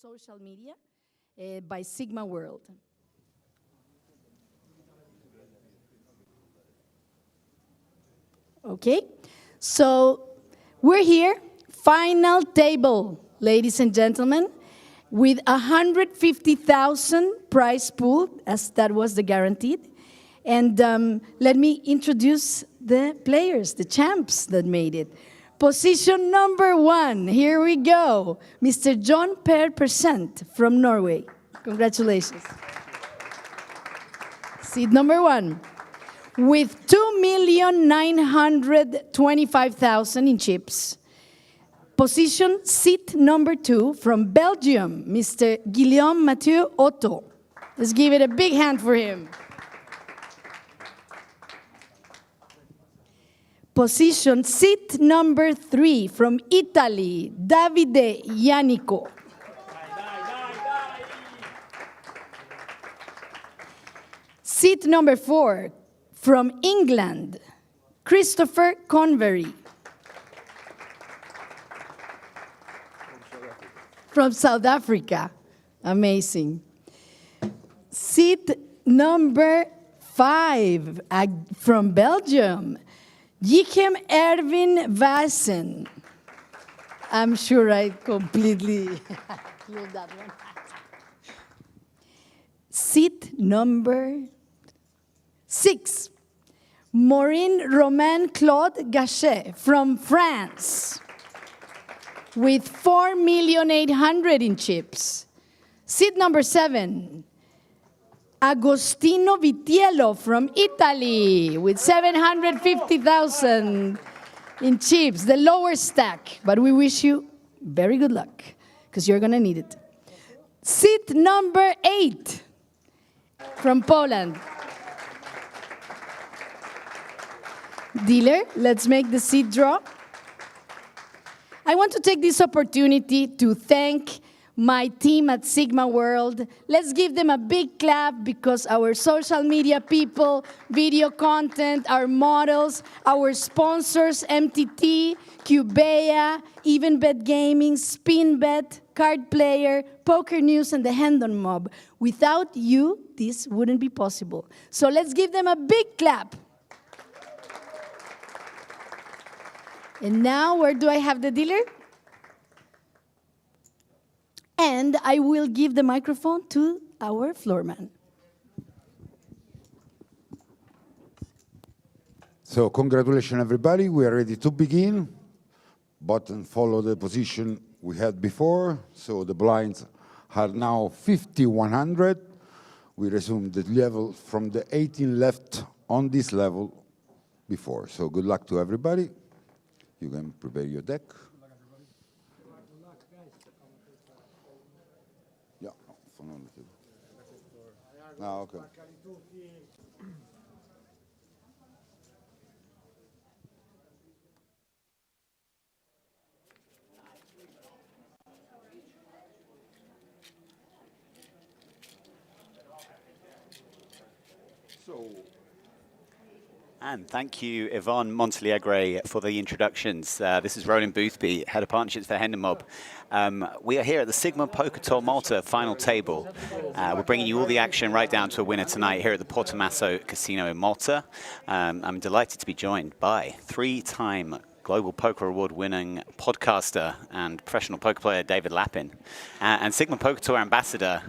social media by Sigma World. Okay, so we're here, final table, ladies and gentlemen, with 150,000 prize pool, as that was the guaranteed. And let me introduce the players, the champs that made it. Position number 1, here we go, Mr. John Per Percent from Norway. Congratulations. Seat number 1, with 2,925,000 in chips. Position seat number 2 from Belgium, Mr. Guillaume Mathieu Otto. Let's give it a big hand for him. Position seat number 3 from Italy, Davide Ianico. Seat number 4 from England, Christopher Convery. From South Africa, amazing. Seat number 5 from Belgium, Jichem Erwin Vassen. I'm sure I completely killed that one. Seat number 6, Maureen Romain Claude Gachet from France, with 4,800,000 in chips. Seat number 7, Agostino Vitiello from Italy with 750,000 in chips, the lower stack. But we wish you very good luck, because you're going to need it. Seat number 8 from Poland. Dealer, let's make the seat draw. I want to take this opportunity to thank my team at Sigma World. Let's give them a big clap, because our social media people, video content, our models, our sponsors, MTT, Cubea, Evenbet Gaming, Spinbet, Card Player, Poker News, and the Hendon Mob. Without you, this wouldn't be possible. So let's give them a big clap. And now, where do I have the dealer? And I will give the microphone to our floorman. So congratulations, everybody. We are ready to begin. Button follow the position we had before. So the blinds are now 5,100. We resume the level from the 18 left on this level before. So good luck to everybody. You can prepare your deck. Yeah, no, okay. And thank you, Yvonne Montaliegre, for the introductions. This is Roland Boothby, Head of Partnerships for Hendon Mob. We are here at the Sigma Poker Tour Malta final table. We're bringing you all the action right down to a winner tonight here at the Porto Masso Casino in Malta. I'm delighted to be joined by 3-time Global Poker Award-winning podcaster and professional poker player David Lappin, and Sigma Poker Tour ambassador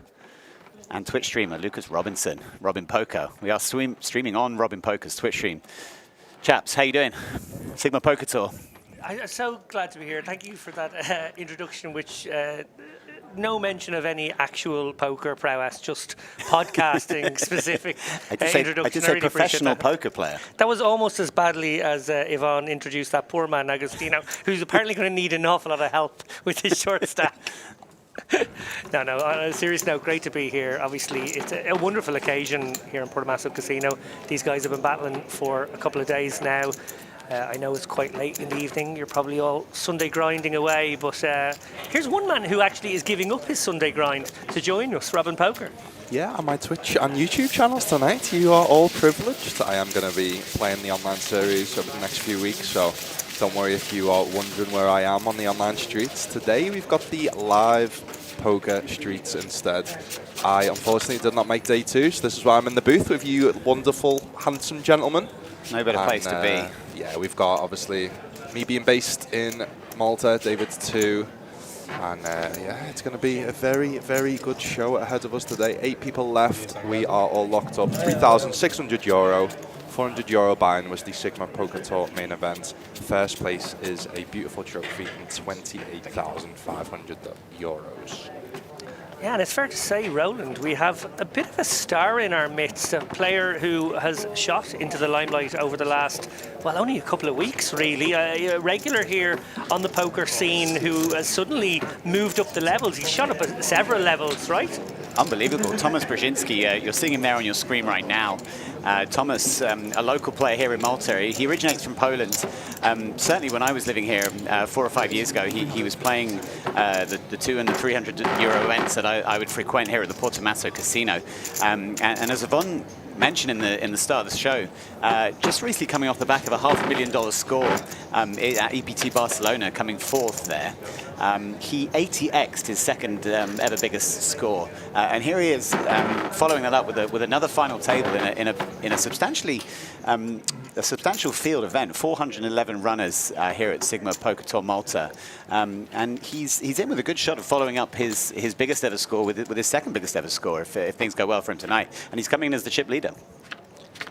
and Twitch streamer Lucas Robinson, Robin Poker. We are streaming on Robin Poker's Twitch stream. Chaps, how you doing? Sigma Poker Tour. I'm so glad to be here. Thank you for that introduction, which no mention of any actual poker prowess, just podcasting specific introduction. I did say professional poker player. That was almost as badly as Yvonne introduced that poor man, Agostino, who's apparently going to need an awful lot of help with his short stack. No, on a serious note, great to be here. Obviously, it's a wonderful occasion here in Porto Masso Casino. These guys have been battling for a couple of days now. I know it's quite late in the evening. You're probably all Sunday grinding away, but here's one man who actually is giving up his Sunday grind to join us, Robin Poker. Yeah, on my Twitch and YouTube channels tonight. You are all privileged. I am going to be playing the online series over the next few weeks, so don't worry if you are wondering where I am on the online streets. Today we've got the live poker streets instead. I unfortunately did not make day 2, so this is why I'm in the booth with you wonderful, handsome gentlemen. No better place to be. Yeah, we've got obviously me being based in Malta, David too. And yeah, it's going to be a very, very good show ahead of us today. 8 people left. We are all locked up. €3,600. €400 buy-in was the Sigma Poker Tour main event. First place is a beautiful trophy and €28,500. Yeah, and it's fair to say, Roland, we have a bit of a star in our midst, a player who has shot into the limelight over the last, well, only a couple of weeks, really. A regular here on the poker scene who has suddenly moved up the levels. He's shot up several levels, right? Unbelievable. Thomas Brzezinski, you're seeing him there on your screen right now. Thomas, a local player here in Malta. He originates from Poland. Certainly when I was living here 4 or 5 years ago, he was playing the 200 and the €300 events that I would frequent here at the Portomasso Casino. And as Yvonne mentioned in the start of the show, just recently coming off the back of a $500,000 score at EPT Barcelona, coming 4th there. He 80x'd his second ever biggest score, and here he is following that up with another final table in a substantial field event, 411 runners here at Sigma Poker Tour Malta, and he's in with a good shot of following up his biggest ever score with his second biggest ever score if things go well for him tonight, and he's coming in as the chip leader.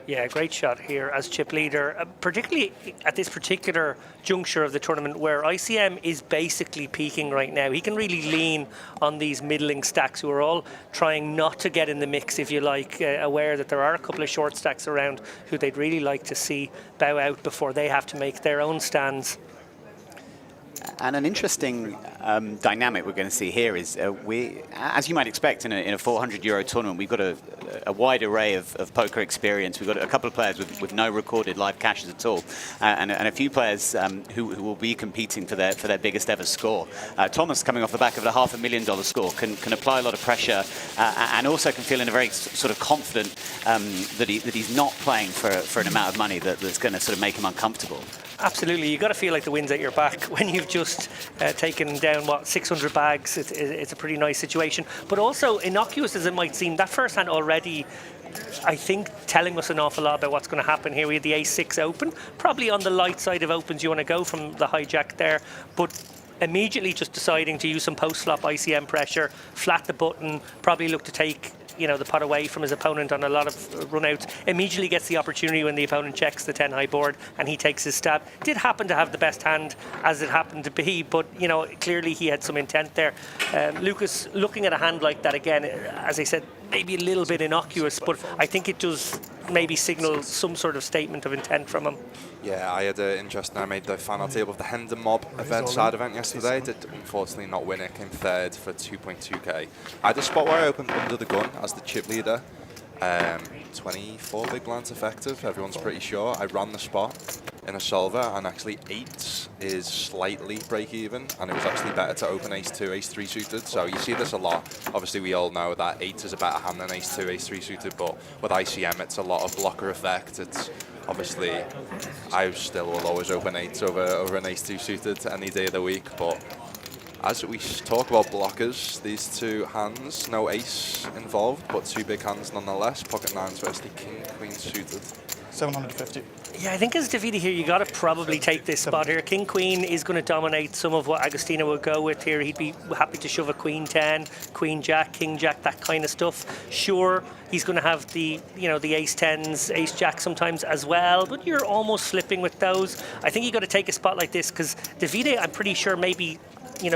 Yeah, great shot here as chip leader, particularly at this particular juncture of the tournament where ICM is basically peaking right now. He can really lean on these middling stacks who are all trying not to get in the mix, if you like, aware that there are a couple of short stacks around who they'd really like to see bow out before they have to make their own stands. And an interesting dynamic we're going to see here is, as you might expect in a €400 tournament, we've got a wide array of poker experience. We've got a couple of players with no recorded live cashes at all, and a few players who will be competing for their biggest ever score. Thomas, coming off the back of a $500,000 score, can apply a lot of pressure and also can feel in a very sort of confident that he's not playing for an amount of money that's going to sort of make him uncomfortable. Absolutely, you've got to feel like the wind's at your back when you've just taken down, 600 bags. It's a pretty nice situation. But also, innocuous as it might seem, that first hand already, I think, telling us an awful lot about what's going to happen here. We had the ace-6 open, probably on the light side of opens you want to go from the hijack there, but immediately just deciding to use some post-flop ICM pressure, flat the button, probably look to take the pot away from his opponent on a lot of runouts, immediately gets the opportunity when the opponent checks the 10 high board and he takes his stab. Did happen to have the best hand as it happened to be, but clearly he had some intent there. Lucas, looking at a hand like that again, as I said, maybe a little bit innocuous, but I think it does maybe signal some sort of statement of intent from him. Yeah, I had an interest. I made the final table of the Hendon Mob side event yesterday. Did unfortunately not win it. Came 3rd for 2.2k. I had a spot where I opened under the gun as the chip leader. 24 big blinds effective. Everyone's pretty sure. I ran the spot in a solver, and actually 8 is slightly break even, and it was actually better to open ace-2, ace-3 suited. So you see this a lot. Obviously, we all know that 8 is a better hand than ace-2, ace-3 suited, but with ICM, it's a lot of blocker effect. It's obviously, I still will always open 8s over an ace-2 suited any day of the week, but as we talk about blockers, these two hands, no ace involved, but 2 big hands nonetheless. Pocket 9s versus the king, queen suited. 750. Yeah, I think as Davide here, you got to probably take this spot here. King Queen is going to dominate some of what Agostino will go with here. He'd be happy to shove a Queen 10, Queen Jack, King Jack, that kind of stuff. Sure, he's going to have the the Ace 10s, Ace Jack sometimes as well, but you're almost slipping with those. I think you got to take a spot like this because Davide, I'm pretty sure maybe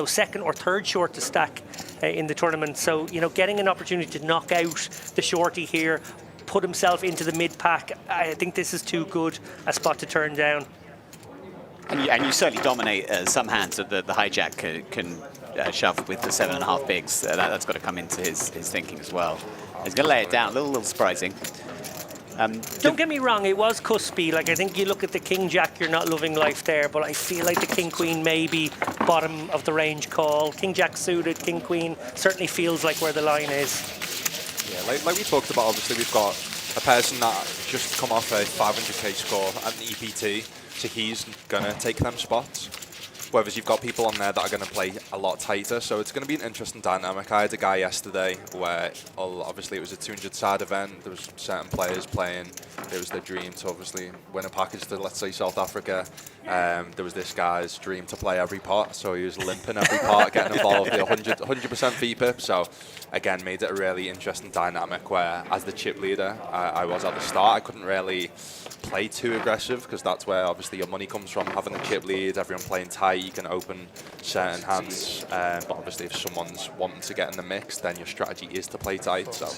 second or third short to stack in the tournament. So getting an opportunity to knock out the shorty here, put himself into the mid-pack, I think this is too good a spot to turn down. And you certainly dominate some hands that the hijack can shove with the 7.5 bigs. That's got to come into his thinking as well. He's going to lay it down, a little surprising. Don't get me wrong, it was cuspy. Like, I think you look at the King Jack, you're not loving life there, but I feel like the King Queen maybe bottom of the range call. King Jack suited, King Queen certainly feels like where the line is. Yeah, like we talked about, obviously we've got a person that just come off a 500k score at an EPT, so he's gonna take them spots. whereas you've got people on there that are going to play a lot tighter. So it's going to be an interesting dynamic. I had a guy yesterday where, obviously, it was a 200-side event. There was certain players playing. It was their dream to obviously win a package to, let's say, South Africa. There was this guy's dream to play every pot, so he was limping every pot, getting involved with 100% VPIP. So again, made it a really interesting dynamic where, as the chip leader, I was at the start. I couldn't really play too aggressive because that's where obviously your money comes from, having the chip lead, everyone playing tight, you can open certain hands, but obviously if someone's wanting to get in the mix, then your strategy is to play tight. So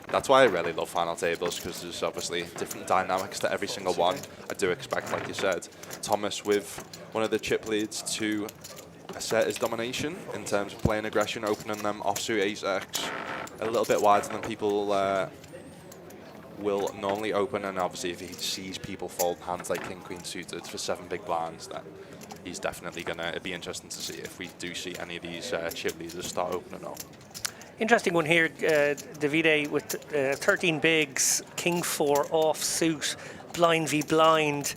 that's why I really love final tables, because there's obviously different dynamics to every single one. I do expect, like you said, Thomas with one of the chip leads to assert his domination in terms of playing aggression, opening them offsuit ace-x a little bit wider than people will normally open, and obviously if he sees people fold hands like king queen suited for 7 big blinds, then he's definitely gonna. It'd be interesting to see if we do see any of these chip leaders start opening up. Interesting one here, Davide, with 13 bigs, king 4 offsuit, blind v blind.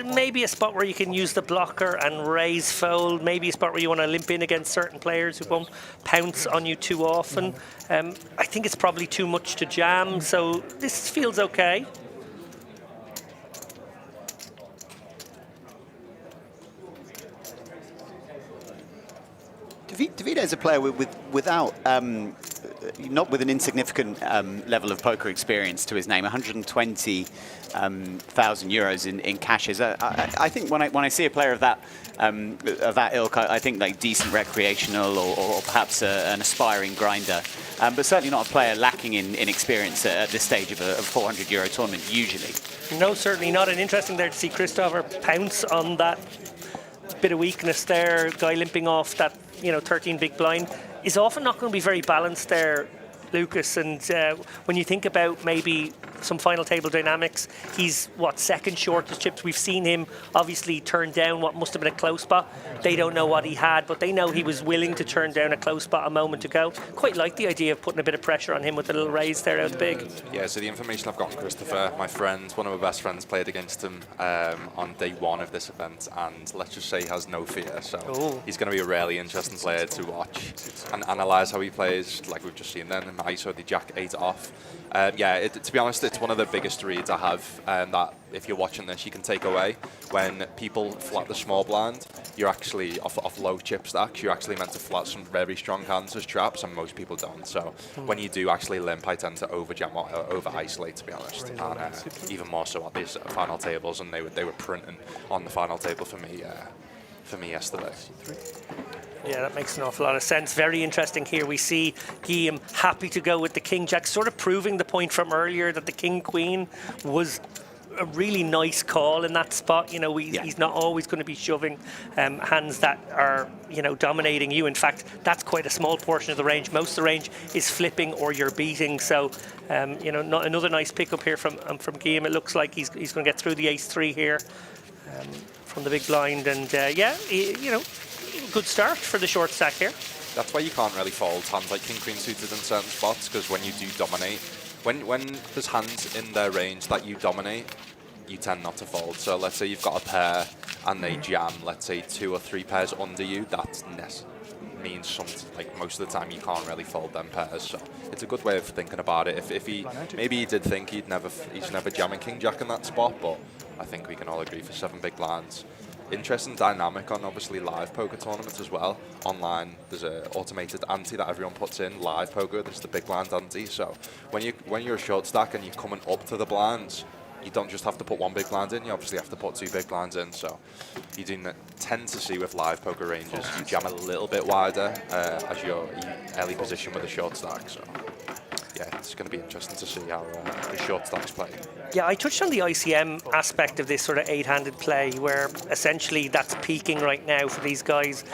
Maybe a spot where you can use the blocker and raise fold. Maybe a spot where you want to limp in against certain players who won't pounce on you too often. I think it's probably too much to jam, so this feels okay. Davide is a player without, not with an insignificant level of poker experience to his name. 120,000 euros in cashes. I think when I see a player of that ilk, I think like decent recreational or perhaps an aspiring grinder, but certainly not a player lacking in experience at this stage of a 400 euro tournament usually. No, certainly not. And interesting there to see Christopher pounce on that bit of weakness there. Guy limping off that 13 big blind is often not going to be very balanced there, Lucas. And when you think about maybe some final table dynamics, he's second shortest chips. We've seen him obviously turn down what must have been a close spot. They don't know what he had, but they know he was willing to turn down a close spot a moment ago. Quite like the idea of putting a bit of pressure on him with a little raise there out big. Yeah, so the information I've got on Christopher, my friend, one of my best friends, played against him on day 1 of this event, and let's just say he has no fear. So he's going to be a really interesting player to watch and analyse how he plays, like we've just seen then in ISO, the Jack 8 off. To be honest, it's one of the biggest reads I have that if you're watching this, you can take away. When people flat the small blind, you're actually, off low chip stacks, you're actually meant to flat some very strong hands as traps, and most people don't. So when you do actually limp, I tend to over-jam or over-isolate, to be honest. And even more so at these final tables, and they were printing on the final table for me yesterday. Yeah, that makes an awful lot of sense. Very interesting here. We see Guillaume happy to go with the King Jack, sort of proving the point from earlier that the King Queen was a really nice call in that spot. He's not always going to be shoving hands that are, dominating you. In fact, that's quite a small portion of the range. Most of the range is flipping or you're beating. So, not another nice pickup here from Guillaume. It looks like he's going to get through the ace-3 here from the big blind. And good start for the short stack here. That's why you can't really fold hands like king queen suited in certain spots, because when you do dominate, when there's hands in their range that you dominate, you tend not to fold. So let's say you've got a pair and they jam, let's say 2 or 3 pairs under you, that means something, like most of the time you can't really fold them pairs. So it's a good way of thinking about it. If he did think he's never jamming king jack in that spot, but I think we can all agree for 7 big blinds. Interesting dynamic on obviously live poker tournaments as well. Online, there's an automated ante that everyone puts in. Live poker, there's the big blind ante. So when you're a short stack and you're coming up to the blinds, you don't just have to put 1 big blind in. You obviously have to put 2 big blinds in. So you do tend to see with live poker ranges, you jam a little bit wider as your early position with a short stack. So yeah, it's going to be interesting to see how the short stacks play. Yeah, I touched on the ICM aspect of this sort of 8-handed play, where essentially that's peaking right now for these guys,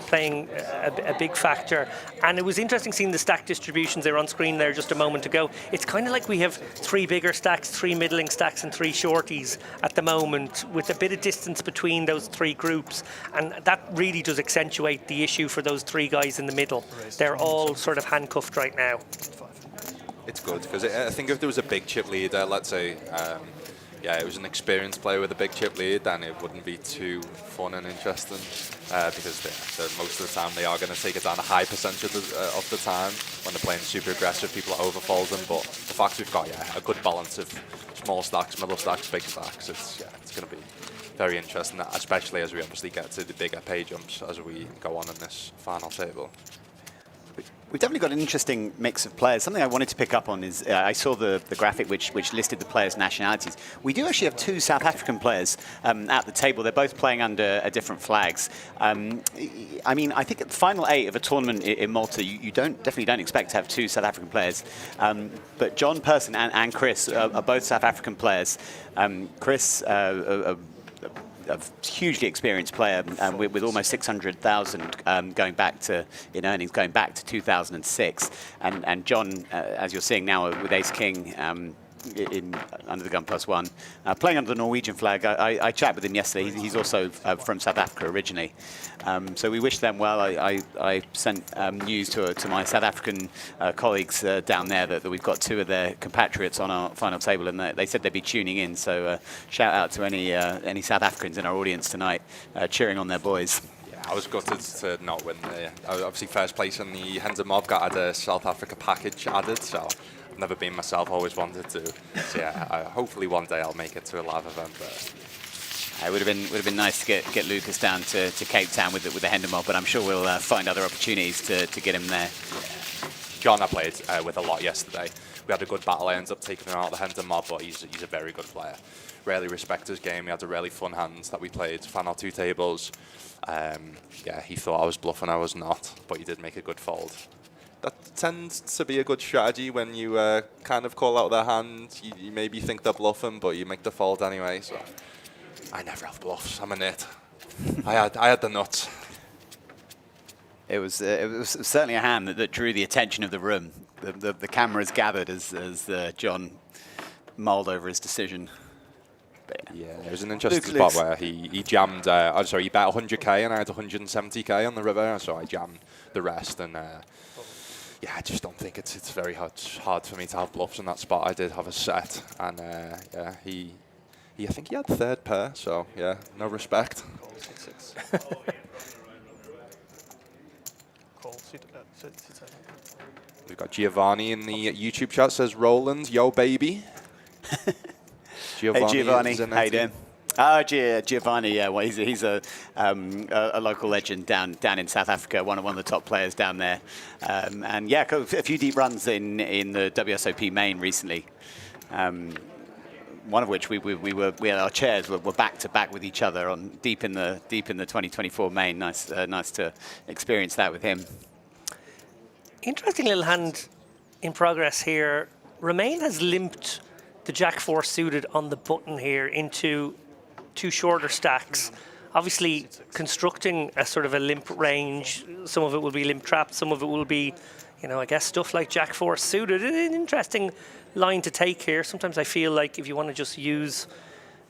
playing a big factor. And it was interesting seeing the stack distributions there on screen there just a moment ago. It's kind of like we have 3 bigger stacks, 3 middling stacks, and 3 shorties at the moment, with a bit of distance between those 3 groups. And that really does accentuate the issue for those 3 guys in the middle. They're all sort of handcuffed right now. It's good, because I think if there was a big chip leader, let's say yeah, it was an experienced player with a big chip lead, then it wouldn't be too fun and interesting because most of the time they are going to take it down a high percentage of the time when they're playing super aggressive. People overfold them, but the fact we've got a good balance of small stacks, middle stacks, big stacks, it's going to be very interesting, especially as we obviously get to the bigger pay jumps as we go on in this final table. We've definitely got an interesting mix of players. Something I wanted to pick up on is I saw the graphic which listed the players' nationalities. We do actually have 2 South African players at the table. They're both playing under different flags. I mean, I think at the final 8 of a tournament in Malta, you definitely don't expect to have 2 South African players. But John Person and Chris are both South African players. Chris, a hugely experienced player with almost 600,000 going back to in earnings going back to 2006, and John, as you're seeing now with Ace King in under the gun +1, playing under the Norwegian flag. I chatted with him yesterday. He's also from South Africa originally, so we wish them well. I sent news to my South African colleagues down there that we've got 2 of their compatriots on our final table, and they said they'd be tuning in. So shout out to any South Africans in our audience tonight, cheering on their boys. I was gutted to not win obviously first place in the Hender Mob got a South Africa package added, so I've never been myself, always wanted to. So yeah, hopefully one day I'll make it to a live event there. It would have been nice to get Lucas down to Cape Town with the Hender Mob, but I'm sure we'll find other opportunities to get him there. John I played with a lot yesterday. We had a good battle. I ended up taking him out of the Hender Mob, but he's a very good player. Really respect his game. He had a really fun hand that we played, final 2 tables. Yeah, he thought I was bluffing, I was not, but he did make a good fold. That tends to be a good strategy when you kind of call out their hand. You maybe think they're bluffing, but you make the fold anyway. So I never have bluffs. I'm a nit. I had the nuts. It was certainly a hand that drew the attention of the room. The cameras gathered as John mulled over his decision. Yeah, it was an interesting spot where he jammed. He bet 100k and I had 170k on the river, so I jammed the rest. And yeah, I just don't think it's very hard for me to have bluffs in that spot. I did have a set, and yeah, I think he had 3rd pair, so yeah, no respect. We've got Giovanni in the YouTube chat, says Roland, yo baby. Giovanni, hey Giovanni, how you doing? Oh, Giovanni, yeah, well, he's a local legend down in South Africa, one of the top players down there, and yeah, a few deep runs in the WSOP main recently. One of which we had our chairs were back to back with each other on deep in the 2024 main. Nice to experience that with him. Interesting little hand in progress here. Romain has limped the Jack-4 suited on the button here into 2 shorter stacks. Obviously constructing a sort of a limp range. Some of it will be limp trapped, some of it will be, I guess stuff like Jack-4 suited. An interesting line to take here. Sometimes I feel like if you want to just use,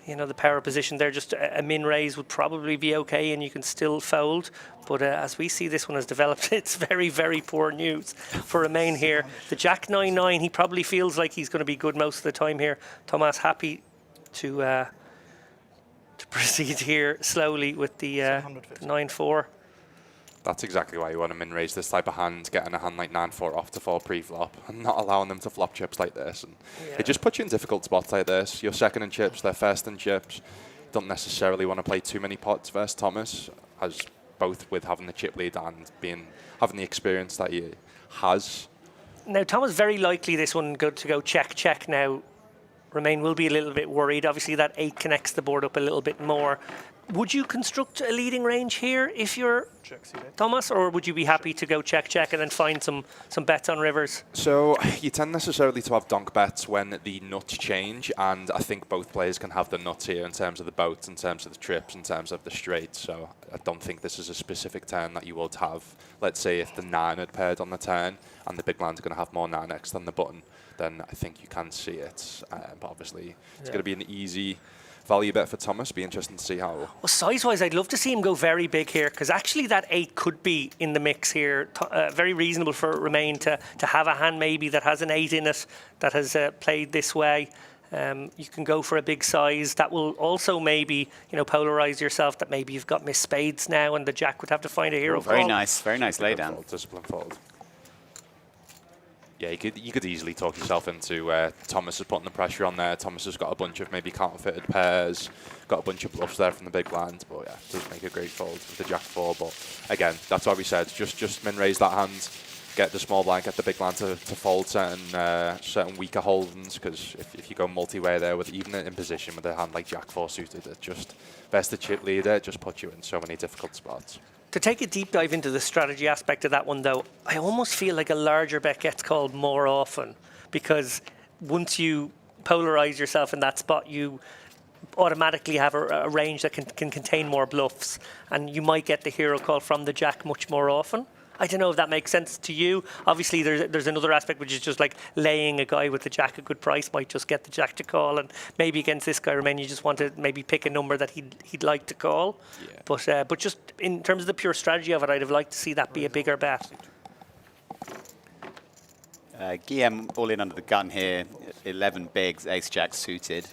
the power position there, just a min raise would probably be okay and you can still fold. But as we see this one has developed, it's very, very poor news for Romain here. The Jack 9-9, he probably feels like he's going to be good most of the time here. Thomas happy to proceed here slowly with the 9-4. That's exactly why you want to min raise this type of hand, getting a hand like 9-4 off to fall pre-flop and not allowing them to flop chips like this. And it just puts you in difficult spots like this. You're second in chips, they're first in chips. Don't necessarily want to play too many pots versus Thomas, as both with having the chip lead and having the experience that he has. Now, Thomas very likely this one to go check now. Romain will be a little bit worried. Obviously, that 8 connects the board up a little bit more. Would you construct a leading range here if you're Thomas, or would you be happy to go check and then find some bets on rivers? So you tend necessarily to have donk bets when the nuts change, and I think both players can have the nuts here in terms of the boats, in terms of the trips, in terms of the straights. So I don't think this is a specific turn that you would have. Let's say if the 9 had paired on the turn and the big blind's going to have more 9x than the button, then I think you can see it. But obviously it's going to be an easy value bet for Thomas. Be interesting to see how. Well, size-wise, I'd love to see him go very big here, because actually that 8 could be in the mix here. Very reasonable for Romain to have a hand maybe that has an 8 in it that has played this way. You can go for a big size that will also maybe, polarize yourself, that maybe you've got Miss Spades now and the Jack would have to find a hero call. Very nice lay down. Fold, discipline fold. Yeah, you could easily talk yourself into Thomas is putting the pressure on there. Thomas has got a bunch of maybe counterfeited pairs, got a bunch of bluffs there from the big blind, but yeah, does make a great fold with the Jack 4. But again, that's why we said just min raise that hand, get the small blind, get the big blind to fold certain weaker holdings, because if you go multi-way there with even in position with a hand like Jack 4 suited, it just best the chip leader, it just puts you in so many difficult spots. To take a deep dive into the strategy aspect of that one, though, I almost feel like a larger bet gets called more often, because once you polarize yourself in that spot, you automatically have a range that can contain more bluffs, and you might get the hero call from the Jack much more often. I don't know if that makes sense to you. Obviously, there's another aspect, which is just like laying a guy with the Jack a good price might just get the Jack to call, and maybe against this guy, Romain, you just want to maybe pick a number that he'd like to call. Yeah. But just in terms of the pure strategy of it, I'd have liked to see that be a bigger bet. Guillaume all in under the gun here. 11 bigs, ace Jack suited. I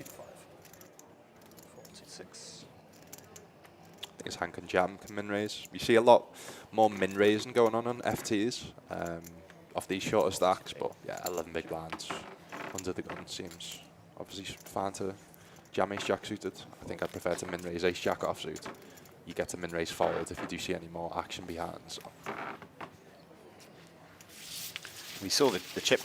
think his hand can jam, can min raise. You see a lot more min raising going on FTs off these shorter stacks, but yeah, 11 big blinds under the gun seems obviously fine to jam ace Jack suited. I think I'd prefer to min raise ace Jack offsuit. You get to min raise fold if you do see any more action behind. So. We saw the chip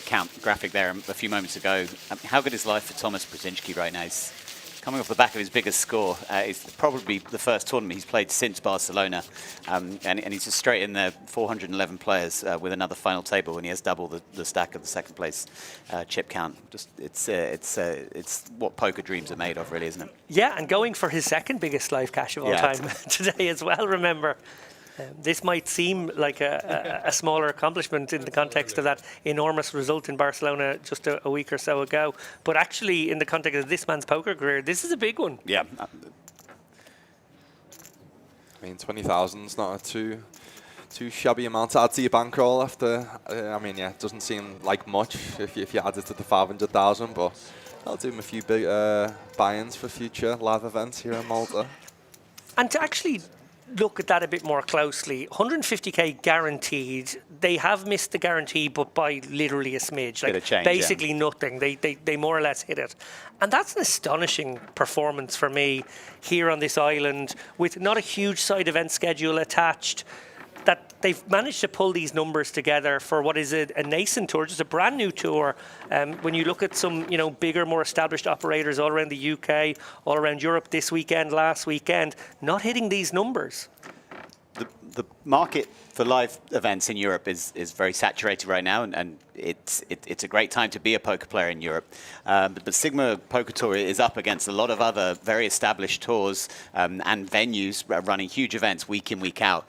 count graphic there a few moments ago. How good is life for Thomas Brzezinski right now? He's coming off the back of his biggest score. It's probably the first tournament he's played since Barcelona, and he's just straight in there, 411 players with another final table, and he has double the stack of the second place chip count. Just it's what poker dreams are made of, really, isn't it? Yeah, and going for his second biggest live cash of all time today as well. Remember. This might seem like a smaller accomplishment in the context of that enormous result in Barcelona just a week or so ago. But actually, in the context of this man's poker career, this is a big one. Yeah. I mean, 20,000 is not a too shabby amount to add to your bankroll after. I mean, yeah, it doesn't seem like much if you add it to the 500,000, but I'll do him a few big buy-ins for future live events here in Malta. And to actually look at that a bit more closely, 150k guaranteed. They have missed the guarantee, but by literally a smidge, like basically nothing. They more or less hit it, and that's an astonishing performance for me here on this island with not a huge side event schedule attached. That they've managed to pull these numbers together for what is a nascent tour, just a brand new tour. When you look at some, bigger, more established operators all around the UK, all around Europe this weekend, last weekend, not hitting these numbers. The market for live events in Europe is very saturated right now, and it's a great time to be a poker player in Europe. But Sigma Poker Tour is up against a lot of other very established tours and venues running huge events week in, week out.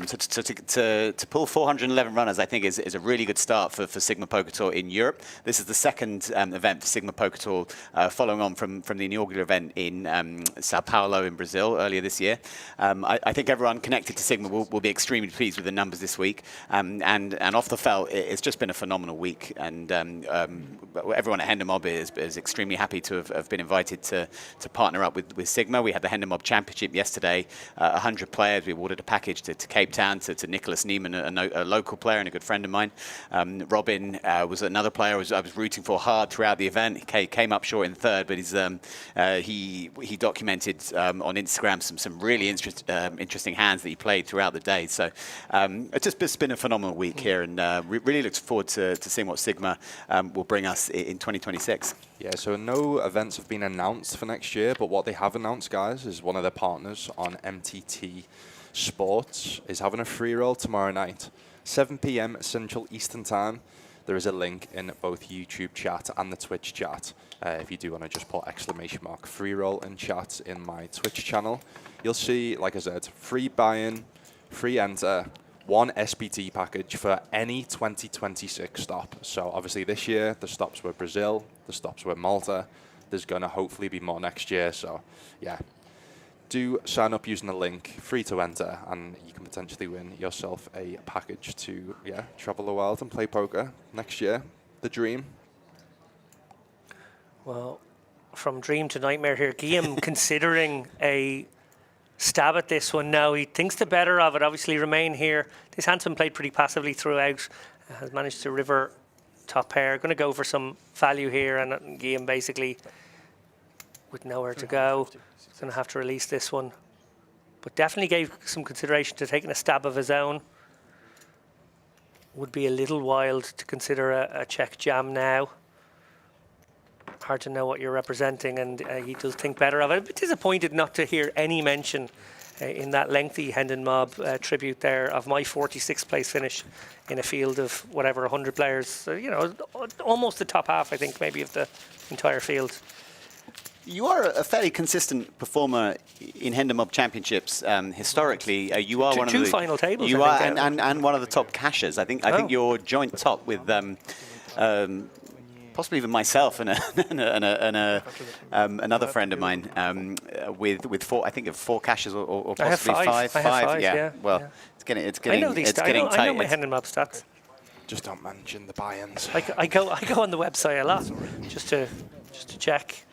So to pull 411 runners, I think, is a really good start for Sigma Poker Tour in Europe. This is the second event for Sigma Poker Tour, following on from the inaugural event in Sao Paulo in Brazil earlier this year. I think everyone connected to Sigma will be extremely pleased with the numbers this week. And off the felt, it's just been a phenomenal week. And everyone at Hender Mob is extremely happy to have been invited to partner up with Sigma. We had the Hender Mob Championship yesterday, 100 players. We awarded a package to Cape Town, to Nicholas Neiman, a local player and a good friend of mine. Robin was another player I was rooting for hard throughout the event. He came up short in third, but he documented on Instagram some really interesting hands that he played throughout the day. So it's been a phenomenal week here, and really looks forward to seeing what Sigma will bring us in 2026. Yeah, so no events have been announced for next year, but what they have announced, guys, is one of their partners on MTT Sports is having a free roll tomorrow night, 7 p.m. Central Eastern Time. There is a link in both YouTube chat and the Twitch chat. If you do want to just put ! free roll in chat in my Twitch channel, you'll see, like I said, free buy-in, free enter, one SPT package for any 2026 stop. So obviously this year, the stops were Brazil, the stops were Malta. There's going to hopefully be more next year. So yeah, do sign up using the link, free to enter, and you can potentially win yourself a package to travel the world and play poker next year. The dream. Well, from dream to nightmare here. Guillaume considering a stab at this one now. He thinks the better of it. Obviously, Remain here. This hand's played pretty passively throughout. Has managed to river top pair. Going to go for some value here, and Guillaume basically with nowhere to go. He's going to have to release this one. But definitely gave some consideration to taking a stab of his own. Would be a little wild to consider a check jam now. Hard to know what you're representing, and he does think better of it. A bit disappointed not to hear any mention in that lengthy Hendon Mob tribute there of my 46th place finish in a field of whatever 100 players. So, you know, almost the top half, I think, maybe of the entire field. You are a fairly consistent performer in Hendon Mob Championships. Historically, you are one of the two final tables. You I are, think, and one of the top cashers. I think you're joint top with possibly even myself and another friend of mine with four. I think of 4 caches or possibly I have 5. five. Yeah. Well, yeah. it's getting I know these. tight. I know my Hendon Mob stats. Just don't mention the buy-ins. I go on the website a lot just to check.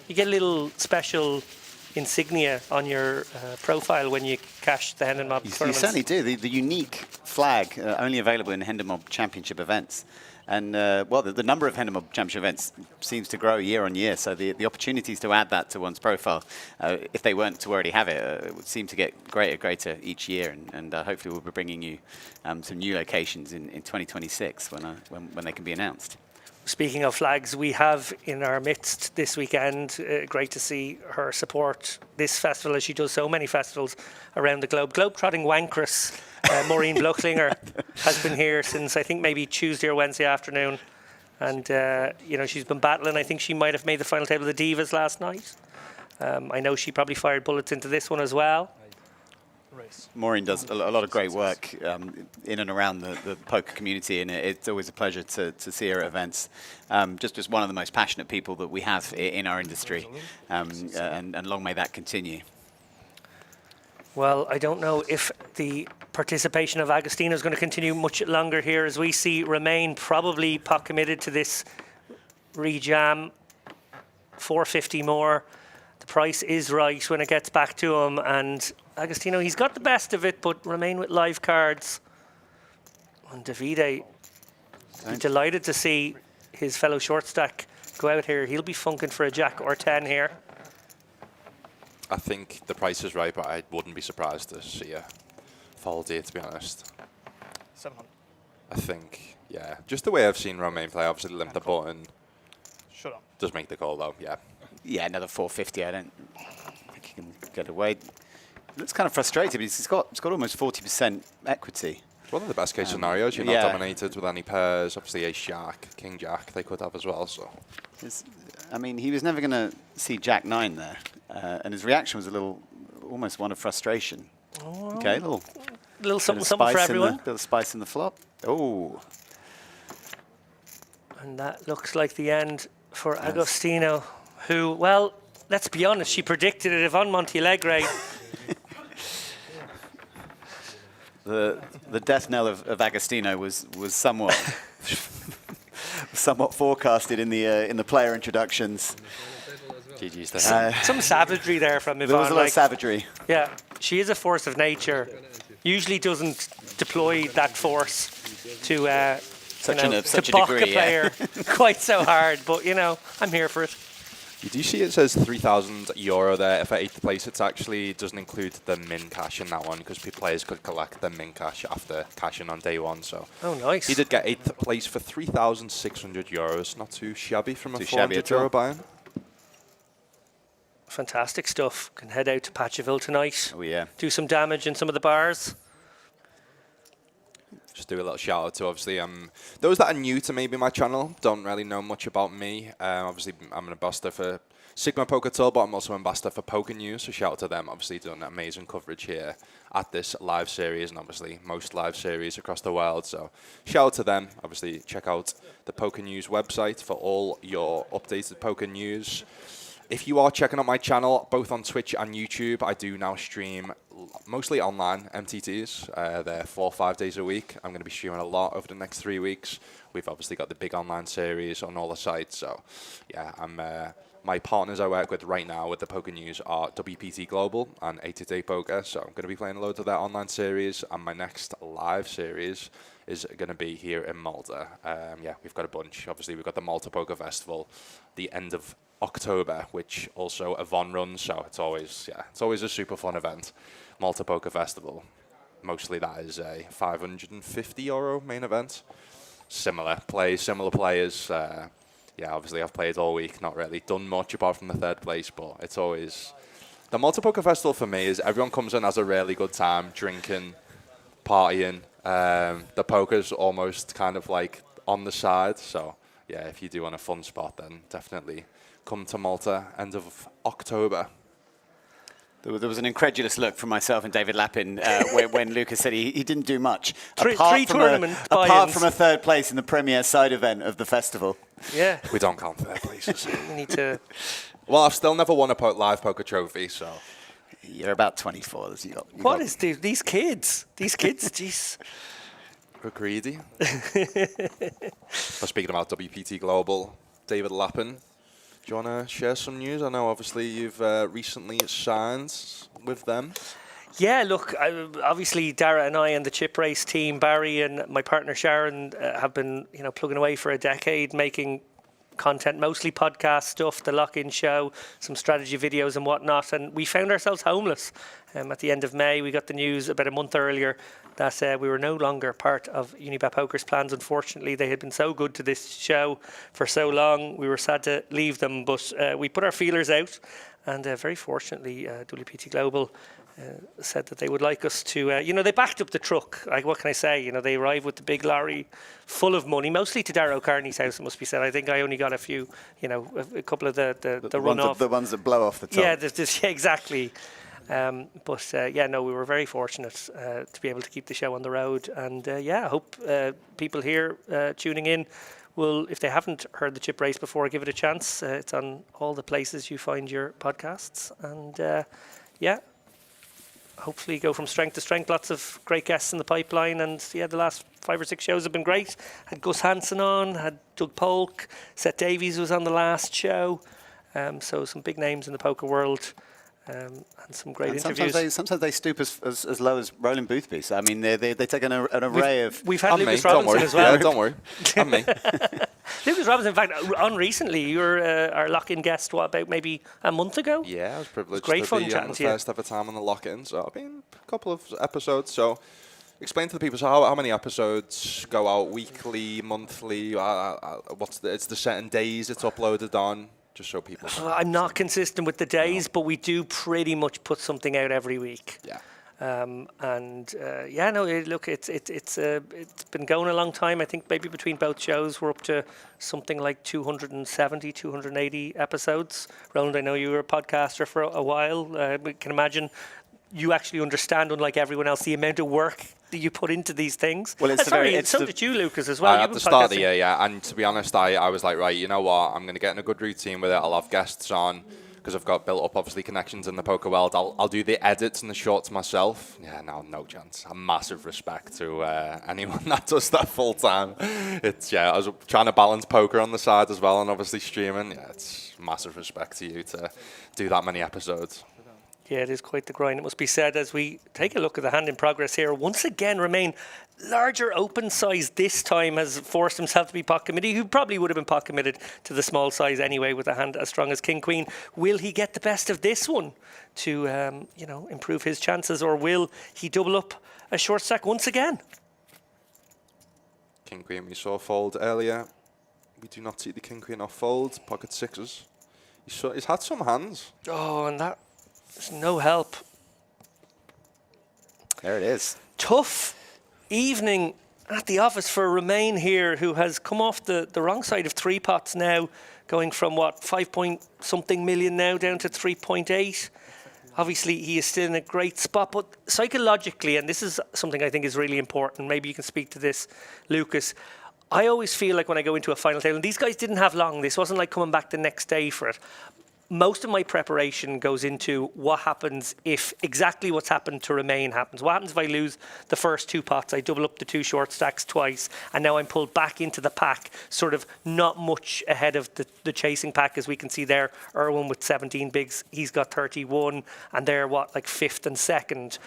You get a little special insignia on your profile when you cash the Hendon Mob tournaments. You certainly do. The unique flag only available in Hendon Mob Championship events. And, well, the number of Hendon Mob Championship events seems to grow year on year. So the opportunities to add that to one's profile, if they weren't to already have it, would seem to get greater each year. And hopefully we'll be bringing you some new locations in 2026 when they can be announced. Speaking of flags, we have in our midst this weekend, great to see her support this festival as she does so many festivals around the globe. Globetrotting Wankress, Maureen Blucklinger, has been here since I think maybe Tuesday or Wednesday afternoon. And, you know, she's been battling. I think she might have made the final table of the Divas last night. I know she probably fired bullets into this one as well. Maureen does a lot of great work in and around the poker community, and it's always a pleasure to see her at events. Just one of the most passionate people that we have in our industry, and long may that continue. Well, I don't know if the participation of Agostino is going to continue much longer here, as we see Remain probably pot committed to this rejam. 450 more. The price is right when it gets back to him, and Agostino, he's got the best of it, but Remain with live cards. And Davide, he's delighted to see his fellow short stack go out here. He'll be funking for a jack or 10 here. I think the price is right, but I wouldn't be surprised to see a fold here, to be honest. 700. I think, yeah. Just the way I've seen Romain play, obviously limp the button. Shut up. Does make the call, though, yeah. Yeah, another 450. I don't think he can get away. Looks kind of frustrated because it's got almost 40% equity. It's one of the best case scenarios. You're not dominated with any pairs. Obviously, ace jack, king jack, they could have as well. So, I mean, he was never going to see jack 9 there, and his reaction was almost one of frustration. Oh, Okay, little something for everyone. Little spice in the flop. Oh, and that looks like the end for Agostino, who, well, let's be honest, she predicted it. Yvonne Montialegre. The death knell of Agostino was somewhat somewhat forecasted in the player introductions. GG's to him. Some savagery there from Yvonne. There was a lot of savagery. Yeah, she is a force of nature. Usually doesn't deploy that force to Such a balk degree, a player quite so hard. But you know, I'm here for it. You do see it says €3,000 there. For 8th place, it actually doesn't include the min cash in that one because players could collect the min cash after cashing on day 1. So oh, nice. he did get 8th place for €3,600. Not too shabby from a shabby €400 buy-in. Fantastic stuff. Can head out to Patcheville tonight. Oh yeah. Do some damage in some of the bars. Just do a little shout out to obviously those that are new to maybe my channel, don't really know much about me. Obviously I'm an ambassador for Sigma Poker Tour, but I'm also an ambassador for Poker News, so shout out to them. Obviously doing amazing coverage here at this live series, and obviously most live series across the world. So shout out to them. Obviously check out the Poker News website for all your updated poker news. If you are checking out my channel, both on Twitch and YouTube, I do now stream mostly online MTTs. They're 4 or 5 days a week. I'm going to be streaming a lot over the next 3 weeks. We've obviously got the big online series on all the sites. So, yeah, my partners I work with right now with the poker news are WPT Global and 888 Poker. So I'm going to be playing loads of their online series. And my next live series is going to be here in Malta. Yeah, we've got a bunch. Obviously, we've got the Malta Poker Festival, the end of October, which also Yvonne runs, so it's always a super fun event. Malta Poker Festival, mostly that is a €550 main event. Similar players. Yeah, obviously I've played all week, not really done much apart from the 3rd place, but it's always the Malta Poker Festival for me is everyone comes in, has a really good time, drinking, partying. The poker's almost kind of like on the side, so yeah, if you do want a fun spot, then definitely come to Malta end of October. There was an incredulous look from myself and David Lappin when Lucas said he didn't do much. Three apart buy-ins. from a 3rd place in the premier side event of the festival. Yeah. We don't count 3rd places. We need to... Well, I've still never won a live poker trophy, so... You're about 24. What is these kids? These kids, jeez. We're greedy. Speaking about WPT Global, David Lappin, do you want to share some news? I know obviously you've recently signed with them. Yeah, look, obviously Dara and I and the chip race team, Barry and my partner Sharon, have been plugging away for a decade, making content, mostly podcast stuff, the lock-in show, some strategy videos and whatnot. And we found ourselves homeless. At the end of May, we got the news about a month earlier that we were no longer part of Unibet Poker's plans. Unfortunately, they had been so good to this show for so long. We were sad to leave them, but we put our feelers out. And very fortunately, WPT Global said that they would like us to, they backed up the truck. Like, what can I say? They arrived with the big lorry full of money, mostly to Darrow Carney's house, it must be said. I think I only got a few, a couple of the run-off. The ones that blow off the top. Yeah, exactly. We were very fortunate to be able to keep the show on the road. And I hope people here tuning in will, if they haven't heard the chip race before, give it a chance. It's on all the places you find your podcasts. And hopefully go from strength to strength. Lots of great guests in the pipeline. And the last 5 or 6 shows have been great. Had Gus Hansen on, had Doug Polk, Seth Davies was on the last show. So some big names in the poker world. And some great interviews. Sometimes they stoop as low as Roland Boothby. So, I mean, they take an array of... We've had Lucas Robinson as well. Yeah, don't worry. And me. Lucas Robinson, in fact, on recently. You were our lock-in guest, about maybe a month ago? Yeah, I was privileged great to fun be chatting on the to you. first ever time on the lock-in. So I've been a couple of episodes. So explain to the people, so how many episodes go out weekly, monthly? It's the certain days it's uploaded on? Just so people. I'm not consistent with the days, but we do pretty much put something out every week. Yeah. Look, it's been going a long time. I think maybe between both shows we're up to something like 270, 280 episodes. Roland, I know you were a podcaster for a while. We can imagine you actually understand, unlike everyone else, the amount of work that you put into these things. Well, so did you, Lucas, as well. At the start of the year, yeah. And to be honest, I was like, right, you know what? I'm going to get in a good routine with it. I'll have guests on because I've got built up, obviously, connections in the poker world. I'll do the edits and the shorts myself. Yeah, no chance. A massive respect to anyone that does that full time. I was trying to balance poker on the side as well and obviously streaming. Yeah, it's massive respect to you to do that many episodes. Yeah, it is quite the grind, it must be said, as we take a look at the hand in progress here. Once again, remain larger open size this time has forced himself to be pot committed. Who probably would have been pot committed to the small size anyway with a hand as strong as King Queen. Will he get the best of this one to improve his chances, or will he double up a short stack once again? King Queen we saw fold earlier. We do not see the King Queen off fold. Pocket sixes. He's had some hands. Oh, and that. There's no help. There it is. Tough evening at the office for Romain here, who has come off the wrong side of 3 pots now, going from 5-point-something million now down to 3.8. Obviously, he is still in a great spot, but psychologically, and this is something I think is really important, maybe you can speak to this, Lucas, I always feel like when I go into a final table, and these guys didn't have long, this wasn't like coming back the next day for it, most of my preparation goes into what happens if exactly what's happened to remain happens. What happens if I lose the first 2 pots? I double up the 2 short stacks twice, and now I'm pulled back into the pack, sort of not much ahead of the chasing pack, as we can see there. Erwin with 17 bigs, he's got 31, and they're like 5th and 2nd.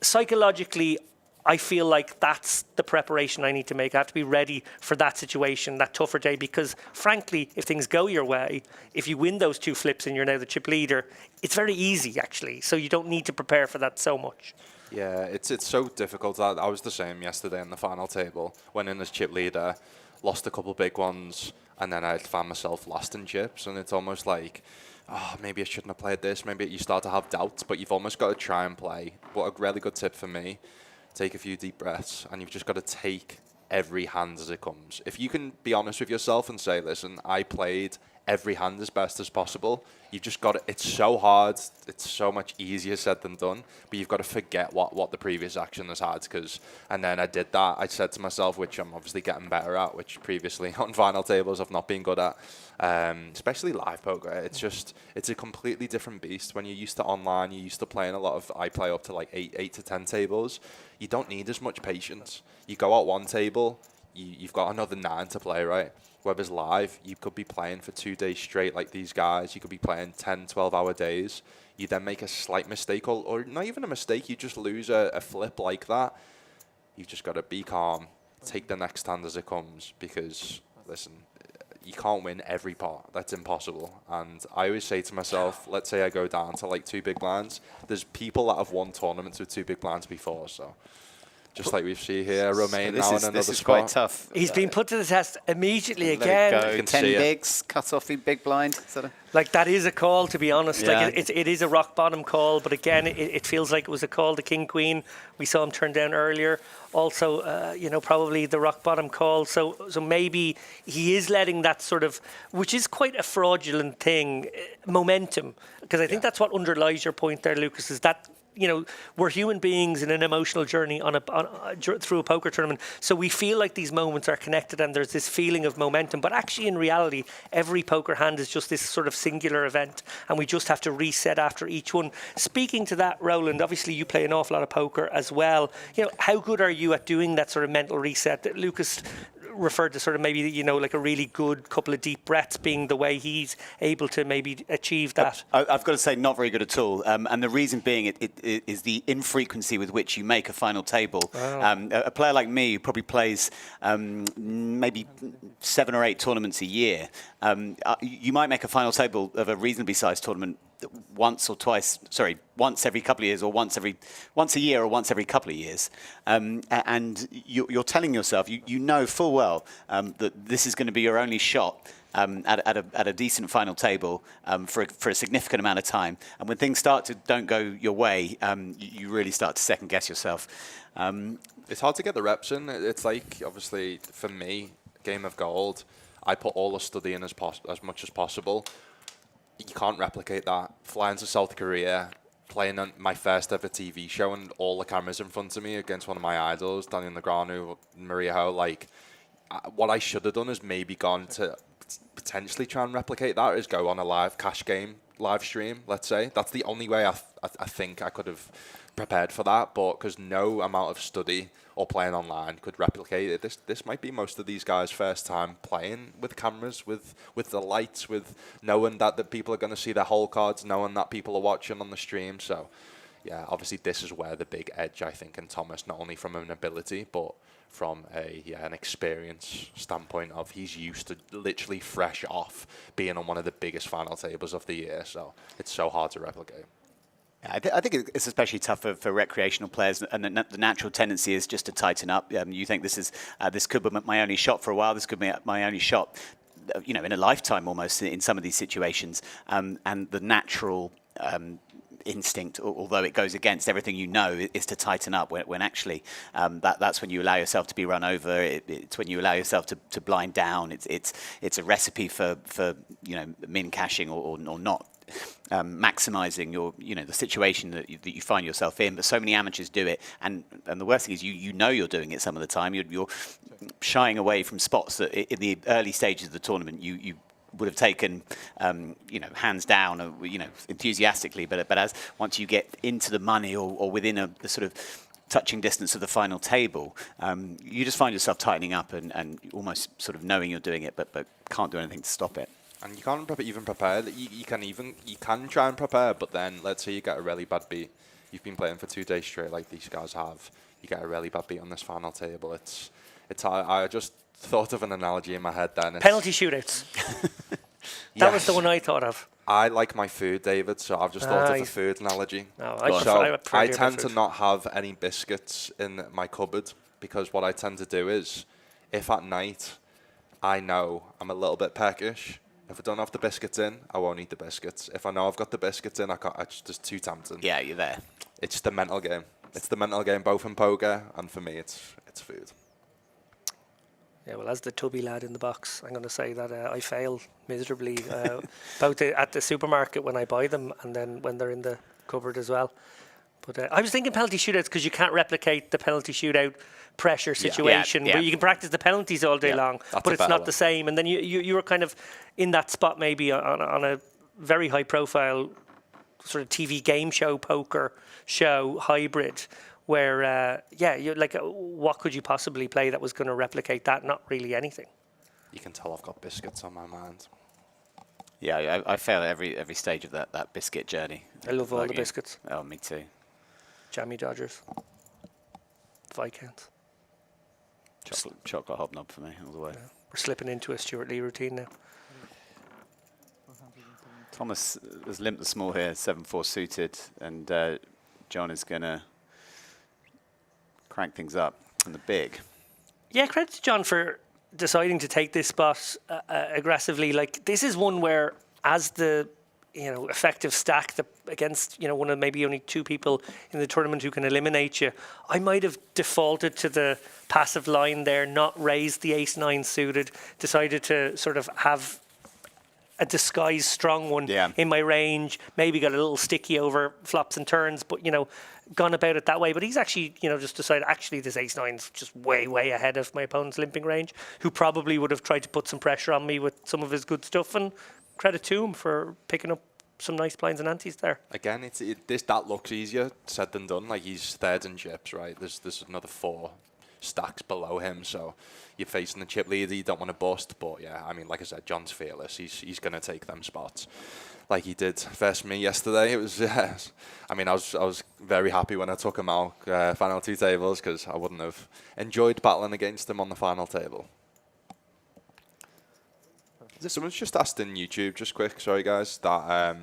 Psychologically, I feel like that's the preparation I need to make. I have to be ready for that situation, that tougher day, because frankly, if things go your way, if you win those 2 flips and you're now the chip leader, it's very easy actually. So you don't need to prepare for that so much. Yeah, it's so difficult. I was the same yesterday in the final table. Went in as chip leader, lost a couple big ones, and then I found myself last in chips. And it's almost like, oh, maybe I shouldn't have played this. Maybe you start to have doubts, but you've almost got to try and play. But a really good tip for me, take a few deep breaths, and you've just got to take every hand as it comes. If you can be honest with yourself and say, listen, I played every hand as best as possible, you've just got to, it's so hard, it's so much easier said than done, but you've got to forget what the previous action has had, and then I did that. I said to myself, which I'm obviously getting better at, which previously on final tables I've not been good at, especially live poker. It's a completely different beast. When you're used to online, you're used to playing a lot of, I play up to like 8 to 10 tables, you don't need as much patience. You go out one table, you've got another 9 to play, right? Whereas live, you could be playing for 2 days straight like these guys. You could be playing 10, 12-hour days. You then make a slight mistake, or not even a mistake, you just lose a flip like that. You've just got to be calm, take the next hand as it comes, because, listen, you can't win every pot. That's impossible. And I always say to myself, let's say I go down to like 2 big blinds. There's people that have won tournaments with 2 big blinds before, so... Just like we see here, Romain now in another This is spot. quite tough. He's been put to the test immediately Let again. it go. You can 10 see it. bigs, cut off the big blind. Like, that is a call, to be honest. Yeah. Like, it is a rock bottom call, but again, it feels like it was a call. The king queen, we saw him turn down earlier. Also, probably the rock bottom call. So maybe he is letting that sort of, which is quite a fraudulent thing, momentum. Because I think that's what underlies your point there, Lucas, is that, we're human beings in an emotional journey through a poker tournament. So we feel like these moments are connected and there's this feeling of momentum. But actually, in reality, every poker hand is just this sort of singular event, and we just have to reset after each one. Speaking to that, Roland, obviously you play an awful lot of poker as well. How good are you at doing that sort of mental reset? That Lucas referred to sort of maybe, like a really good couple of deep breaths being the way he's able to maybe achieve that. I've got to say, not very good at all. And the reason being it is the infrequency with which you make a final table. Wow. A player like me who probably plays maybe 7 or 8 tournaments a year, you might make a final table of a reasonably sized tournament once every couple of years, or once a year, or once every couple of years, and you're telling yourself, you know full well that this is going to be your only shot at a decent final table for a significant amount of time. And when things don't go your way, you really start to second guess yourself. It's hard to get the reps in. It's like, obviously, for me, Game of Gold, I put all the study in as much as possible. You can't replicate that. Flying to South Korea, playing on my first ever TV show, and all the cameras in front of me against one of my idols, Daniel Negreanu, Maria Ho. Like, what I should have done is maybe gone to potentially try and replicate that, is go on a live cash game live stream, let's say. That's the only way I think I could have prepared for that, but because no amount of study or playing online could replicate it. This might be most of these guys' first time playing with cameras, with the lights, with knowing that the people are going to see their whole cards, knowing that people are watching on the stream. So, yeah, obviously this is where the big edge, I think, in Thomas, not only from an ability, but from an experience standpoint of he's used to literally fresh off being on one of the biggest final tables of the year. So it's so hard to replicate. I think it's especially tough for recreational players, and the natural tendency is just to tighten up. You think this could be my only shot for a while. This could be my only shot, in a lifetime almost in some of these situations. And the natural instinct, although it goes against everything is to tighten up. When actually that's when you allow yourself to be run over. It's when you allow yourself to blind down. It's a recipe for min cashing or not. Maximising the situation that you find yourself in, but so many amateurs do it, and the worst thing is you're doing it some of the time. You're shying away from spots that in the early stages of the tournament you would have taken, hands down, enthusiastically. But as once you get into the money or within the sort of touching distance of the final table, you just find yourself tightening up and almost sort of knowing you're doing it, but can't do anything to stop it. And you can't even prepare. You can try and prepare, but then let's say you get a really bad beat. You've been playing for 2 days straight, like these guys have. You get a really bad beat on this final table. It's I just thought of an analogy in my head then. Penalty shootouts. That was the one I thought of. I like my food, David, so I've just thought of a food analogy. No, I tend to not have any biscuits in my cupboard, because what I tend to do is, if at night I know I'm a little bit peckish, if I don't have the biscuits in, I won't eat the biscuits. If I know I've got the biscuits in, it's just too tempting. Yeah, you're there. It's the mental game. It's the mental game, both in poker and for me, it's food. Yeah, well, as the tubby lad in the box, I'm going to say that I fail miserably, both at the supermarket when I buy them and then when they're in the cupboard as well. But I was thinking penalty shootouts because you can't replicate the penalty shootout pressure situation where you can practice the penalties all day long, but it's not the same. And then you were kind of in that spot maybe on a very high profile sort of TV game show, poker show hybrid, where, you're like, what could you possibly play that was going to replicate that? Not really anything. You can tell I've got biscuits on my mind. Yeah, I fail at every stage of that biscuit journey. I love all the biscuits. Oh, me too. Jammy Dodgers. Viscounts. Chocolate hobnob for me all the way. Yeah. We're slipping into a Stuart Lee routine now. Thomas has limped the small here, 7-4 suited, and John is going to crank things up in the big. Yeah, credit to John for deciding to take this spot aggressively. Like, this is one where, as the effective stack against one of maybe only 2 people in the tournament who can eliminate you, I might have defaulted to the passive line there, not raised the ace-9 suited, decided to sort of have a disguised strong one in my range, maybe got a little sticky over flops and turns, but gone about it that way. But he's actually just decided, actually this ace-9's just way ahead of my opponent's limping range, who probably would have tried to put some pressure on me with some of his good stuff, and credit to him for picking up some nice blinds and antes there. Again, that looks easier said than done. Like, he's third in chips, right? There's another 4 stacks below him, so you're facing the chip leader. You don't want to bust, but yeah, I mean, like I said, John's fearless. He's going to take them spots, like he did versus me yesterday. It was, I mean, I was very happy when I took him out final 2 tables, because I wouldn't have enjoyed battling against him on the final table. Someone's just asked in YouTube, just quick, sorry guys, that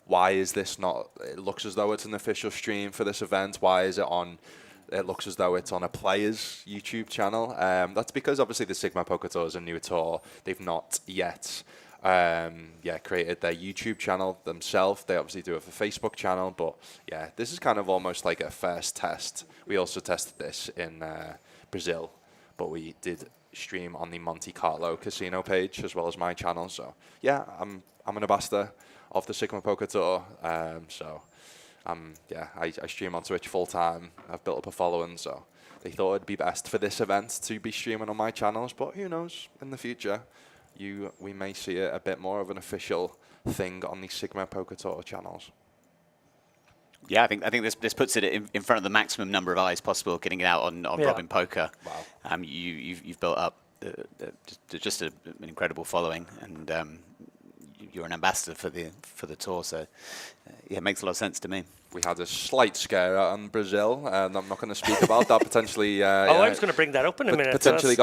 why is this not, it looks as though it's an official stream for this event, why is it on, it looks as though it's on a player's YouTube channel. That's because obviously the Sigma Poker Tour is a new tour. They've not yet created their YouTube channel themselves. They obviously do it for Facebook channel, but yeah, this is kind of almost like a first test. We also tested this in Brazil, but we did stream on the Monte Carlo casino page as well as my channel. So yeah, I'm an ambassador of the Sigma Poker Tour. I stream on Twitch full time. I've built up a following, so they thought it'd be best for this event to be streaming on my channels. But who knows? In the future, we may see it a bit more of an official thing on the Sigma Poker Tour channels. Yeah, I think this puts it in front of the maximum number of eyes possible, getting it out on Robin Poker. Wow. You've built up just an incredible following, and you're an ambassador for the tour. So it makes a lot of sense to me. We had a slight scare on Brazil, and I'm not going to speak about that. Potentially, I was going to bring that up in a minute. Potentially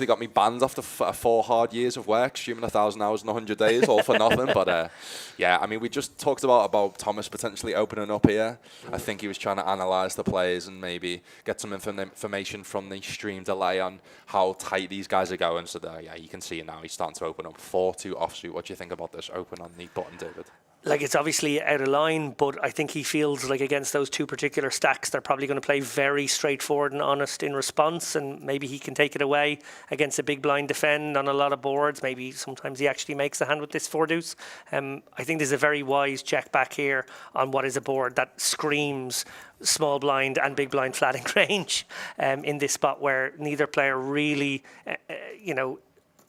got me banned after 4 hard years of work, streaming 1,000 hours in 100 days, all for nothing. But yeah, I mean, we just talked about Thomas potentially opening up here. I think he was trying to analyse the players and maybe get some information from the stream delay on how tight these guys are going. So yeah, you can see now he's starting to open up 4-2 offsuit. What do you think about this open on the button, David? Like, it's obviously out of line, but I think he feels like against those 2 particular stacks, they're probably going to play very straightforward and honest in response, and maybe he can take it away against a big blind defend on a lot of boards. Maybe sometimes he actually makes a hand with this 4-deuce. I think there's a very wise check back here on what is a board that screams small blind and big blind flatting range in this spot where neither player really,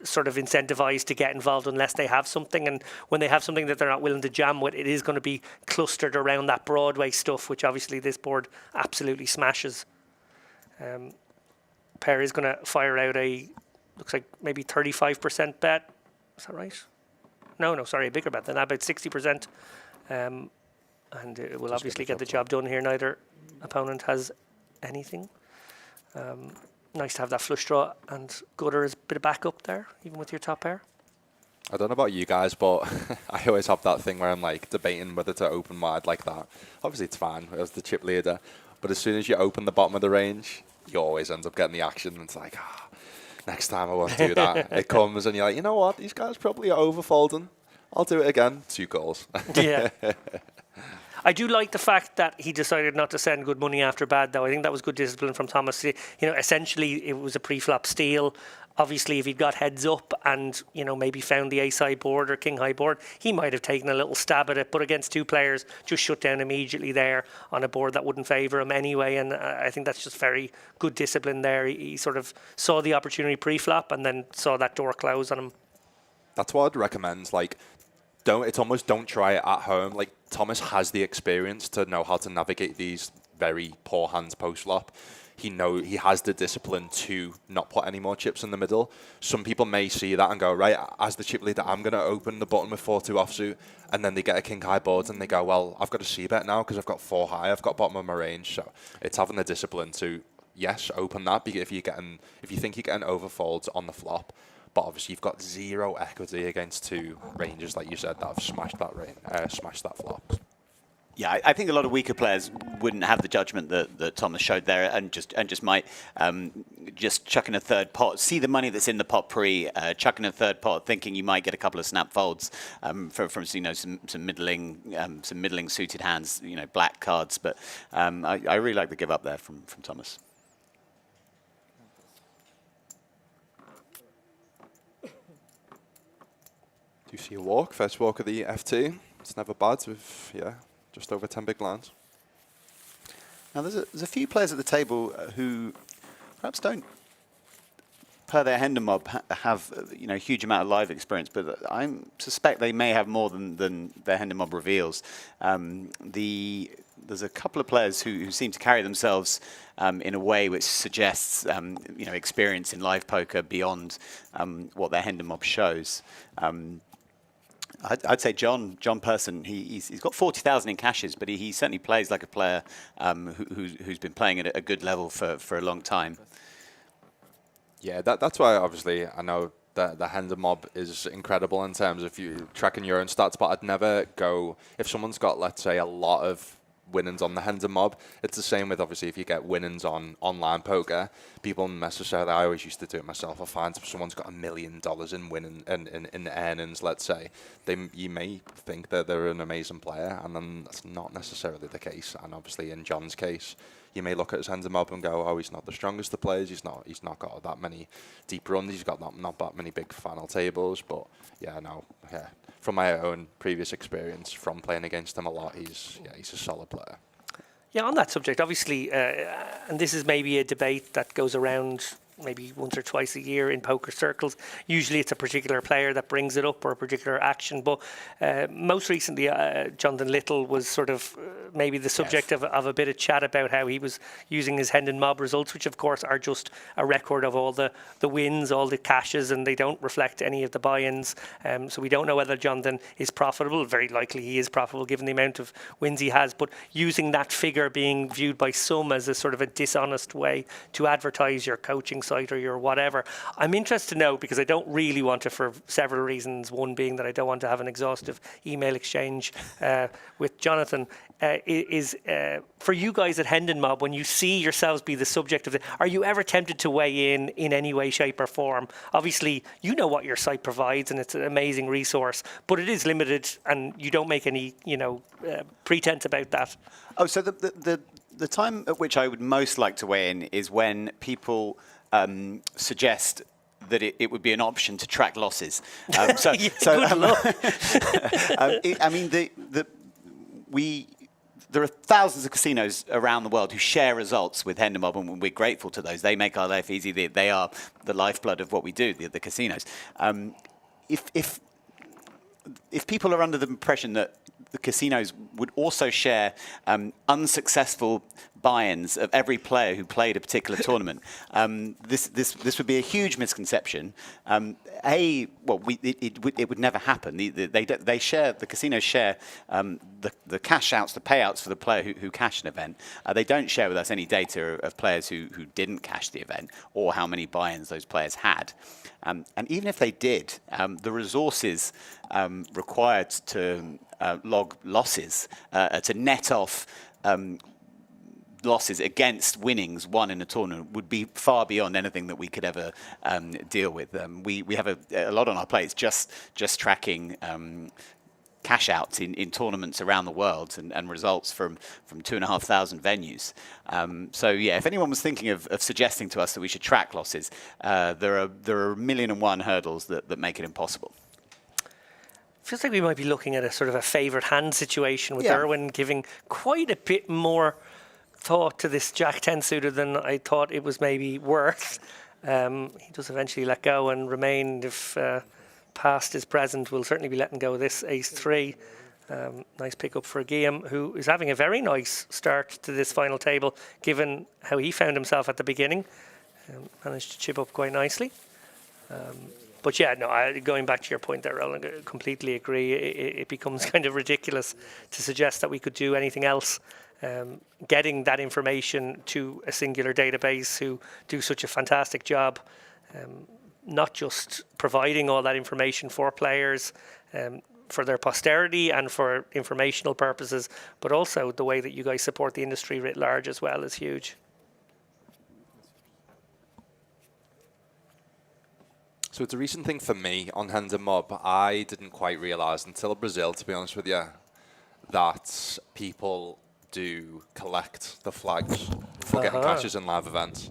sort of incentivized to get involved unless they have something. And when they have something that they're not willing to jam with, it is going to be clustered around that Broadway stuff, which obviously this board absolutely smashes. Per is going to fire out looks like maybe 35% bet. Is that right? No, sorry, a bigger bet than that, about 60%. And it will obviously get the job done here. Neither opponent has anything. Nice to have that flush draw, and gutter is a bit of backup there, even with your top pair. I don't know about you guys, but I always have that thing where I'm like debating whether to open wide like that. Obviously, it's fine as the chip leader, but as soon as you open the bottom of the range, you always end up getting the action. And it's like, next time I won't do that. It comes, and you're like, you know what? These guys probably are overfolding. I'll do it again. 2 goals. Yeah. I do like the fact that he decided not to send good money after bad, though. I think that was good discipline from Thomas. You know, essentially, it was a pre-flop steal. Obviously, if he'd got heads up and, you know, maybe found the ace-high board or king-high board, he might have taken a little stab at it. But against 2 players, just shut down immediately there on a board that wouldn't favour him anyway. And I think that's just very good discipline there. He sort of saw the opportunity pre-flop and then saw that door close on him. That's what I'd recommend. Like, don't try it at home. Like, Thomas has the experience to know how to navigate these very poor hands post-flop. He has the discipline to not put any more chips in the middle. Some people may see that and go, right, as the chip leader, I'm going to open the button with 4-2 offsuit, and then they get a king-high board and they go, well, I've got a c-bet now because I've got 4 high, I've got bottom of my range. So it's having the discipline to, yes, open that if you think you're getting overfolds on the flop. But obviously, you've got 0 equity against 2 ranges, like you said, that have smashed that flop. Yeah, I think a lot of weaker players wouldn't have the judgment that Thomas showed there, and just might just chuck in a third pot, see the money that's in the pot pre, chuck in a third pot, thinking you might get a couple of snap folds from some middling suited hands, black cards. But I really like the give up there from Thomas. Do you see a walk? First walk of the FT. It's never bad with, just over 10 big blinds. Now, there's a few players at the table who perhaps don't, per their Hendon mob, have a huge amount of live experience, but I suspect they may have more than their Hendon mob reveals. There's a couple of players who seem to carry themselves in a way which suggests experience in live poker beyond what their Hendon mob shows. I'd say John Person, he's got 40,000 in cashes, but he certainly plays like a player who's been playing at a good level for a long time. Yeah, that's why obviously I know that the Hendon mob is incredible in terms of you tracking your own stats, but I'd never go, if someone's got, let's say, a lot of winnings on the Hendon mob, it's the same with obviously if you get winnings on online poker, people necessarily, I always used to do it myself, I find if someone's got $1 million in winning in earnings, let's say, you may think that they're an amazing player, and then that's not necessarily the case. And obviously in John's case, you may look at his Hendon mob and go, oh, he's not the strongest of players, he's not got that many deep runs, he's got not that many big final tables, but from my own previous experience from playing against him a lot, he's a solid player. Yeah, on that subject, obviously, and this is maybe a debate that goes around maybe once or twice a year in poker circles. Usually it's a particular player that brings it up or a particular action, but most recently Jonathan Little was sort of maybe the subject of a bit of chat about how he was using his Hendon mob results, which of course are just a record of all the wins, all the cashes, and they don't reflect any of the buy-ins. So we don't know whether Jonathan is profitable. Very likely he is profitable given the amount of wins he has, but using that figure being viewed by some as a sort of a dishonest way to advertise your coaching site or your whatever. I'm interested to know, because I don't really want to, for several reasons, one being that I don't want to have an exhaustive email exchange with Jonathan, is for you guys at Hendon Mob, when you see yourselves be the subject of it, are you ever tempted to weigh in any way, shape or form? Obviously, you know what your site provides and it's an amazing resource, but it is limited and you don't make any, pretense about that. Oh, so the time at which I would most like to weigh in is when people suggest that it would be an option to track losses. Good luck. I mean, there are thousands of casinos around the world who share results with Hendemob, and we're grateful to those. They make our life easy. They are the lifeblood of what we do, the casinos. If people are under the impression that the casinos would also share unsuccessful buy-ins of every player who played a particular tournament, this would be a huge misconception. It would never happen. The casinos share the cash outs, the payouts for the player who cashed an event. They don't share with us any data of players who didn't cash the event or how many buy-ins those players had. And even if they did, the resources required to log losses, to net off losses against winnings won in a tournament would be far beyond anything that we could ever deal with. We have a lot on our plates just tracking cash outs in tournaments around the world and results from 2,500 venues. So yeah, if anyone was thinking of suggesting to us that we should track losses, there are 1,000,001 hurdles that make it impossible. Feels like we might be looking at a sort of a favoured hand situation with Erwin giving quite a bit more thought to this Jack 10 suited than I thought it was maybe worth. He does eventually let go and remain. If past is present, we'll certainly be letting go of this Ace 3. Nice pickup for Guillaume, who is having a very nice start to this final table, given how he found himself at the beginning. Managed to chip up quite nicely. But yeah, no, going back to your point there, Roland, I completely agree. It becomes kind of ridiculous to suggest that we could do anything else. Getting that information to a singular database who do such a fantastic job, not just providing all that information for players, for their posterity and for informational purposes, but also the way that you guys support the industry writ large as well is huge. So it's a recent thing for me on Hendemob. I didn't quite realise until Brazil, to be honest with you, that people do collect the flags for getting cashes in live events.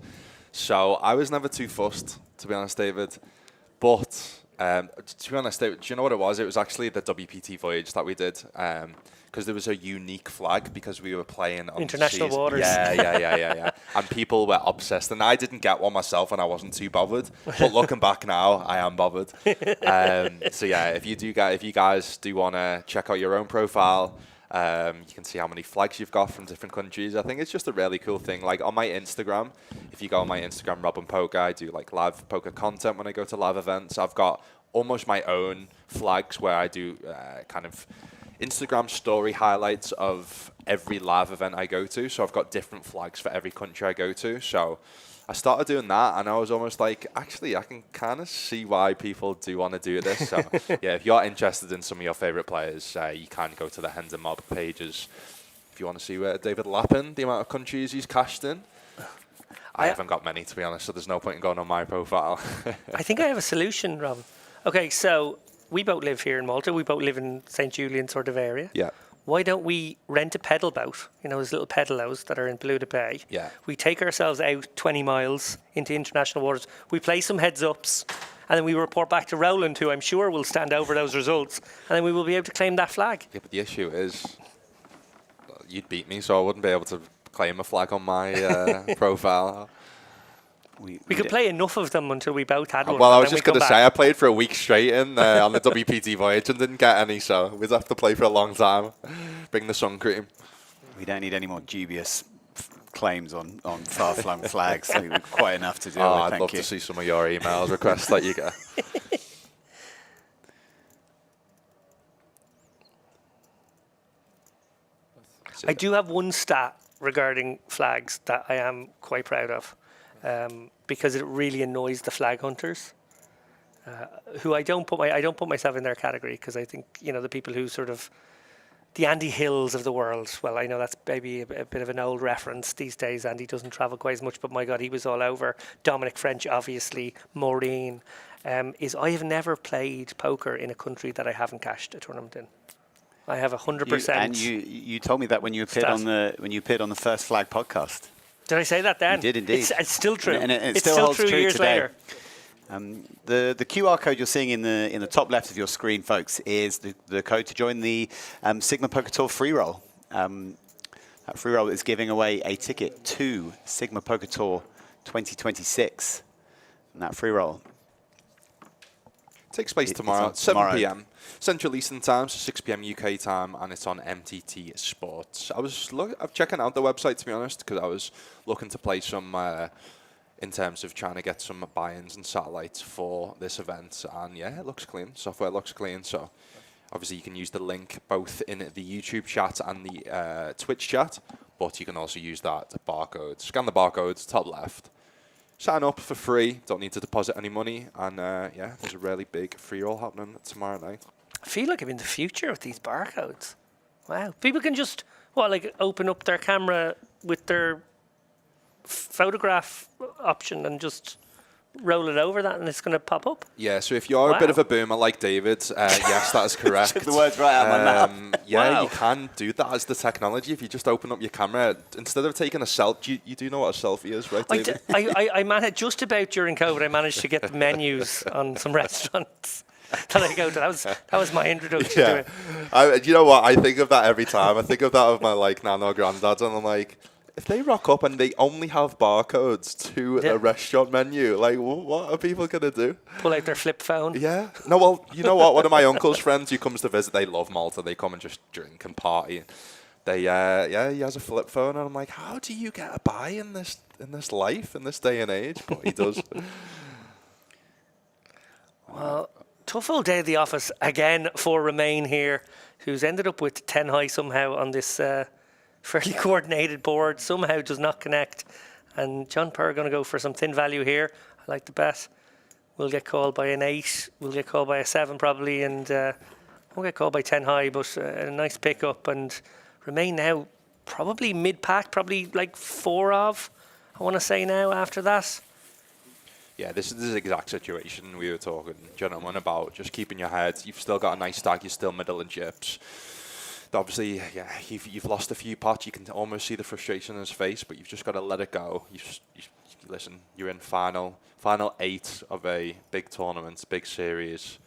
So I was never too fussed, to be honest, David. But to be honest, David, do you know what it was? It was actually the WPT voyage that we did. Because there was a unique flag because we were playing on international waters. Yeah. And people were obsessed. And I didn't get one myself and I wasn't too bothered. But looking back now, I am bothered. So yeah, if you guys do want to check out your own profile, you can see how many flags you've got from different countries. I think it's just a really cool thing. Like on my Instagram, if you go on my Instagram, Rob and Poker, I do like live poker content when I go to live events. I've got almost my own flags where I do kind of Instagram story highlights of every live event I go to. So I've got different flags for every country I go to. So I started doing that and I was almost like, actually, I can kind of see why people do want to do this. So yeah, if you're interested in some of your favorite players, you can go to the Hendemob pages. If you want to see where David Lappin, the amount of countries he's cashed in. I haven't got many, to be honest, so there's no point in going on my profile. I think I have a solution, Rob. Okay, so we both live here in Malta. We both live in St. Julian sort of area. Yeah. Why don't we rent a pedal boat? You know, those little pedalos that are in Beluga Bay. Yeah. We take ourselves out 20 miles into international waters. We play some heads-ups, and then we report back to Roland, who I'm sure will stand over those results, and then we will be able to claim that flag. Yeah, but the issue is you'd beat me, so I wouldn't be able to claim a flag on my profile. We could play enough of them until we both had one. Well, I was just going to say, I played for a week straight on the WPT voyage and didn't get any, so we'd have to play for a long time. Bring the sun cream. We don't need any more dubious claims on far-flung flags. I think we've quite enough to do. I'd love to see some of your emails requests that you get. I do have one stat regarding flags that I am quite proud of. Because it really annoys the flag hunters, who I don't put myself in their category, because I think, you know, the people who sort of the Andy Hills of the world. Well, I know that's maybe a bit of an old reference these days. Andy doesn't travel quite as much, but my God, he was all over. Dominic French, obviously, Maureen. I have never played poker in a country that I haven't cashed a tournament in. I have 100%. And you told me that when you appeared on the First Flag podcast. Did I say that then? You did indeed. It's still true. And it it's still holds true true years today. later. The QR code you're seeing in the top left of your screen, folks, is the code to join the Sigma Poker Tour free roll. That free roll is giving away a ticket to Sigma Poker Tour 2026. And that free roll Takes place It's tomorrow on at 7 tomorrow. p.m. Central Eastern Time, so 6 p.m. UK time, and it's on MTT Sports. I'm checking out the website, to be honest, because I was looking to play some in terms of trying to get some buy-ins and satellites for this event. And yeah, it looks clean. Software looks clean. So obviously you can use the link both in the YouTube chat and the Twitch chat, but you can also use that barcode. Scan the barcode, top left. Sign up for free. Don't need to deposit any money. And yeah, there's a really big free roll happening tomorrow night. I feel like I'm in the future with these barcodes. Wow. People can just, like open up their camera with their photograph option and just roll it over that and it's going to pop up? Yeah, so if you're a bit of a boomer like David, yes, that is correct. Took the words right out of my mouth. Yeah, Wow. you can do that as the technology. If you just open up your camera, instead of taking a selfie, you do know what a selfie is, right, David? I managed, just about during COVID, I managed to get the menus on some restaurants that I go to. That was my introduction to it. You know what? I think of that every time. I think of that of my nana or granddad, and I'm like, if they rock up and they only have barcodes to a restaurant menu, what are people going to do? Pull out their flip phone. Yeah. No, well, you know what? One of my uncle's friends who comes to visit, they love Malta. They come and just drink and party. They, he has a flip phone, and I'm like, how do you get a buy in this life, in this day and age? But he does. Well, tough old day at the office again for Romain here, who's ended up with 10 high somehow on this fairly coordinated board, somehow does not connect. And John Purr are going to go for some thin value here. I like the bet. We'll get called by an 8. We'll get called by a 7 probably, and won't get called by 10 high, but a nice pickup. And Romain now probably mid-pack, probably like 4 of, I want to say now after that. Yeah, this is the exact situation we were talking, gentlemen, about just keeping your head. You've still got a nice stack. You're still middle in chips. Obviously, yeah, you've lost a few pots. You can almost see the frustration in his face, but you've just got to let it go. Listen, you're in final 8 of a big tournament, big series.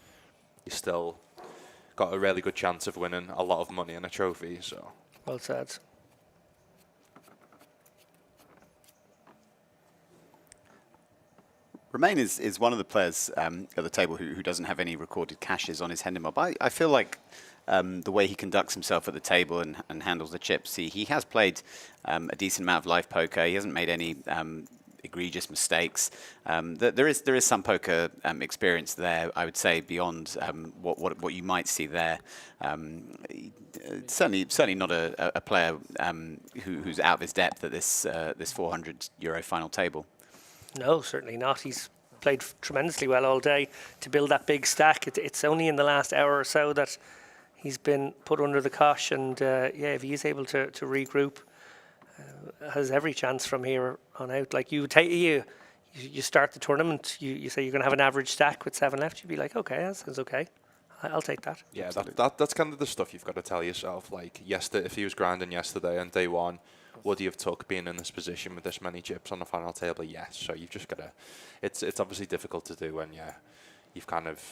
You still got a really good chance of winning a lot of money and a trophy. So Well said. Romain is one of the players at the table who doesn't have any recorded caches on his Hendon mob. I feel like the way he conducts himself at the table and handles the chips, he has played a decent amount of live poker. He hasn't made any egregious mistakes. There is some poker experience there, I would say, beyond what you might see there. Certainly not a player who's out of his depth at this €400 final table. No, certainly not. He's played tremendously well all day to build that big stack. It's only in the last hour or so that he's been put under the cosh, and if he is able to regroup, has every chance from here on out. Like you start the tournament, you say you're going to have an average stack with 7 left. You'd be like, okay, that sounds okay. I'll take that. yeah, that's kind of the stuff you've got to tell yourself. Like if he was grinding yesterday on day 1, would he have took being in this position with this many chips on the final table? Yes. So you've just got to. It's obviously difficult to do when you've kind of.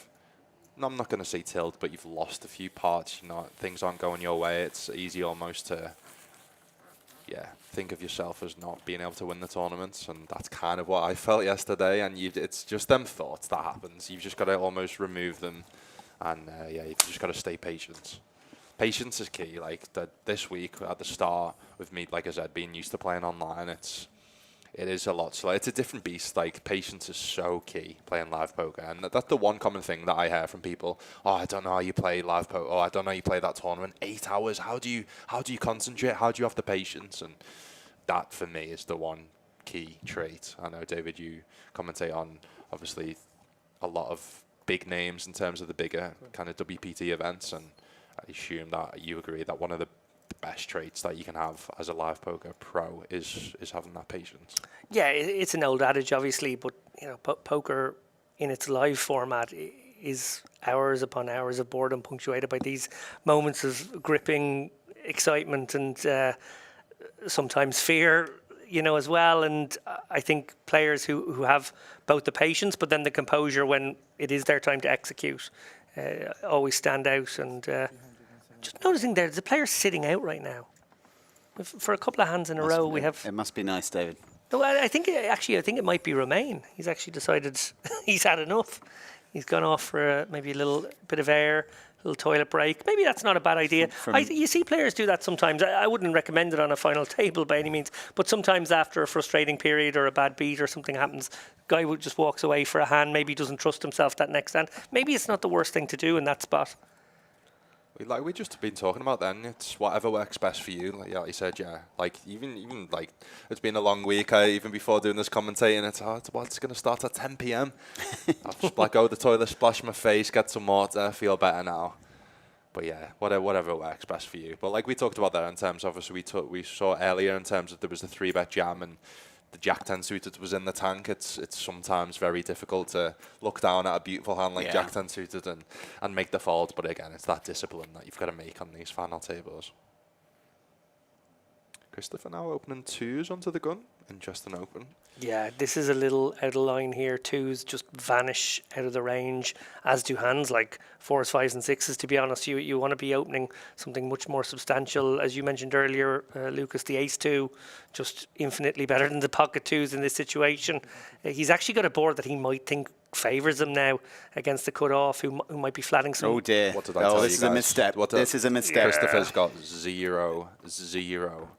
I'm not going to say tilled, but you've lost a few parts. Things aren't going your way. It's easy almost to. Think of yourself as not being able to win the tournaments, and that's kind of what I felt yesterday. And it's just them thoughts that happens. You've just got to almost remove them, and you've just got to stay patient. Patience is key. Like this week at the start with me, like I said, being used to playing online, it is a lot slower. It's a different beast. Like patience is so key playing live poker, and that's the one common thing that I hear from people. Oh, I don't know how you play live poker. Oh, I don't know how you play that tournament. 8 hours. How do you concentrate? How do you have the patience? And that for me is the one key trait. I know, David, you commentate on obviously a lot of big names in terms of the bigger kind of WPT events, and I assume that you agree that one of the best traits that you can have as a live poker pro is having that patience. Yeah, it's an old adage, obviously, but poker in its live format is hours upon hours of boredom, punctuated by these moments of gripping excitement and sometimes fear, as well. And I think players who have both the patience but then the composure when it is their time to execute always stand out. And just noticing there's a player sitting out right now. For a couple of hands in a row, we have. It must be nice, David. No, I think I think it might be Romain. He's actually decided he's had enough. He's gone off for maybe a little bit of air, a little toilet break. Maybe that's not a bad idea. You see players do that sometimes. I wouldn't recommend it on a final table by any means, but sometimes after a frustrating period or a bad beat or something happens, guy would just walks away for a hand. Maybe doesn't trust himself that next hand. Maybe it's not the worst thing to do in that spot. Like we just been talking about then, it's whatever works best for you. Like you said, like even like it's been a long week. Even before doing this commentating, it's going to start at 10 p.m. I'll just like go to the toilet, splash my face, get some water, feel better now. But yeah, whatever works best for you. But like we talked about that in terms, obviously we saw earlier in terms of there was the 3-bet jam and the Jack 10 suited was in the tank. It's sometimes very difficult to look down at a beautiful hand like Jack 10 suited and make the fold. But again, it's that discipline that you've got to make on these final tables. Christopher now opening 2s onto the gun. Interesting open. Yeah, this is a little out of line here. 2s just vanish out of the range, as do hands like 4s, 5s and 6s, to be honest. You want to be opening something much more substantial. As you mentioned earlier, Lucas, the ace-2, just infinitely better than the pocket 2s in this situation. He's actually got a board that he might think favours him now against the cut-off, who might be flatting some... Oh dear. What did I tell this you is guys? a misstep. This is a misstep. Christopher's got 0, 0.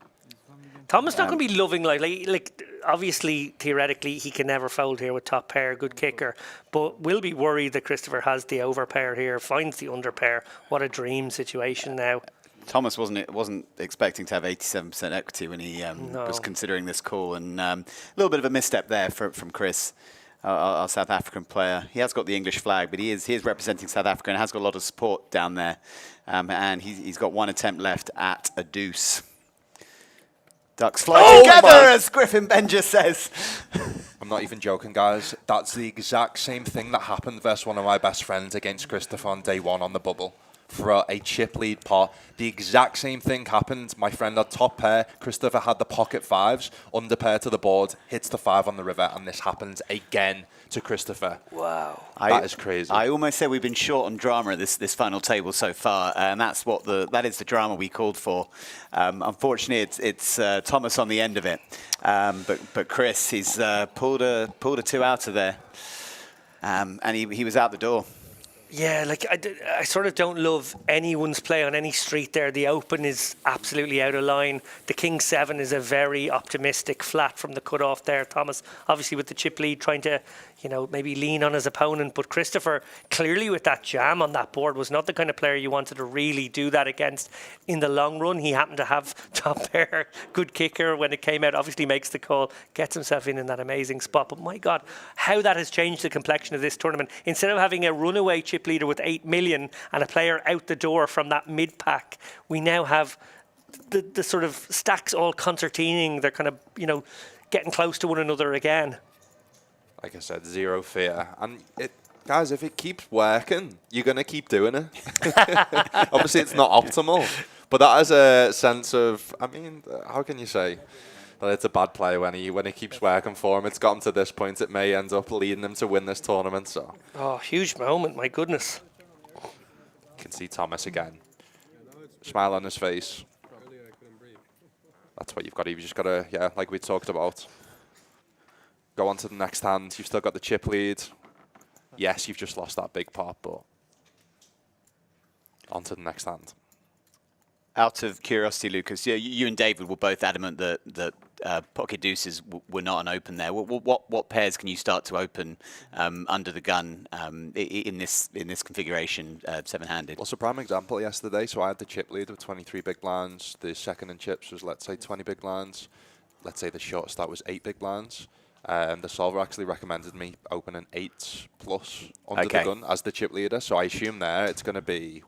Thomas not going to be loving like obviously theoretically he can never fold here with top pair, good kicker, but will be worried that Christopher has the over pair here, finds the under pair. What a dream situation now. Thomas wasn't expecting to have 87% equity when he was considering this call, and a little bit of a misstep there from Chris, our South African player. He has got the English flag, but he is representing South Africa and has got a lot of support down there, and he's got one attempt left at a deuce. Ducks fly together, as Griffin Benja says. I'm not even joking, guys. That's the exact same thing that happened versus one of my best friends against Christopher on day 1 on the bubble. For a chip lead pot, the exact same thing happened. My friend had top pair, Christopher had the pocket 5s, under pair to the board, hits the 5 on the river, and this happens again to Christopher. Wow. That is crazy. I almost said we've been short on drama at this final table so far, and that is the drama we called for. Unfortunately, it's Thomas on the end of it, but Chris, he's pulled a 2 out of there, and he was out the door. Yeah, like I sort of don't love anyone's play on any street there. The open is absolutely out of line. The King 7 is a very optimistic flat from the cutoff there. Thomas, obviously with the chip lead, trying to, maybe lean on his opponent. But Christopher, clearly with that jam on that board, was not the kind of player you wanted to really do that against in the long run. He happened to have top pair, good kicker when it came out, obviously makes the call, gets himself in that amazing spot. But my God, how that has changed the complexion of this tournament. Instead of having a runaway chip leader with 8 million and a player out the door from that mid-pack, we now have the sort of stacks all concertining. They're kind of, getting close to one another again. Like I said, 0 fear. And guys, if it keeps working, you're going to keep doing it. Obviously, it's not optimal, but that has a sense of, how can you say that it's a bad play when he keeps working for him? It's gotten to this point, it may end up leading him to win this tournament. So, huge moment, my goodness. You can see Thomas again. Smile on his face. That's what you've got. You've just got to, like we talked about, go on to the next hand. You've still got the chip lead. Yes, you've just lost that big pot, but on to the next hand. Out of curiosity, Lucas, you and David were both adamant that pocket deuces were not an open there. What pairs can you start to open under the gun in this configuration, 7-handed? Well, it's a prime example yesterday. So I had the chip lead with 23 big blinds. The second in chips was, let's say, 20 big blinds. Let's say the short start was 8 big blinds. The solver actually recommended me opening 8s plus under the gun as the chip leader. So I assume there it's going to be,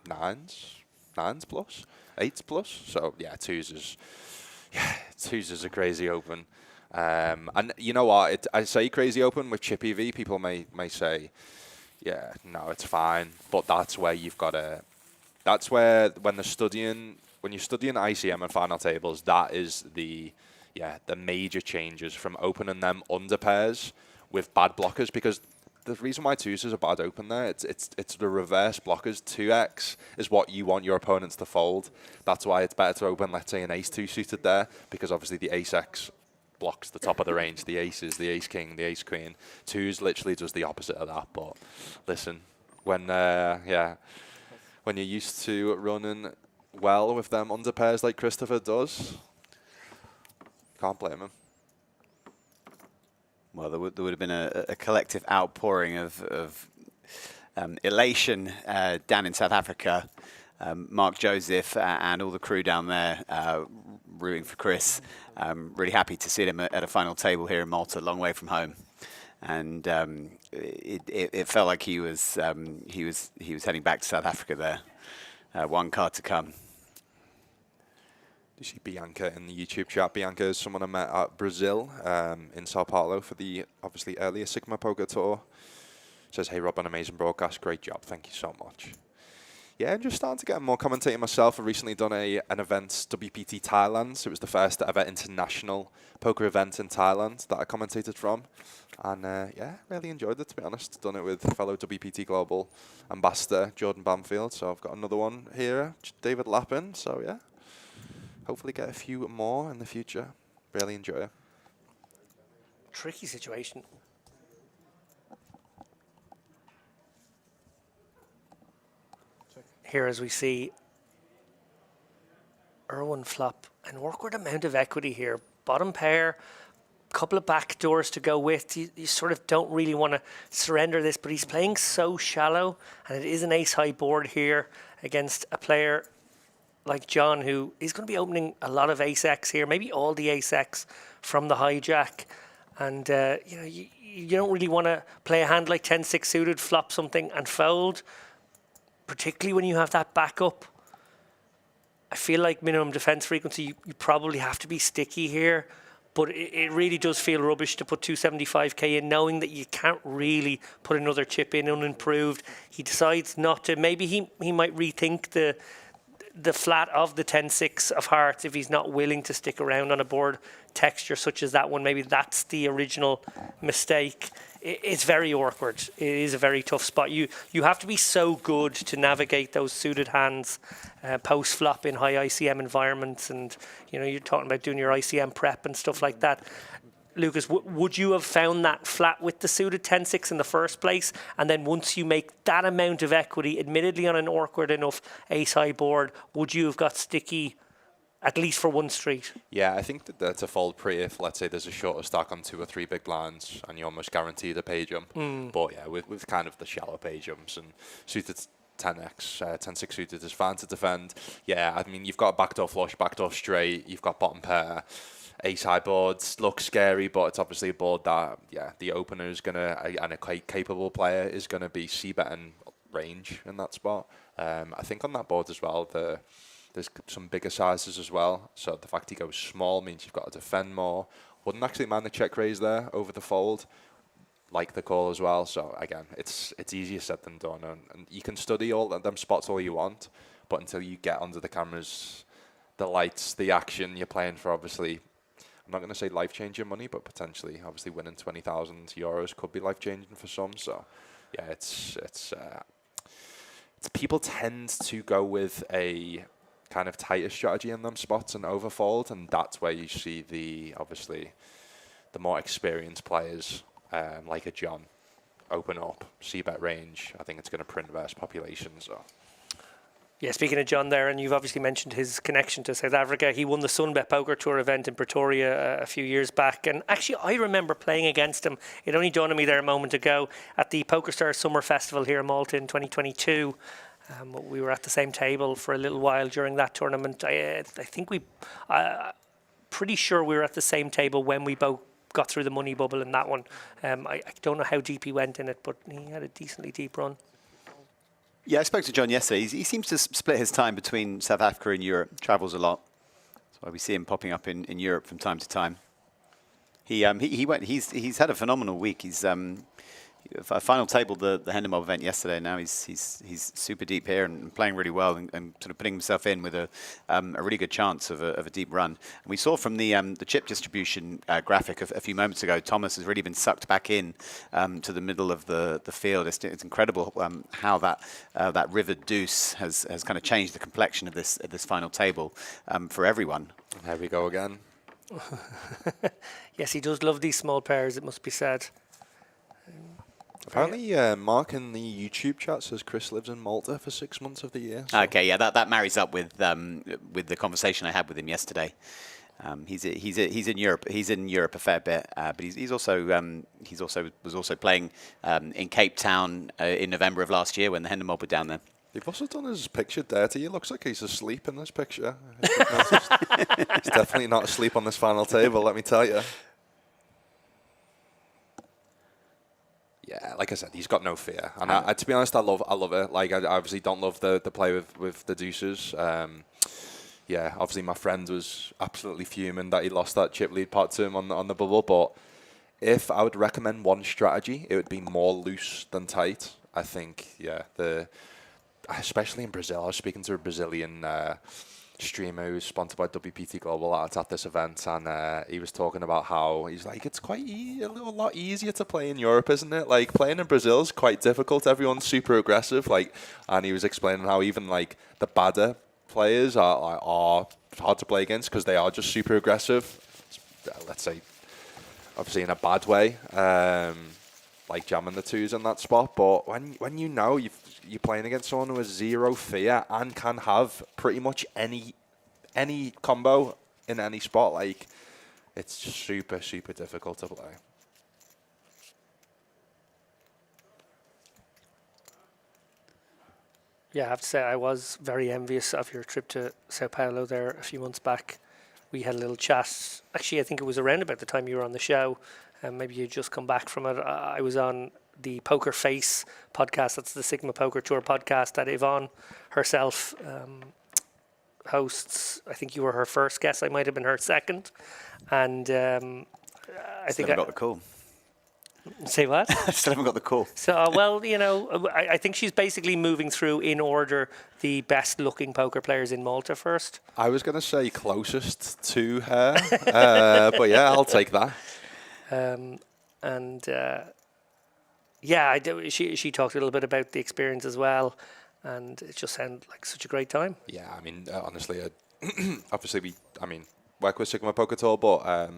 9s plus, 8s plus. So yeah, 2s is a crazy open. And you know what? I say crazy open with chip EV. People may say, yeah, no, it's fine. But that's where you've got to. That's where when you're studying ICM and final tables, that is the major changes from opening them under pairs with bad blockers, because the reason why 2s is a bad open there, it's the reverse blockers. 2x is what you want your opponents to fold. That's why it's better to open, let's say, an ace-2 suited there, because obviously the ace-x blocks the top of the range, the aces, the ace-king, the ace-queen. 2s literally does the opposite of that, but listen, when when you're used to running well with them under pairs like Christopher does, can't blame him. Well, there would have been a collective outpouring of elation down in South Africa. Mark Joseph and all the crew down there rooting for Chris. Really happy to see him at a final table here in Malta, a long way from home. And it felt like he was heading back to South Africa there. One card to come. You see Bianca in the YouTube chat. Bianca is someone I met at Brazil in Sao Paulo for the obviously earlier Sigma Poker Tour. Says, hey Rob, an amazing broadcast, great job, thank you so much. Yeah, I'm just starting to get more commentating myself. I've recently done an event, WPT Thailand, so it was the first ever international poker event in Thailand that I commentated from. And yeah, really enjoyed it, to be honest. Done it with fellow WPT Global ambassador, Jordan Bamfield. So I've got another one here, David Lappin, so yeah. Hopefully get a few more in the future. Really enjoy it. Tricky situation. Here as we see Irwin flop, an awkward amount of equity here. Bottom pair, couple of back doors to go with. You sort of don't really want to surrender this, but he's playing so shallow, and it is an ace-high board here against a player like John, who is going to be opening a lot of ace-x here, maybe all the ace-x from the hijack. And, you know, you don't really want to play a hand like 10-6 suited, flop something and fold, particularly when you have that backup. I feel like minimum defense frequency, you probably have to be sticky here, but it really does feel rubbish to put 275k in, knowing that you can't really put another chip in unimproved. He decides not to. Maybe he might rethink the flat of the 10-6 of hearts if he's not willing to stick around on a board texture such as that one. Maybe that's the original mistake. It's very awkward. It is a very tough spot. You have to be so good to navigate those suited hands post flop in high ICM environments, and you know, you're talking about doing your ICM prep and stuff like that. Lucas, would you have found that flat with the suited 10-6 in the first place? And then once you make that amount of equity, admittedly on an awkward enough ace-high board, would you have got sticky at least for one street? Yeah, I think that's a fold pre if, let's say, there's a shorter stack on 2 or 3 big blinds and you're almost guaranteed a pay jump. But yeah, with kind of the shallow pay jumps and suited 10x, 10-6 suited is fine to defend. Yeah, I mean, you've got backdoor flush, backdoor straight, you've got bottom pair. Ace-high boards look scary, but it's obviously a board that, yeah, the opener is going to, and a quite capable player is going to be c-betting range in that spot. I think on that board as well, there's some bigger sizes as well. So the fact he goes small means you've got to defend more. Wouldn't actually mind the check raise there over the fold, like the call as well. So again, it's easier said than done. And you can study all them spots all you want, but until you get under the cameras, the lights, the action, you're playing for obviously, I'm not going to say life-changing money, but potentially, obviously, winning 20,000 euros could be life-changing for some. So, yeah, it's people tend to go with a kind of tighter strategy in them spots and overfold, and that's where you see the more experienced players like a John open up, c-bet range. I think it's going to print versus population. So. Yeah, speaking of John there, and you've obviously mentioned his connection to South Africa. He won the Sunbet Poker Tour event in Pretoria a few years back. And actually, I remember playing against him. It only dawned on me there a moment ago at the PokerStars Summer Festival here in Malta in 2022. We were at the same table for a little while during that tournament. I think pretty sure we were at the same table when we both got through the money bubble in that one. I don't know how deep he went in it, but he had a decently deep run. Yeah, I spoke to John yesterday. He seems to split his time between South Africa and Europe. Travels a lot. That's why we see him popping up in Europe from time to time. He's had a phenomenal week. He's Final table the Hendon Mob event yesterday. Now he's super deep here and playing really well and sort of putting himself in with a really good chance of a deep run. And we saw from the chip distribution graphic a few moments ago, Thomas has really been sucked back in to the middle of the field. It's incredible how that river deuce has kind of changed the complexion of this final table for everyone. Here we go again. Yes, he does love these small pairs, it must be said. Apparently, Mark in the YouTube chat says Chris lives in Malta for 6 months of the year. So. Okay, yeah, that marries up with the conversation I had with him yesterday. He's in Europe. He's in Europe a fair bit, but he's also was also playing in Cape Town in November of last year when the Hendon Mob were down there. He must have done his picture dirty. It looks like he's asleep in this picture. He's definitely not asleep on this final table, let me tell you. Yeah, like I said, he's got no fear. And I, to be honest, I love it. Like, I obviously don't love the play with the deuces. Yeah, obviously my friend was absolutely fuming that he lost that chip lead pot to him on the bubble. But if I would recommend one strategy, it would be more loose than tight. I think, yeah, especially in Brazil. I was speaking to a Brazilian streamer who's sponsored by WPT Global at this event, and he was talking about how he's like, it's quite a lot easier to play in Europe, isn't it? Like, playing in Brazil is quite difficult. Everyone's super aggressive, like, and he was explaining how even like the badder players are hard to play against because they are just super aggressive. Let's say, obviously in a bad way, like jamming the twos in that spot. But when you know you're playing against someone who has zero fear and can have pretty much any combo in any spot, like, it's super difficult to play. Yeah, I have to say I was very envious of your trip to Sao Paulo there a few months back. We had a little chat. Actually, I think it was around about the time you were on the show. Maybe you'd just come back from it. I was on the Poker Face podcast. That's the Sigma Poker Tour podcast that Yvonne herself hosts. I think you were her first guest. I might have been her second. And I think I got the call. Say what? I still haven't got the call. So, well, you know, I think she's basically moving through in order the best looking poker players in Malta first. I was going to say closest to her, but yeah, I'll take that. Yeah, she talked a little bit about the experience as well, and it just sounded like such a great time. Yeah, I mean, honestly, obviously work with Sigma Poker Tour, but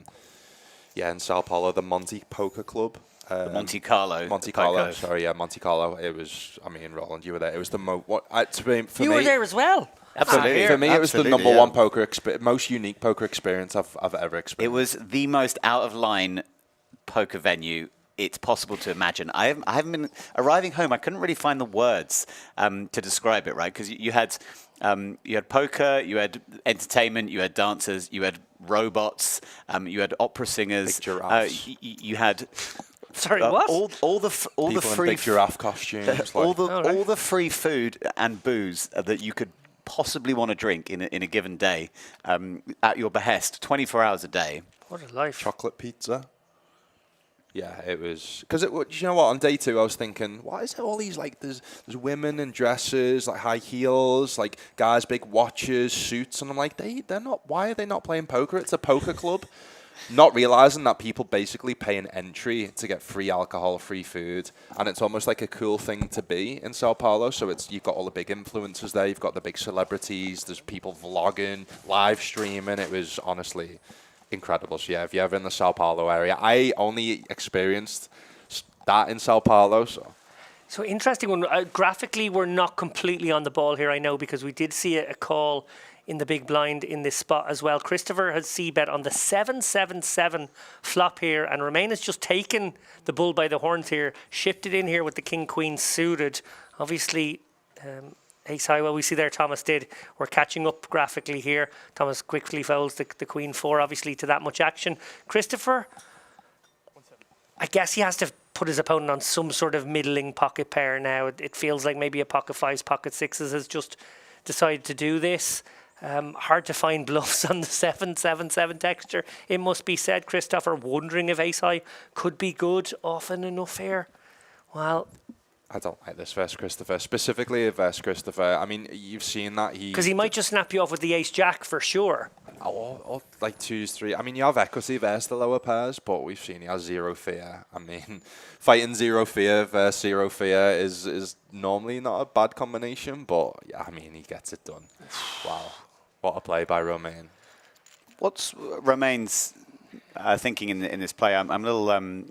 yeah, in Sao Paulo, the Monte Poker Club. Monte Carlo. Monte Carlo, sorry, yeah, Monte Carlo. It was, I mean, Roland, you were there. It was the You were there as well. Absolutely. For me, it was the number one poker most unique poker experience I've ever experienced. It was the most out of line poker venue it's possible to imagine. I haven't been arriving home. I couldn't really find the words to describe it, right? Because you had poker, you had entertainment, you had dancers, you had robots, you had opera singers, big giraffes. You had. Sorry, what? All the People free in big giraffe costumes, all the free food and booze that you could possibly want to drink in a given day, at your behest, 24 hours a day. What a life! Chocolate pizza. Yeah, it was because you know what? On day two, I was thinking, why is there all these like there's women in dresses, like high heels, like guys, big watches, suits, and I'm like, they're not. Why are they not playing poker? It's a poker club. Not realizing that people basically pay an entry to get free alcohol, free food, and it's almost like a cool thing to be in Sao Paulo. So you've got all the big influencers there, you've got the big celebrities, there's people vlogging, live streaming. It was honestly incredible. So yeah, if you're ever in the Sao Paulo area, I only experienced that in Sao Paulo. So interesting one. Graphically, we're not completely on the ball here, I know, because we did see a call in the big blind in this spot as well. Christopher has c-bet on the 7-7-7 flop here, and Romain has just taken the bull by the horns here, shifted in here with the king-queen suited. Obviously, ace high, well, we see there Thomas did. We're catching up graphically here. Thomas quickly folds the queen four, obviously, to that much action. Christopher, I guess he has to put his opponent on some sort of middling pocket pair now. It feels like maybe a pocket fives, pocket sixes has just decided to do this. Hard to find bluffs on the 7-7-7 texture. It must be said, Christopher, wondering if ace high could be good often enough here. Well, I don't like this versus Christopher, specifically versus Christopher. I mean, you've seen that because he might just snap you off with the ace jack for sure. or like 2s, 3. I mean, you have equity versus the lower pairs, but we've seen he has zero fear. I mean, fighting zero fear versus zero fear is normally not a bad combination, but yeah, I mean, he gets it done. Wow, what a play by Romain. What's Romain's thinking in this play? I'm a little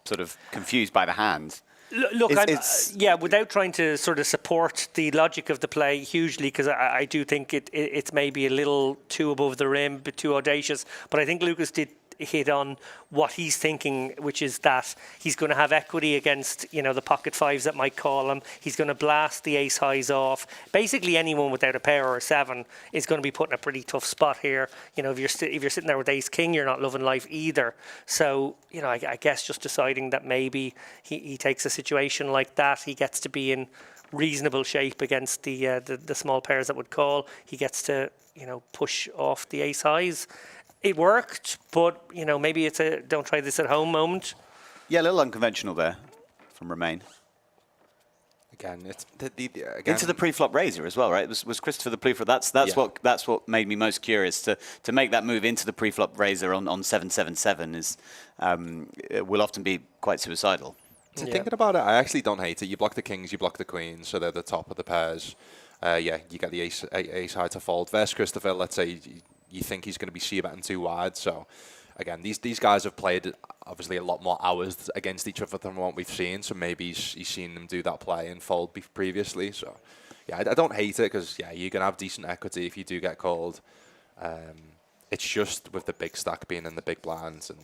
sort of confused by the hand. Look, It's- without trying to sort of support the logic of the play hugely, because I do think it's maybe a little too above the rim, a bit too audacious. But I think Lucas did hit on what he's thinking, which is that he's going to have equity against, the pocket fives that might call him. He's going to blast the ace highs off. Basically, anyone without a pair or a 7 is going to be put in a pretty tough spot here. If you're sitting there with ace king, you're not loving life either. So, I guess just deciding that maybe he takes a situation like that, he gets to be in reasonable shape against the small pairs that would call. He gets to, push off the ace highs. It worked, but maybe it's a don't try this at home moment. Yeah, a little unconventional there from Romain. Again, it's again, Into the pre-flop razor as well, right? Was Christopher the pre-flop? That's what made me most curious to make that move into the pre-flop razor on 777 is will often be quite suicidal. Thinking about it, I actually don't hate it. You block the kings, you block the queens, so they're the top of the pairs. You get the ace high to fold. Versus Christopher, let's say you think he's going to be c-betting too wide. So, again, these guys have played obviously a lot more hours against each other than what we've seen. So maybe he's seen them do that play and fold previously. So, yeah, I don't hate it because, yeah, you're going to have decent equity if you do get called. It's just with the big stack being in the big blinds. And,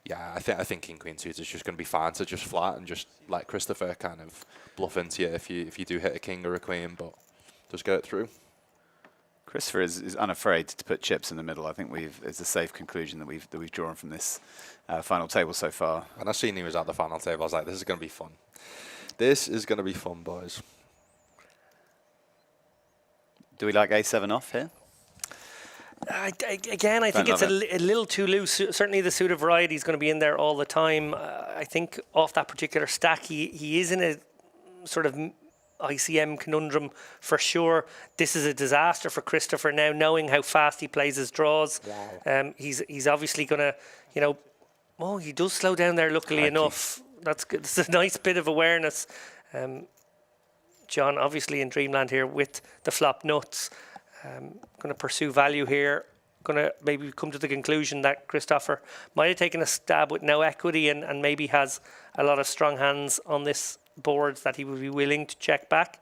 yeah, I think King Queen suited is just going to be fine to just flat and just let Christopher kind of bluff into you if you do hit a king or a queen, but just get it through. Christopher is unafraid to put chips in the middle. I think it's a safe conclusion that we've drawn from this final table so far. When I seen he was at the final table, I was like, this is going to be fun. This is going to be fun, boys. Do we like A7 off here? I think it's a little too loose. Certainly the suited variety is going to be in there all the time. I think off that particular stack, he is in a sort of ICM conundrum for sure. This is a disaster for Christopher now, knowing how fast he plays his draws. Wow. He's obviously going to, he does slow down there, luckily enough. That's good. It's a nice bit of awareness. John, obviously in dreamland here with the flop nuts. Going to pursue value here. Going to maybe come to the conclusion that Christopher might have taken a stab with no equity and maybe has a lot of strong hands on this board that he would be willing to check back.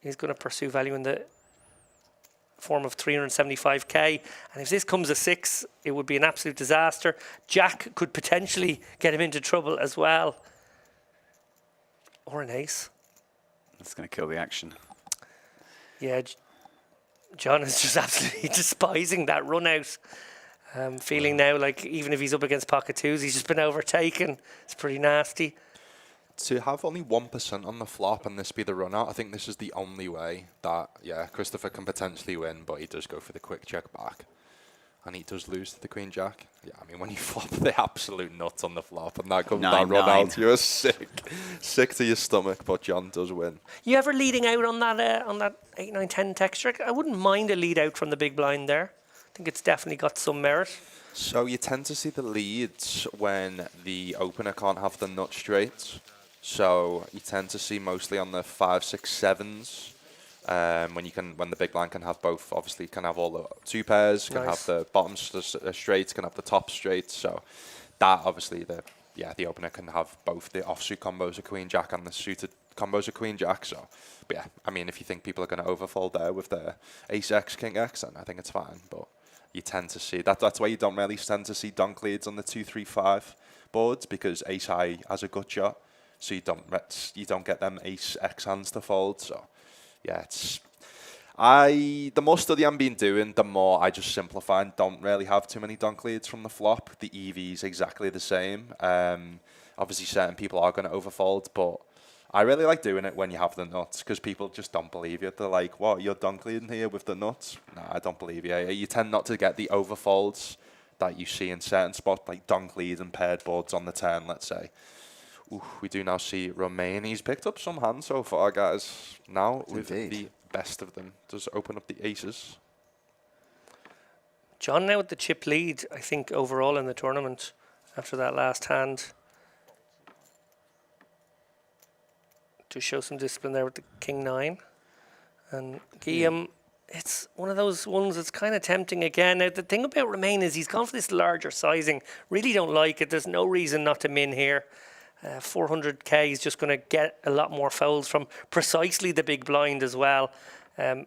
He's going to pursue value in the form of 375k, and if this comes a 6, it would be an absolute disaster. Jack could potentially get him into trouble as well, or an ace. That's going to kill the action. Yeah, John is just absolutely despising that run out. Feeling now like even if he's up against pocket twos, he's just been overtaken. It's pretty nasty. To have only 1% on the flop and this be the run out, I think this is the only way that, Christopher can potentially win, but he does go for the quick check back. And he does lose to the queen jack. Yeah, I mean, when you flop the absolute nuts on the flop and that comes down run out, you're sick to your stomach, but John does win. You ever leading out on that 8, 9, 10 texture? I wouldn't mind a lead out from the big blind there. I think it's definitely got some merit. So you tend to see the leads when the opener can't have the nut straights. So you tend to see mostly on the 5, 6, 7s. When the big blind can have both, obviously can have all the 2 pairs, can have the bottom straights, can have the top straights. So that obviously the opener can have both the offsuit combos of queen jack and the suited combos of queen jack. So, but yeah, I mean, if you think people are going to overfold there with their ace x, king x, then I think it's fine. But you tend to see that's why you don't really tend to see donk leads on the 2, 3, 5 boards, because ace high has a gut shot, so you don't get them ace x hands to fold. So yeah, the more study I'm been doing, the more I just simplify and don't really have too many donk leads from the flop. The EV is exactly the same. Obviously, certain people are going to overfold, but I really like doing it when you have the nuts, because people just don't believe you. They're like, what, you're donk leading here with the nuts? Nah, I don't believe you. You tend not to get the overfolds that you see in certain spots, like donk lead and paired boards on the turn, let's say. We do now see Romain. He's picked up some hands so far, guys. Now with Indeed. the best of them. Does open up the aces. John now with the chip lead, I think, overall in the tournament after that last hand. To show some discipline there with the king 9. And Guillaume, it's one of those ones that's kind of tempting again. Now, the thing about Romain is he's gone for this larger sizing. Really don't like it. There's no reason not to min here. 400k is just going to get a lot more folds from precisely the big blind as well.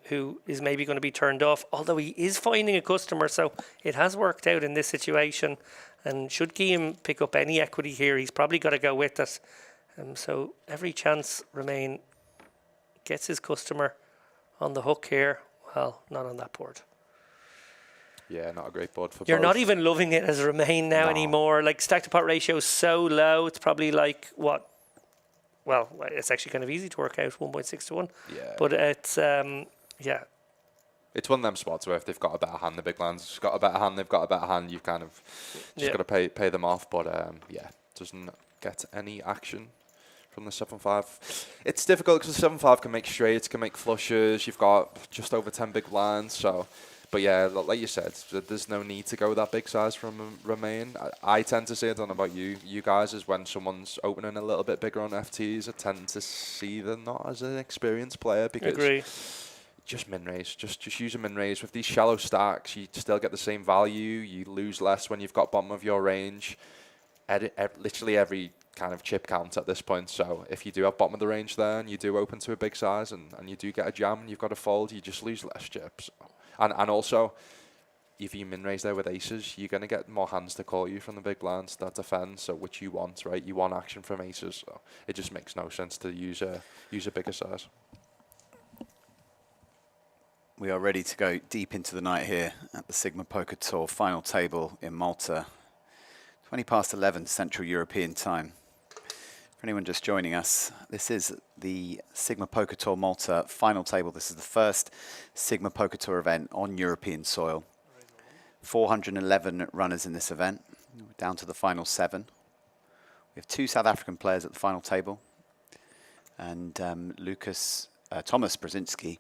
Who is maybe going to be turned off, although he is finding a customer, so it has worked out in this situation. And should Guillaume pick up any equity here, he's probably got to go with it. So every chance Romain gets his customer on the hook here. Well, not on that board. Yeah, not a great board for You're both. not even loving it as Romain now No. anymore. Like, stack to pot ratio is so low, it's probably like, what? Well, it's actually kind of easy to work out, 1.6 to 1. Yeah. But it's, yeah. It's one of them spots where if they've got a better hand, the big blind's got a better hand, they've got a better hand, you've kind of just got to pay them off. But yeah, doesn't get any action from the 7-5. It's difficult because the 7-5 can make straights, can make flushes. You've got just over 10 big blinds, so. But yeah, like you said, there's no need to go that big size from Romain. I tend to say, I don't know about you guys, is when someone's opening a little bit bigger on FTs, I tend to see them not as an experienced player because Agree. just min raise, just use a min raise. With these shallow stacks, you still get the same value. You lose less when you've got bottom of your range. Literally every kind of chip count at this point. So if you do have bottom of the range there and you do open to a big size and you do get a jam and you've got a fold, you just lose less chips. And also, if you min raise there with aces, you're going to get more hands to call you from the big blinds that defend, so which you want, right? You want action from aces, so it just makes no sense to use a bigger size. We are ready to go deep into the night here at the Sigma Poker Tour final table in Malta. 20 past 11 Central European time. For anyone just joining us, this is the Sigma Poker Tour Malta final table. This is the first Sigma Poker Tour event on European soil. 411 runners in this event, down to the final 7. We have 2 South African players at the final table, and Thomas Brzezinski,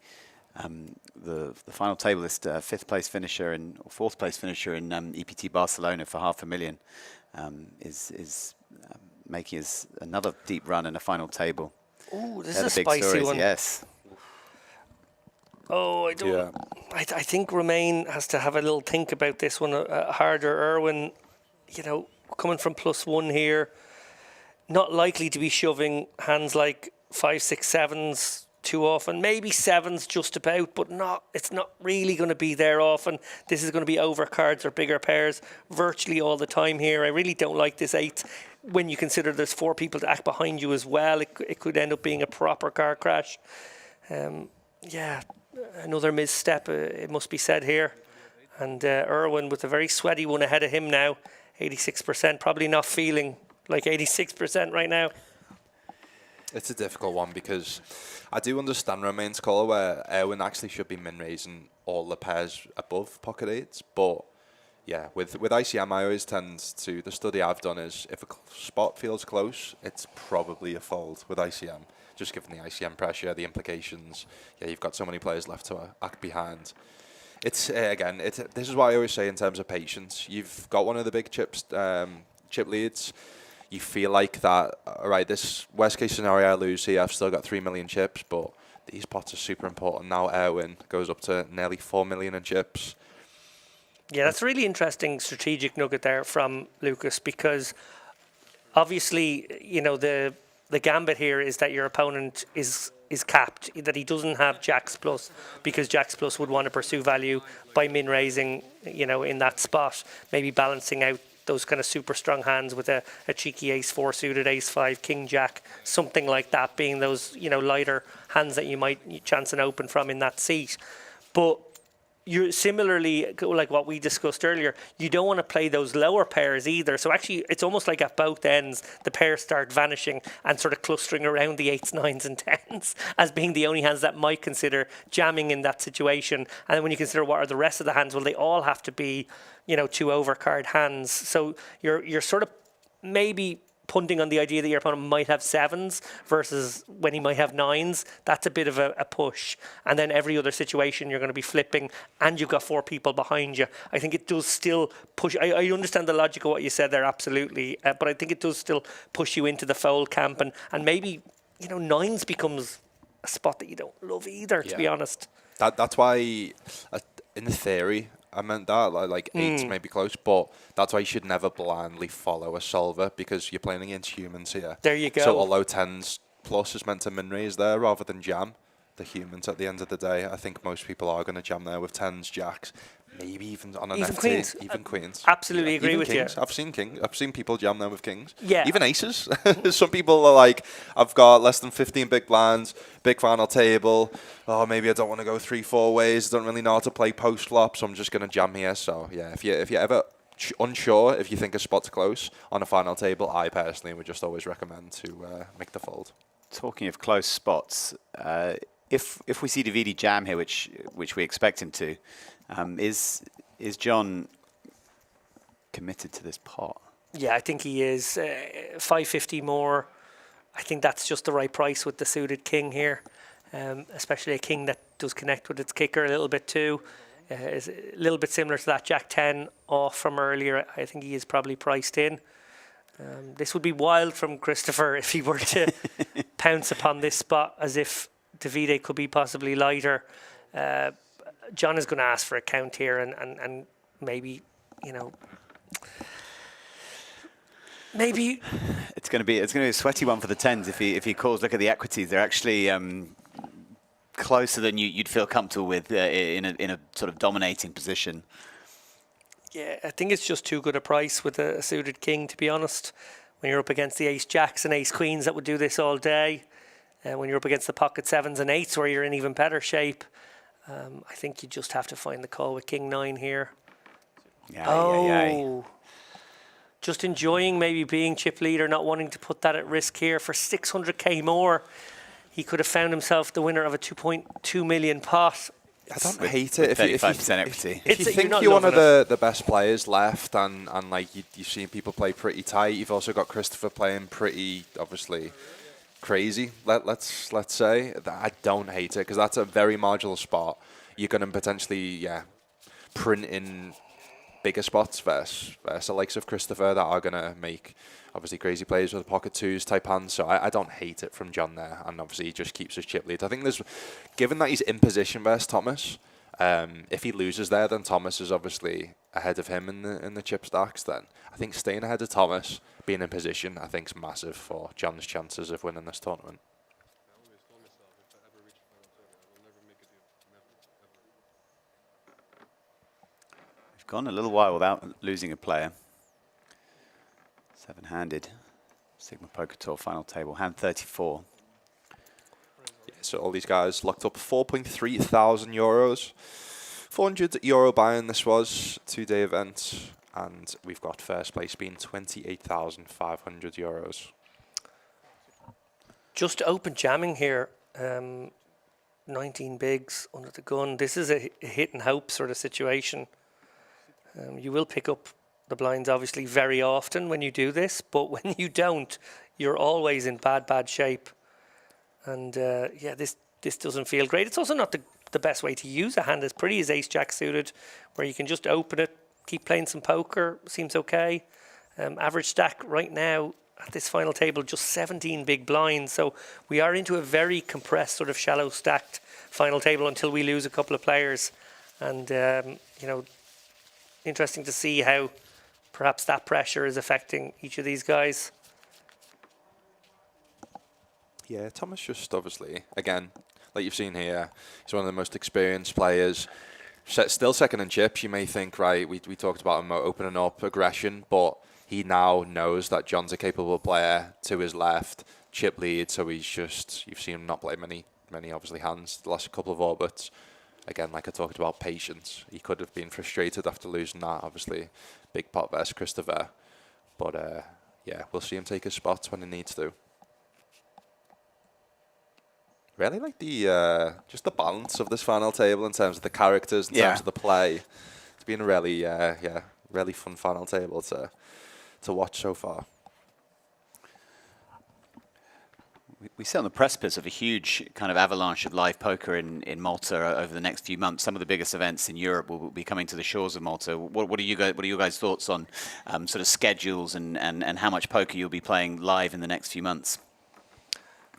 the final table list, 5th place finisher or 4th place finisher in EPT Barcelona for $500,000, is making us another deep run in a final table. Ooh, this They're is the a big spicy stories, one. yes. Oh, I don't. Yeah. I think Romain has to have a little think about this one harder. Erwin, coming from +1 here, not likely to be shoving hands like 5, 6, 7s too often. Maybe 7s just about, but it's not really going to be there often. This is going to be overcards or bigger pairs virtually all the time here. I really don't like this 8. When you consider there's 4 people to act behind you as well, it could end up being a proper car crash. Yeah, another misstep, it must be said here. And Erwin with a very sweaty one ahead of him now, 86%, probably not feeling like 86% right now. It's a difficult one because I do understand Romain's call where Erwin actually should be min raising all the pairs above pocket 8s, but yeah, with ICM, I always tend to, the study I've done is if a spot feels close, it's probably a fold with ICM, just given the ICM pressure, the implications. Yeah, you've got so many players left to act behind. It's, again, this is what I always say in terms of patience. You've got one of the big chip leads. You feel like that, all right, this worst case scenario, I lose here, I've still got 3 million chips, but these pots are super important. Now Erwin goes up to nearly 4 million in chips. Yeah, that's a really interesting strategic nugget there from Lucas, because obviously, the gambit here is that your opponent is capped, that he doesn't have Jacks Plus, because Jacks Plus would want to pursue value by min raising, in that spot, maybe balancing out those kind of super strong hands with a cheeky ace-4 suited, ace-5, king-jack, something like that, being those, lighter hands that you might chance an open from in that seat. But you're similarly, like what we discussed earlier, you don't want to play those lower pairs either. So actually, it's almost like at both ends, the pairs start vanishing and sort of clustering around the 8s, 9s and 10s as being the only hands that might consider jamming in that situation. And then when you consider what are the rest of the hands, well, they all have to be, 2 overcard hands. So you're sort of maybe punting on the idea that your opponent might have sevens versus when he might have nines, that's a bit of a push. And then every other situation you're going to be flipping and you've got 4 people behind you. I think it does still push. I understand the logic of what you said there, absolutely. But I think it does still push you into the fold camp. And maybe, nines becomes a spot that you don't love either, to be honest. That's why, in theory, I meant that, like 8's maybe close, but that's why you should never blindly follow a solver, because you're playing against humans here. There you go. So although 10's plus is meant to min raise there rather than jam the humans at the end of the day, I think most people are going to jam there with 10's, jacks, maybe even on an FT, queens. even queens. Absolutely agree even with kings. you. I've seen people jam there with kings. Yeah. Even aces. Some people are like, I've got less than 15 big blinds, big final table. Oh, maybe I don't want to go 3-4 ways. Don't really know how to play post flop, so I'm just going to jam here. So yeah, if you're ever unsure if you think a spot's close on a final table, I personally would just always recommend to make the fold. Talking of close spots, if we see Davide jam here, which we expect him to, is John committed to this pot? Yeah, I think he is. 550 more. I think that's just the right price with the suited king here, especially a king that does connect with its kicker a little bit too. Is a little bit similar to that Jack 10 off from earlier. I think he is probably priced in. This would be wild from Christopher if he were to pounce upon this spot as if Davide could be possibly lighter. John is going to ask for a count here and maybe, maybe it's going to be a sweaty one for the 10s if he calls. Look at the equities; they're actually closer than you'd feel comfortable with in a sort of dominating position. Yeah, I think it's just too good a price with a suited king, to be honest. When you're up against the ace jacks and ace queens that would do this all day, when you're up against the pocket 7s and 8s where you're in even better shape, I think you just have to find the call with king 9 here. Yeah. Just enjoying maybe being chip leader, not wanting to put that at risk here. For 600k more, he could have found himself the winner of a 2.2 million pot. I don't hate it. If 35% equity. If you think you're one of the best players left and like you've seen people play pretty tight, you've also got Christopher playing pretty, obviously, crazy, let's say. I don't hate it, because that's a very marginal spot. You're going to potentially, print in bigger spots versus the likes of Christopher that are going to make, obviously, crazy plays with pocket 2s type hands. So I don't hate it from John there, and obviously he just keeps his chip lead. I think given that he's in position versus Thomas, if he loses there, then Thomas is obviously ahead of him in the chip stacks. Then I think staying ahead of Thomas, being in position, I think is massive for John's chances of winning this tournament. We've gone a little while without losing a player. 7-handed Sigma Poker Tour final table, hand 34. Yeah, so all these guys locked up 4.3 thousand euros. 400 euro buy-in this was, 2-day event, and we've got first place being 28,500 euros. Just open jamming here, 19 bigs under the gun. This is a hit and hope sort of situation. You will pick up the blinds obviously very often when you do this, but when you don't, you're always in bad shape. And this doesn't feel great. It's also not the best way to use a hand as pretty as ace jack suited, where you can just open it, keep playing some poker, seems okay. Average stack right now at this final table, just 17 big blinds. So we are into a very compressed, sort of shallow stacked final table until we lose a couple of players. And, interesting to see how perhaps that pressure is affecting each of these guys. Yeah, Thomas just obviously, again, like you've seen here, he's one of the most experienced players. Still second in chips. You may think, right, we talked about him opening up aggression, but he now knows that John's a capable player to his left, chip lead, so he's just, you've seen him not play many obviously hands the last couple of orbits. Again, like I talked about, patience. He could have been frustrated after losing that, obviously. Big pot versus Christopher. But, we'll see him take his spots when he needs to. Really like just the balance of this final table in terms of the characters, in terms of the play. It's been a really, really fun final table to watch so far. We sit on the precipice of a huge kind of avalanche of live poker in Malta over the next few months. Some of the biggest events in Europe will be coming to the shores of Malta. What are your guys' thoughts on sort of schedules and how much poker you'll be playing live in the next few months?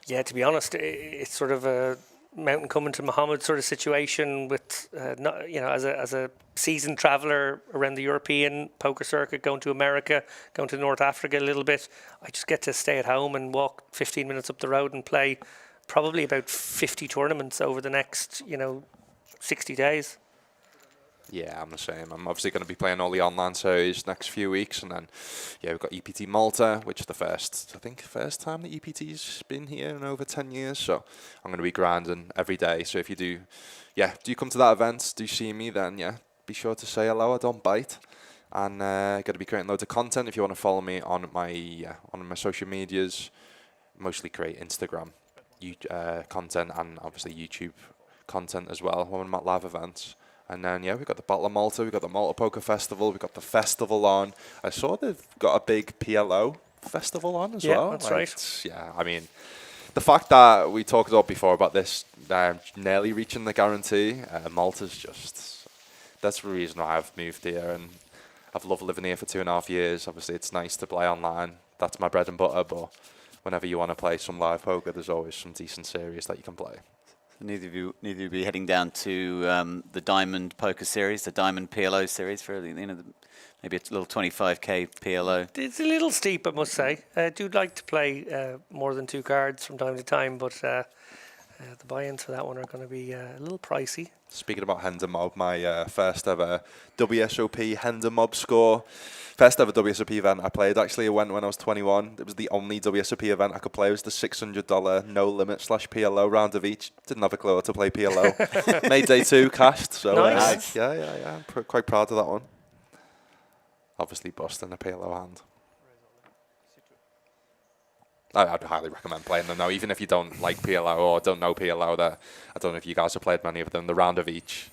Yeah, to be honest, it's sort of a mountain coming to Muhammad sort of situation with, not, you know, as a seasoned traveller around the European poker circuit, going to America, going to North Africa a little bit. I just get to stay at home and walk 15 minutes up the road and play probably about 50 tournaments over the next, 60 days. Yeah, I'm the same. I'm obviously going to be playing all the online series next few weeks, and then, yeah, we've got EPT Malta, which is the first time that EPT's been here in over 10 years. So I'm going to be grinding every day. So if you do come to that event, do see me, then be sure to say hello. I don't bite, and going to be creating loads of content. If you want to follow me on my social medias, mostly create Instagram content and obviously YouTube content as well when I'm at live events. And then, we've got the Battle of Malta, we've got the Malta Poker Festival, we've got the festival on. I saw they've got a big PLO festival on as well. Yeah, that's right. Yeah, I mean, the fact that we talked about before about this nearly reaching the guarantee, Malta's just, that's the reason why I've moved here. And I've loved living here for 2.5 years. Obviously, it's nice to play online. That's my bread and butter, but whenever you want to play some live poker, there's always some decent series that you can play. Neither of you will be heading down to the Diamond Poker Series, the Diamond PLO Series for maybe a little 25k PLO. It's a little steep, I must say. I do like to play more than 2 cards from time to time, but the buy-ins for that one are going to be a little pricey. Speaking about Hender Mob, my first ever WSOP Hender Mob score. First ever WSOP event I played, actually, I went when I was 21. It was the only WSOP event I could play. It was the $600 no limit /PLO round of each. Didn't have a clue how to play PLO. Made day 2, cashed. So nice. I'm quite proud of that one. Obviously busting a PLO hand. I'd highly recommend playing them now, even if you don't like PLO or don't know PLO. I don't know if you guys have played many of them, the round of each.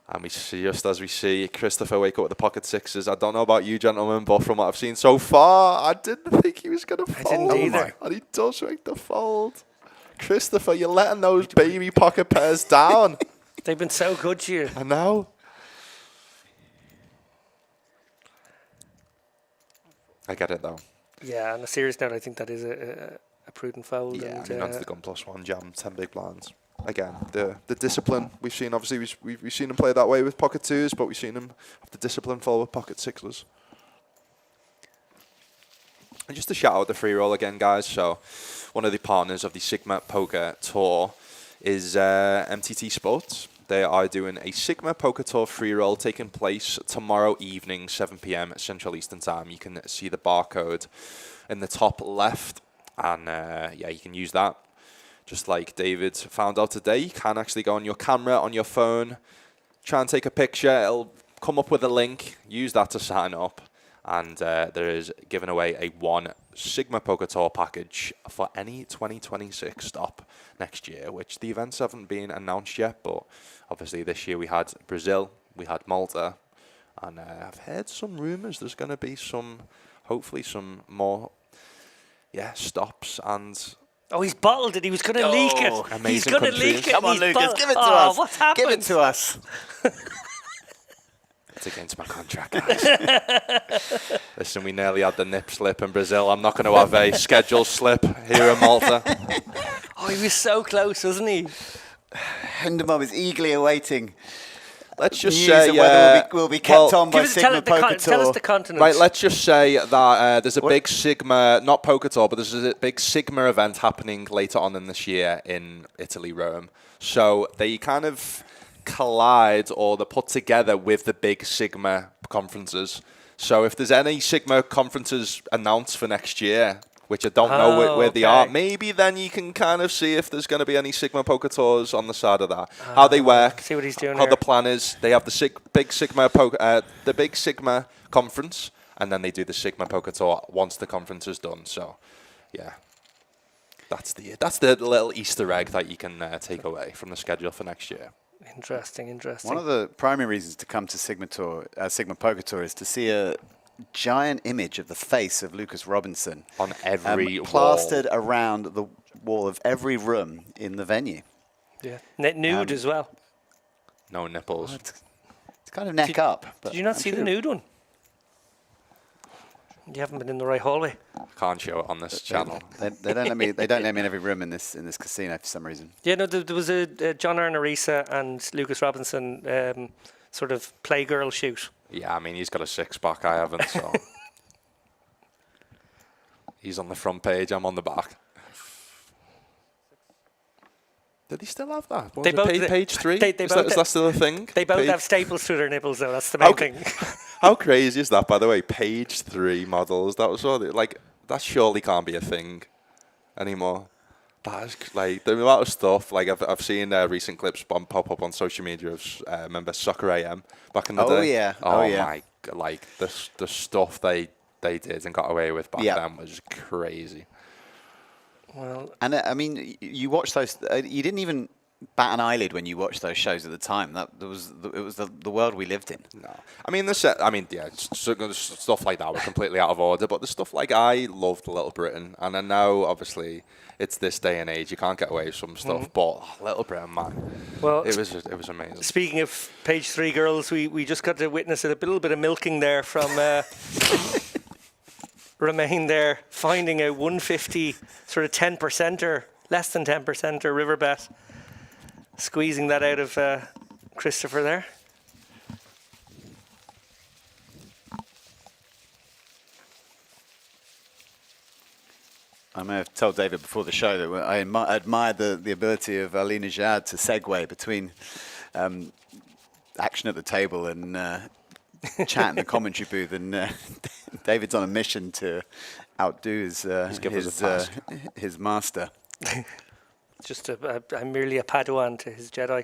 And we see, just as we see Christopher wake up with the pocket sixes. I don't know about you, gentlemen, but from what I've seen so far, I didn't think he was going to fold. I didn't either. And he does make the fold. Christopher, you're letting those baby pocket pairs down. They've been so good to you. I know. I get it, though. Yeah, on a serious note, I think that is a prudent fold. Yeah, and, I mean, onto the gun +1 jam, 10 big blinds. Again, the discipline we've seen, obviously we've seen him play that way with pocket 2s, but we've seen him have the discipline follow with pocket 6s. And just to shout out the free roll again, guys. So one of the partners of the Sigma Poker Tour is MTT Sports. They are doing a Sigma Poker Tour free roll taking place tomorrow evening, 7 p.m. Central Eastern Time. You can see the barcode in the top left, and you can use that. Just like David found out today, you can actually go on your camera, on your phone, try and take a picture. It'll come up with a link. Use that to sign up. And there is giving away a 1 Sigma Poker Tour package for any 2026 stop next year, which the events haven't been announced yet. But obviously this year we had Brazil, we had Malta, and I've heard some rumours there's going to be hopefully some more, stops and... Oh, he's bottled it. He was going to leak it. Amazing He's going to countries. leak it. Come on, He's Lucas, give it to us. What's happened? Give it to us. It's against my contract, guys. Listen, we nearly had the nip slip in Brazil. I'm not going to have a schedule slip here in Malta. Oh, he was so close, wasn't he? Hender Mob is eagerly awaiting. Let's just news say of whether we'll be kept on by Sigma Poker tell us Tour. the continent. Right, let's just say that there's a big Sigma, not Poker Tour, but there's a big Sigma event happening later on in this year in Italy, Rome. So they kind of collide, or they're put together with the big Sigma conferences. So if there's any Sigma conferences announced for next year, which I don't know where they are, maybe then you can kind of see if there's going to be any Sigma Poker Tours on the side of that. How they work, see what he's doing how here. the plan is. They have the big Sigma poker, the big Sigma conference, and then they do the Sigma Poker Tour once the conference is done. So, yeah, that's the little Easter egg that you can take away from the schedule for next year. Interesting. One of the primary reasons to come to Sigma Poker Tour is to see a giant image of the face of Lucas Robinson On every wall. plastered around the wall of every room in the venue. Yeah. Nude as well. No nipples. It's kind of neck up. But Did you not I'm see sure the nude one? You haven't been in the right hallway. Can't show it on this channel. They don't let me. They don't let me in every room in this casino for some reason. Yeah, no, there was a John Arnorisa and Lucas Robinson sort of playgirl shoot. Yeah, I mean, he's got a six-pack. I haven't, so... He's on the front page. I'm on the back. Did he still have that? What They was it, both- page 3? they is, both that, is that still a thing? They both Page- have staples through their nipples, though. That's the main thing. How crazy is that, by the way? Page 3 models. That was all. Like, that surely can't be a thing anymore. That is like the amount of stuff. Like I've seen recent clips pop up on social media of remember Soccer AM back in the Oh, day. yeah. Oh, Oh, yeah. my! Like the stuff they did and got away with back Yeah. then was crazy. Well, And I mean, you watch those. You didn't even bat an eyelid when you watched those shows at the time. It was the world we lived in. No, I mean yeah, stuff like that was completely out of order. But the stuff like I loved Little Britain, and I know obviously it's this day and age you can't get away with some stuff. But Little Britain, man, well, it was amazing. speaking of page 3 girls, we just got to witness a little bit of milking there from Remain there, finding a 150 sort of 10%er, less than 10%er river bet, squeezing that out of Christopher there. I may have told David before the show that I admired the ability of Ali Najad to segue between action at the table and chat in the commentary booth. And David's on a mission to outdo his master. Just I'm merely a Padawan to his Jedi.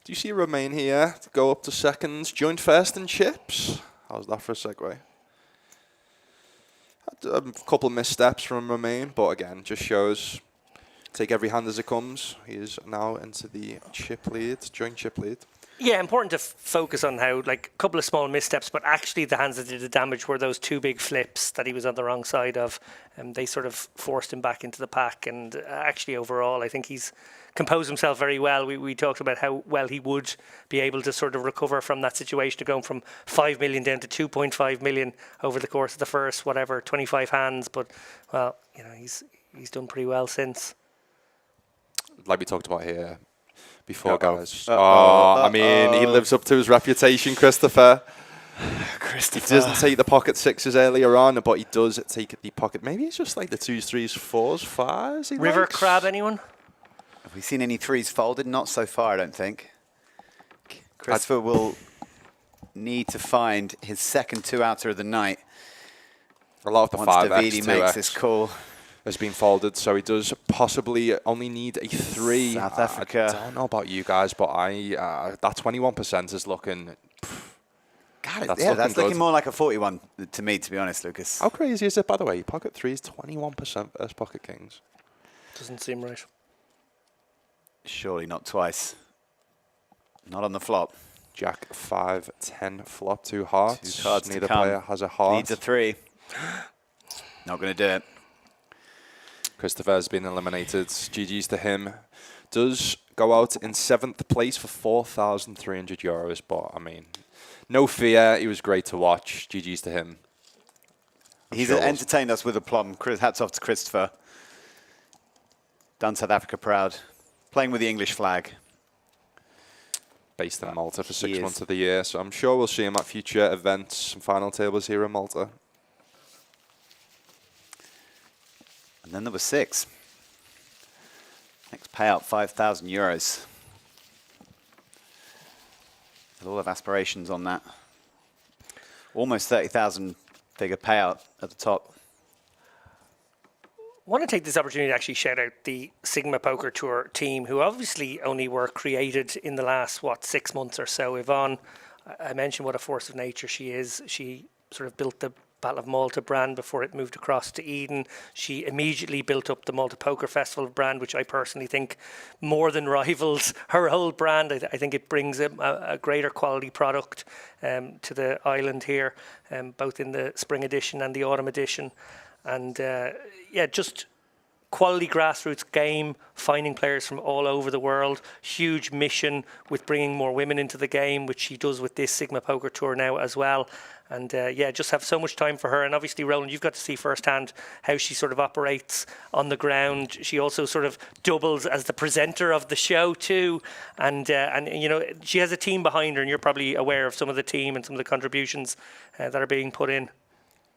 Do you see Romain here to go up to seconds, joint first in chips? How's that for a segue? Had a couple of missteps from Romain, but again, just shows take every hand as it comes. He is now into the chip lead, joint chip lead. Yeah, important to focus on how, like, a couple of small missteps, but actually the hands that did the damage were those 2 big flips that he was on the wrong side of. And they sort of forced him back into the pack. And actually, overall, I think he's composed himself very well. We talked about how well he would be able to sort of recover from that situation of going from 5 million down to 2.5 million over the course of the first, 25 hands. But, well, you know, he's done pretty well since. Like we talked about here before, guys. I mean, he lives up to his reputation, Christopher. He doesn't take the pocket sixes earlier on, but he does take the pocket. Maybe it's just like the 2s, 3s, 4s, 5s. He River likes. crab, anyone? Have we seen any 3s folded? Not so far, I don't think. Christopher will need to find his second 2-outer of the night. A lot of the Once 5x, Davidi makes this call. has been folded, so he does possibly only need a 3. South Africa. I don't know about you guys, but that 21% is looking. God, That's that's looking looking good. more like a 41 to me, to be honest, Lucas. How crazy is it, by the way? Pocket 3 is 21% versus pocket kings. Doesn't seem right. Surely not twice. Not on the flop. Jack 5, 10 flop, 2 hearts. 2 cards to Neither come. player has a heart. Needs a 3. Not going to do it. Christopher has been eliminated. GG's to him. Does go out in 7th place for €4,300, but I mean, no fear. He was great to watch. GG's to him. He's sure. entertained us with aplomb. Hats off to Christopher. Done South Africa proud. Playing with the English flag. Based in Malta for He 6 is. months of the year, so I'm sure we'll see him at future events and final tables here in Malta. And then there was 6. Next payout, €5,000. A lot of aspirations on that. Almost 30,000 figure payout at the top. I want to take this opportunity to actually shout out the Sigma Poker Tour team, who obviously only were created in the last, 6 months or so. Yvonne, I mentioned what a force of nature she is. She sort of built the Battle of Malta brand before it moved across to Eden. She immediately built up the Malta Poker Festival brand, which I personally think more than rivals her old brand. I think it brings a greater quality product to the island here, both in the spring edition and the autumn edition. And just quality grassroots game, finding players from all over the world. Huge mission with bringing more women into the game, which she does with this Sigma Poker Tour now as well. And just have so much time for her. And obviously, Roland, you've got to see firsthand how she sort of operates on the ground. She also sort of doubles as the presenter of the show too. And she has a team behind her, and you're probably aware of some of the team and some of the contributions that are being put in.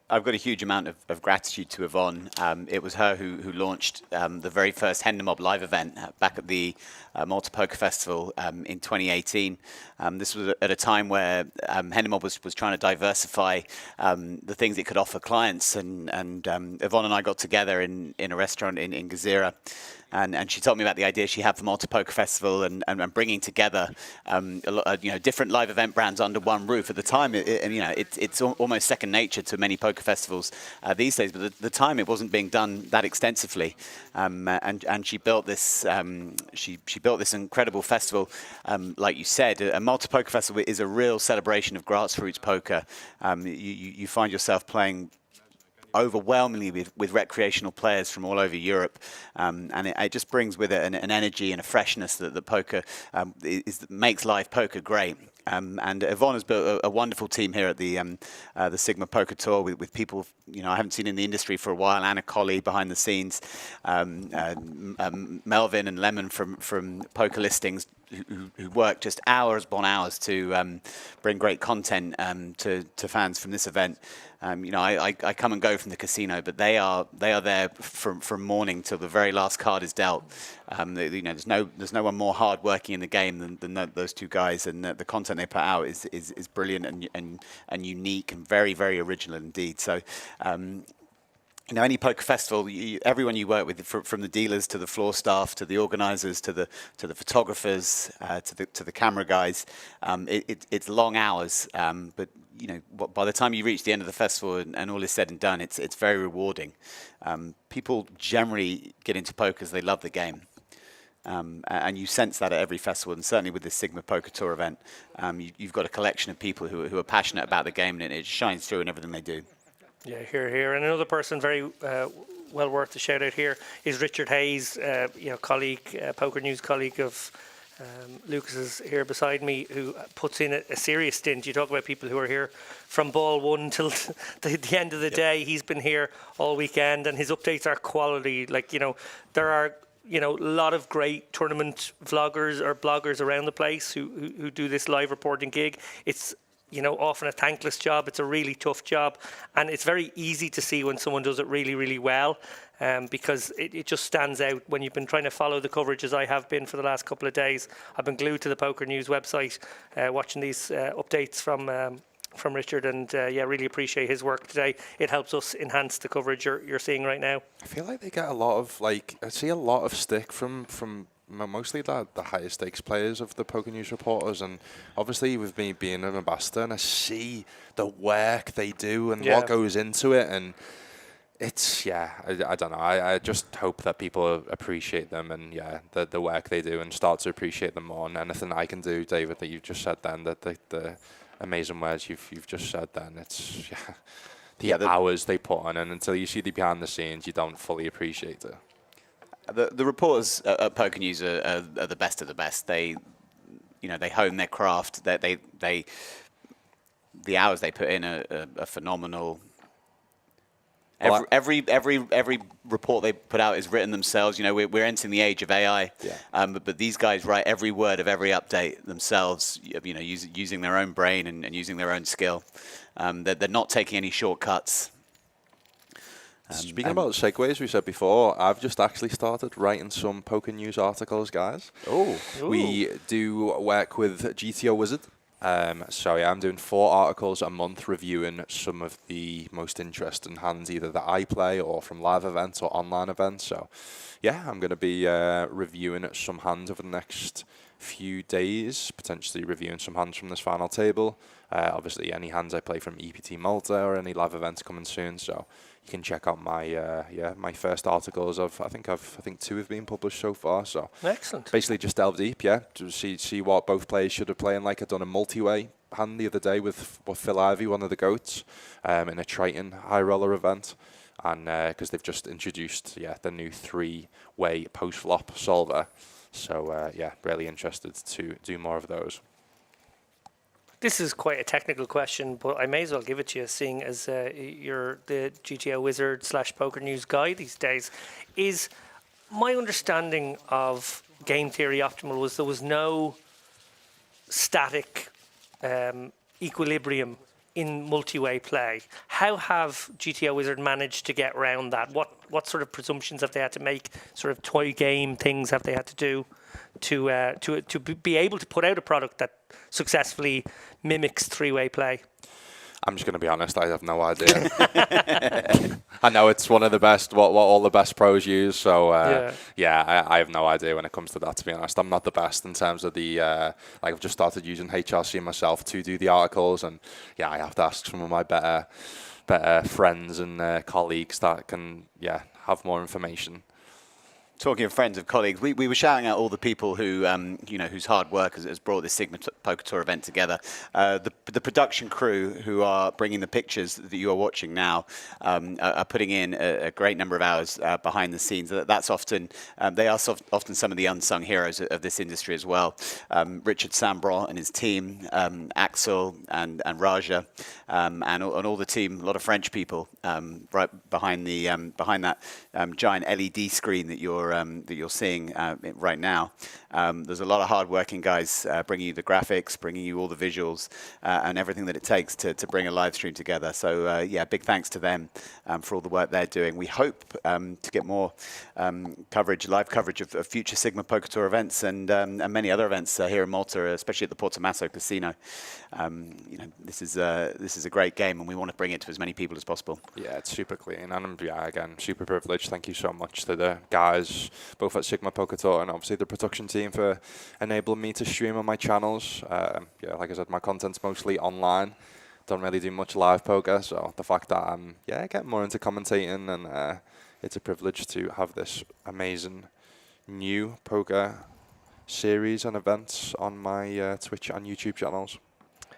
I've got a huge amount of gratitude to Yvonne. It was her who launched the very first Hendemob live event back at the Malta Poker Festival in 2018. This was at a time where Hendemob was trying to diversify the things it could offer clients. And Yvonne and I got together in a restaurant in Gezira. And she told me about the idea she had for Malta Poker Festival and bringing together different live event brands under one roof. At the time, it's almost second nature to many poker festivals these days. But at the time, it wasn't being done that extensively. And she built this she built this incredible festival, like you said. A Malta Poker Festival is a real celebration of grassroots poker. You find yourself playing overwhelmingly with recreational players from all over Europe, and it just brings with it an energy and a freshness that the poker makes live poker great. And Yvonne has built a wonderful team here at the Sigma Poker Tour with people I haven't seen in the industry for a while. Anna Colley behind the scenes, Melvin and Lemon from Poker Listings, who work just hours upon hours to bring great content to fans from this event. I come and go from the casino, but they are there from morning till the very last card is dealt. There's no one more hard working in the game than those two guys, and the content they put out is brilliant and unique and very, very original indeed. So. Any poker festival, everyone you work with, from the dealers to the floor staff to the organisers to the photographers to the camera guys, it's long hours. But by the time you reach the end of the festival and all is said and done, it's very rewarding. People generally get into poker because they love the game. And you sense that at every festival, and certainly with this Sigma Poker Tour event, you've got a collection of people who are passionate about the game, and it shines through in everything they do. Yeah, here. And another person very well worth the shout out here is Richard Hayes, colleague, Poker News colleague of Lucas's here beside me, who puts in a serious stint. You talk about people who are here from ball one till the end of the day. He's been here all weekend, and his updates are quality. There are a lot of great tournament vloggers or bloggers around the place who do this live reporting gig. It's often a thankless job. It's a really tough job, and it's very easy to see when someone does it really, really well, because it just stands out when you've been trying to follow the coverage, as I have been for the last couple of days. I've been glued to the Poker News website, watching these updates from Richard, and really appreciate his work today. It helps us enhance the coverage you're seeing right now. I feel like they get a lot of I see a lot of stick from mostly the higher stakes players of the Poker News reporters, and obviously with me being an ambassador, and I see the work they do and what goes into it, and it's I don't know. I just hope that people appreciate them and the work they do and start to appreciate them more. And anything I can do, David, that you've just said then, that the amazing words you've just said then, it's the hours they put on, and until you see the behind the scenes, you don't fully appreciate it. The reporters at Poker News are the best of the best. They hone their craft. The hours they put in are phenomenal. Every report they put out is written themselves. We're entering the age of AI, but these guys write every word of every update themselves. Using their own brain and using their own skill. They're not taking any shortcuts. Speaking about segues, we said before, I've just actually started writing some Poker News articles, guys. Oh, we do work with GTO Wizard. I'm doing 4 articles a month reviewing some of the most interesting hands, either that I play or from live events or online events. So, I'm going to be reviewing some hands over the next few days, potentially reviewing some hands from this final table. Obviously, any hands I play from EPT Malta or any live events coming soon. So you can check out my my first articles of I think 2 have been published so far. So Excellent. basically just delve deep, to see what both players should have playing like. I've done a multi-way hand the other day with Phil Ivey, one of the GOATs, in a Triton high roller event. And because they've just introduced the new 3-way post-flop solver. So really interested to do more of those. This is quite a technical question, but I may as well give it to you, seeing as you're the GTO wizard / poker news guy these days. Is my understanding of game theory optimal was there was no static equilibrium in multi-way play. How have GTO Wizard managed to get around that? What sort of presumptions have they had to make? Sort of toy game things have they had to do to be able to put out a product that successfully mimics 3-way play? I'm just going to be honest, I have no idea. I know it's one of the best, what all the best pros use. So, I have no idea when it comes to that, to be honest. I'm not the best in terms of the, I've just started using HRC myself to do the articles. And, I have to ask some of my better friends and colleagues that can, have more information. Talking of friends of colleagues, we were shouting out all the people who, whose hard work has brought this Sigma Poker Tour event together. The production crew who are bringing the pictures that you are watching now are putting in a great number of hours behind the scenes. That's often, they are often some of the unsung heroes of this industry as well. Richard Sambron and his team, Axel and Raja, and all the team, a lot of French people right behind that giant LED screen that you're seeing right now. There's a lot of hard-working guys bringing you the graphics, bringing you all the visuals, and everything that it takes to bring a live stream together. So big thanks to them for all the work they're doing. We hope to get more live coverage of future Sigma Poker Tour events and many other events here in Malta, especially at the Porto Masso Casino. This is a great game, and we want to bring it to as many people as possible. Yeah, it's super clean, and again, super privileged. Thank you so much to the guys, both at Sigma Poker Tour and obviously the production team for enabling me to stream on my channels. Like I said, my content's mostly online. Don't really do much live poker, so the fact that I'm getting more into commentating, and it's a privilege to have this amazing new poker series and events on my Twitch and YouTube channels.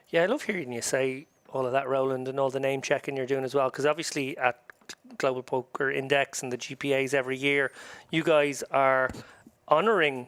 Yeah, I love hearing you say all of that, Roland, and all the name checking you're doing as well, because obviously at Global Poker Index and the GPAs every year, you guys are honouring,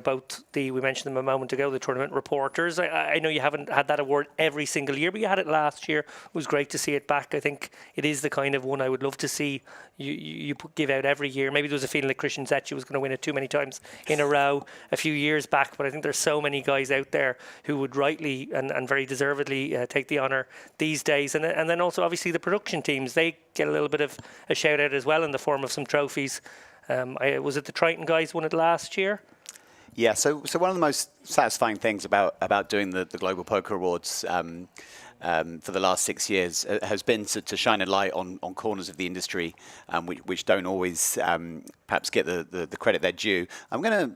both we mentioned them a moment ago, the tournament reporters. I know you haven't had that award every single year, but you had it last year. It was great to see it back. I think it is the kind of one I would love to see you give out every year. Maybe there was a feeling that Christian Zetchi was going to win it too many times in a row a few years back, but I think there's so many guys out there who would rightly and very deservedly take the honour these days. And then also, obviously, the production teams, they get a little bit of a shout out as well in the form of some trophies. Was it the Triton guys won it last year? Yeah, so one of the most satisfying things about doing the Global Poker Awards for the last 6 years has been to shine a light on corners of the industry which don't always perhaps get the credit they're due. I'm going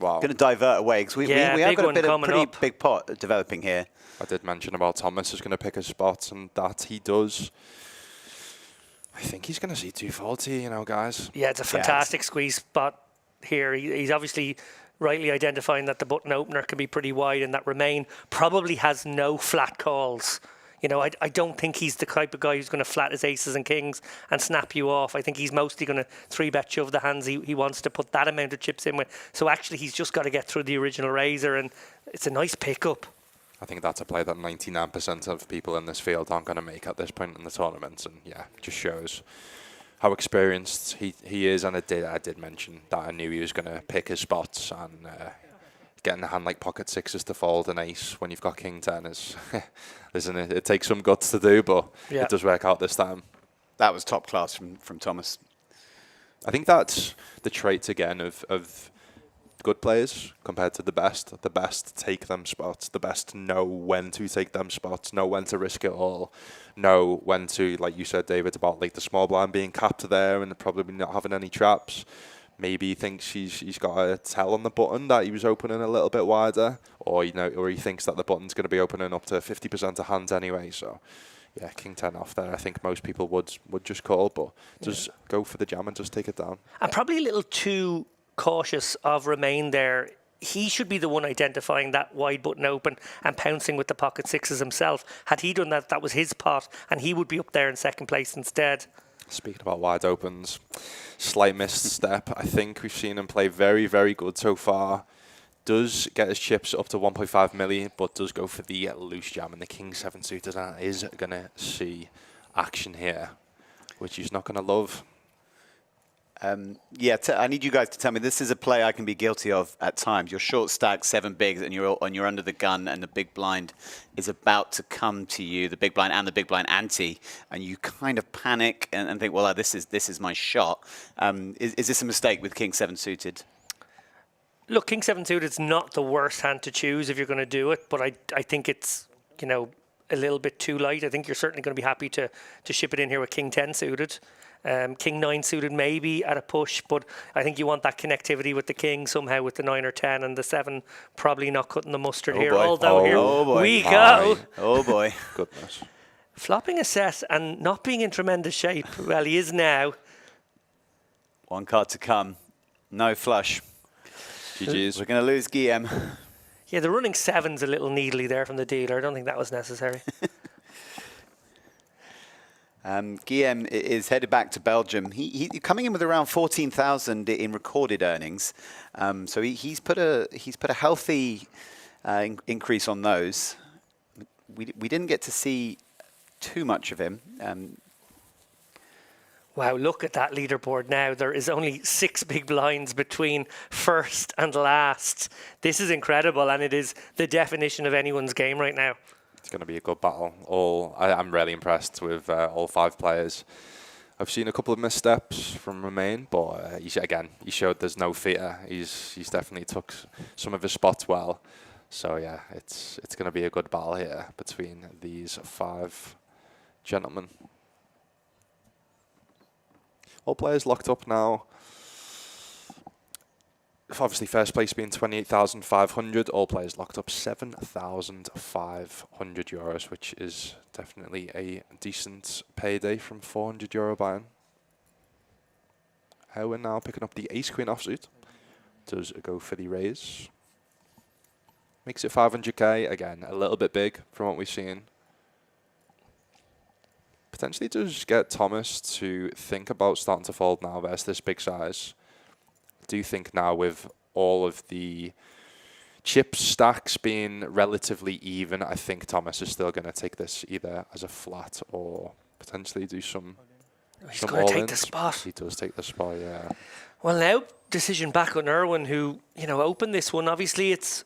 to divert away because we have got a pretty big pot developing here. I did mention about Thomas is going to pick his spots, and that he does. I think he's going to see 240, guys. Yeah, it's a fantastic squeeze spot here. He's obviously rightly identifying that the button opener can be pretty wide, and that Remain probably has no flat calls. I don't think he's the type of guy who's going to flat his aces and kings and snap you off. I think he's mostly going to 3-bet shove the hands he wants to put that amount of chips in with. So actually, he's just got to get through the original razor, and it's a nice pickup. I think that's a play that 99% of people in this field aren't going to make at this point in the tournament, and just shows how experienced he is. And I did mention that I knew he was going to pick his spots, and getting a hand like pocket sixes to fold an ace when you've got king 10 is, isn't it? It takes some guts to do, but it does work out this time. That was top class from Thomas. I think that's the traits again of good players compared to the best. The best take them spots. The best know when to take them spots, know when to risk it all, know when to, like you said, David, about like the small blind being capped there and probably not having any traps. maybe he thinks he's got a tell on the button that he was opening a little bit wider, or or he thinks that the button's going to be opening up to 50% of hands anyway. So, yeah, King 10 off there. I think most people would just call, but just go for the jam and just take it down. I'm probably a little too cautious of Remain there. He should be the one identifying that wide button open and pouncing with the pocket sixes himself. Had he done that, that was his pot, and he would be up there in second place instead. Speaking about wide opens, slight misstep. I think we've seen him play very, very good so far. Does get his chips up to 1.5 million, but does go for the loose jam, and the King 7 suited is going to see action here, which he's not going to love. I need you guys to tell me, this is a play I can be guilty of at times. You're short stack 7 bigs and you're under the gun, and the big blind is about to come to you, the big blind and the big blind ante, and you kind of panic and think, well, this is my shot. Is this a mistake with King 7 suited? Look, King 7 suited is not the worst hand to choose if you're going to do it, but I think it's, a little bit too light. I think you're certainly going to be happy to ship it in here with King 10 suited. King 9 suited maybe at a push, but I think you want that connectivity with the King somehow with the 9 or 10, and the 7 probably not cutting the mustard here. Boy. Although here we go. Oh boy. Goodness. Flopping a set and not being in tremendous shape. Well, he is now. One card to come. No flush. GG's. We're going to lose Guillaume. Yeah, the running 7's a little needly there from the dealer. I don't think that was necessary. Guillaume is headed back to Belgium. He coming in with around 14,000 in recorded earnings. So he's put a healthy increase on those. We didn't get to see too much of him. Wow, look at that leaderboard now. There is only 6 big blinds between first and last. This is incredible, and it is the definition of anyone's game right now. It's going to be a good battle. I'm really impressed with all 5 players. I've seen a couple of missteps from Remain, but he showed there's no fear. He's definitely took some of his spots well. So yeah, it's going to be a good battle here between these 5 gentlemen. All players locked up now. Obviously, first place being 28,500. All players locked up 7,500 euros, which is definitely a decent payday from €400 buy-in. Owen now picking up the ace-queen offsuit. Does go for the raise. Makes it 500k. Again, a little bit big from what we've seen. Potentially does get Thomas to think about starting to fold now versus this big size. I do think now with all of the chip stacks being relatively even, I think Thomas is still going to take this either as a flat or potentially do some. He's going to take the spot. He does take the spot, yeah. Well, now decision back on Erwin, who opened this one. Obviously, it's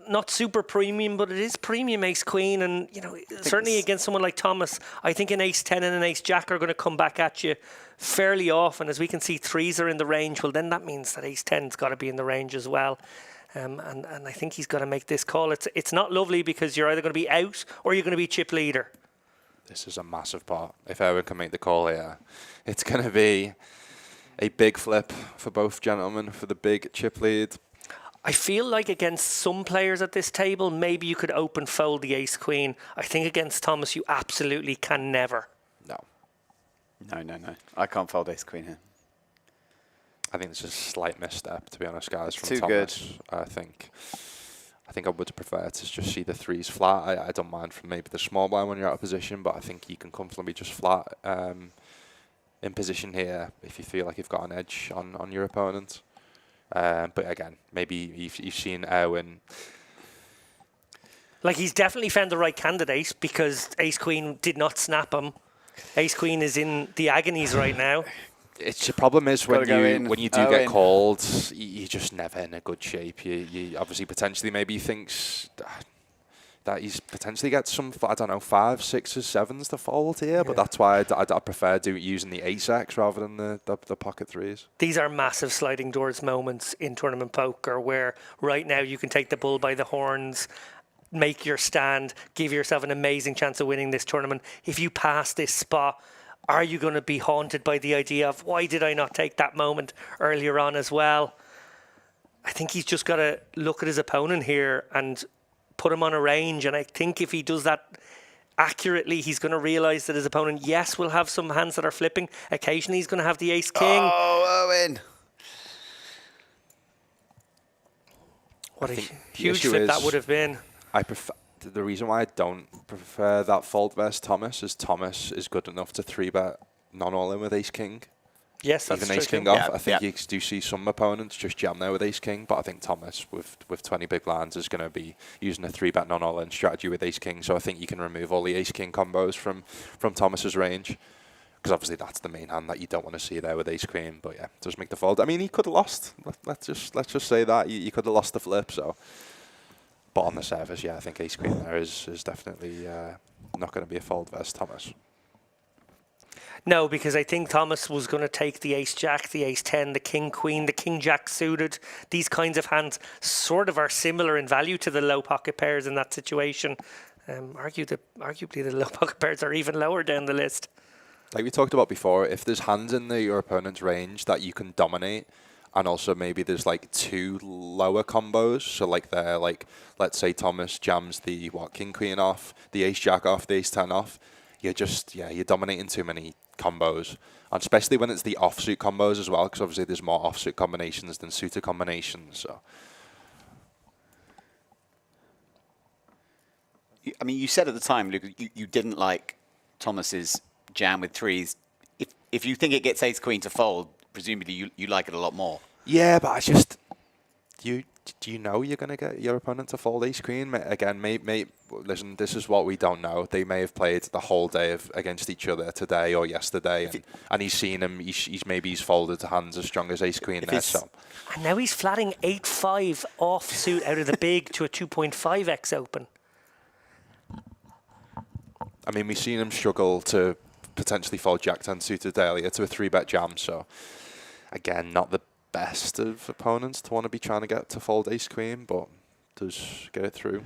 not super premium, but it is premium ace queen, and certainly against someone like Thomas, I think an ace 10 and an ace jack are going to come back at you fairly often. As we can see, 3s are in the range. Well, then that means that ace 10's got to be in the range as well. And I think he's got to make this call. It's not lovely because you're either going to be out or you're going to be chip leader. This is a massive pot. If Erwin can make the call here, it's going to be a big flip for both gentlemen for the big chip lead. I feel like against some players at this table, maybe you could open fold the ace queen. I think against Thomas, you absolutely can never. No. No. I can't fold ace queen here. I think this is a slight misstep, to be honest, guys, from Too Thomas. good. I think I would prefer to just see the 3s flat. I don't mind from maybe the small blind when you're out of position, but I think you can comfortably just flat in position here if you feel like you've got an edge on your opponent. But again, maybe you've seen Erwin. Like, he's definitely found the right candidate because ace-queen did not snap him. Ace-queen is in the agonies right now. The problem is when you do get called, you're just never in a good shape. You obviously potentially maybe he thinks that he's potentially got some, I don't know, 5s, 6s, 7s to fold here, but that's why I prefer using the ace-x rather than the pocket 3s. These are massive sliding doors moments in tournament poker where right now you can take the bull by the horns, make your stand, give yourself an amazing chance of winning this tournament. If you pass this spot, are you going to be haunted by the idea of why did I not take that moment earlier on as well? I think he's just got to look at his opponent here and put him on a range. And I think if he does that accurately, he's going to realise that his opponent, yes, will have some hands that are flipping. Occasionally, he's going to have the ace-king. Oh, Owen. What a huge flip that would have been. I prefer the reason why I don't prefer that fold versus Thomas is Thomas is good enough to 3-bet non-all-in with ace-king. Yes, that's even true. ace-king too. off. Yeah, I think you do see some opponents just jam there with ace-king, but I think Thomas with 20 big blinds is going to be using a 3-bet non-all-in strategy with ace-king. So I think you can remove all the ace-king combos from Thomas's range. Because obviously that's the main hand that you don't want to see there with ace-queen. But yeah, does make the fold. I mean, he could have lost. Let's just say that. You could have lost the flip, so... But on the surface, yeah, I think ace-queen there is definitely not going to be a fold versus Thomas. No, because I think Thomas was going to take the ace-jack, the ace-10, the king-queen, the king-jack suited. These kinds of hands sort of are similar in value to the low pocket pairs in that situation. Arguably, the low pocket pairs are even lower down the list. Like we talked about before, if there's hands in your opponent's range that you can dominate, and also maybe there's like 2 lower combos, so like they're like, let's say Thomas jams the king queen off, the ace jack off, the ace 10 off, you're dominating too many combos, and especially when it's the offsuit combos as well, because obviously there's more offsuit combinations than suited combinations. So I mean, you said at the time, Luke, you didn't like Thomas's jam with threes. If you think it gets ace queen to fold, presumably you like it a lot more. yeah, but I just do you know you're going to get your opponent to fold ace queen again? Listen, this is what we don't know. They may have played the whole day against each other today or yesterday, and he's seen him. He's folded to hands as strong as ace queen there. So. And now he's flatting 8-5 offsuit out of the big to a 2.5x open. I mean, we've seen him struggle to potentially fold jack 10 suited earlier to a 3-bet jam. So, again, not the best of opponents to want to be trying to get to fold ace queen, but does get it through.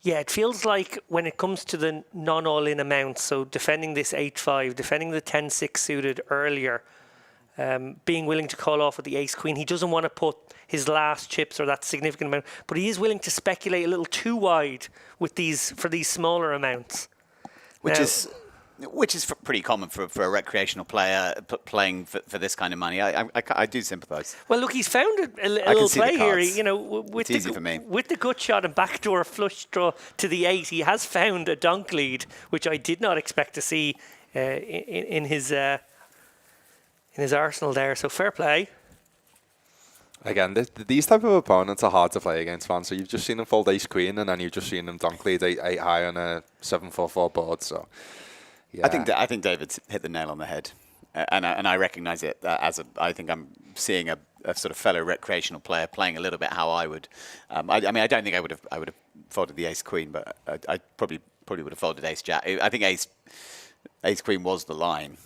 Yeah, it feels like when it comes to the non-all-in amounts, so defending this 8-5, defending the 10-6 suited earlier, being willing to call off with the ace queen, he doesn't want to put his last chips or that significant amount, but he is willing to speculate a little too wide with for these smaller amounts. Which is pretty common for a recreational player playing for this kind of money. I do sympathise. Well, look, he's found a little play here. It's easy for me. With the gut shot and backdoor flush draw to the 8, he has found a dunk lead, which I did not expect to see in his arsenal there. So fair play. Again, these type of opponents are hard to play against, fans. So you've just seen him fold ace queen, and then you've just seen him dunk lead 8 high on a 7-4-4 board. So. Yeah. I think David's hit the nail on the head, and I recognise it I think I'm seeing a sort of fellow recreational player playing a little bit how I would. I mean, I don't think I would have folded the ace queen, but I probably would have folded ace jack. I think ace queen was the line.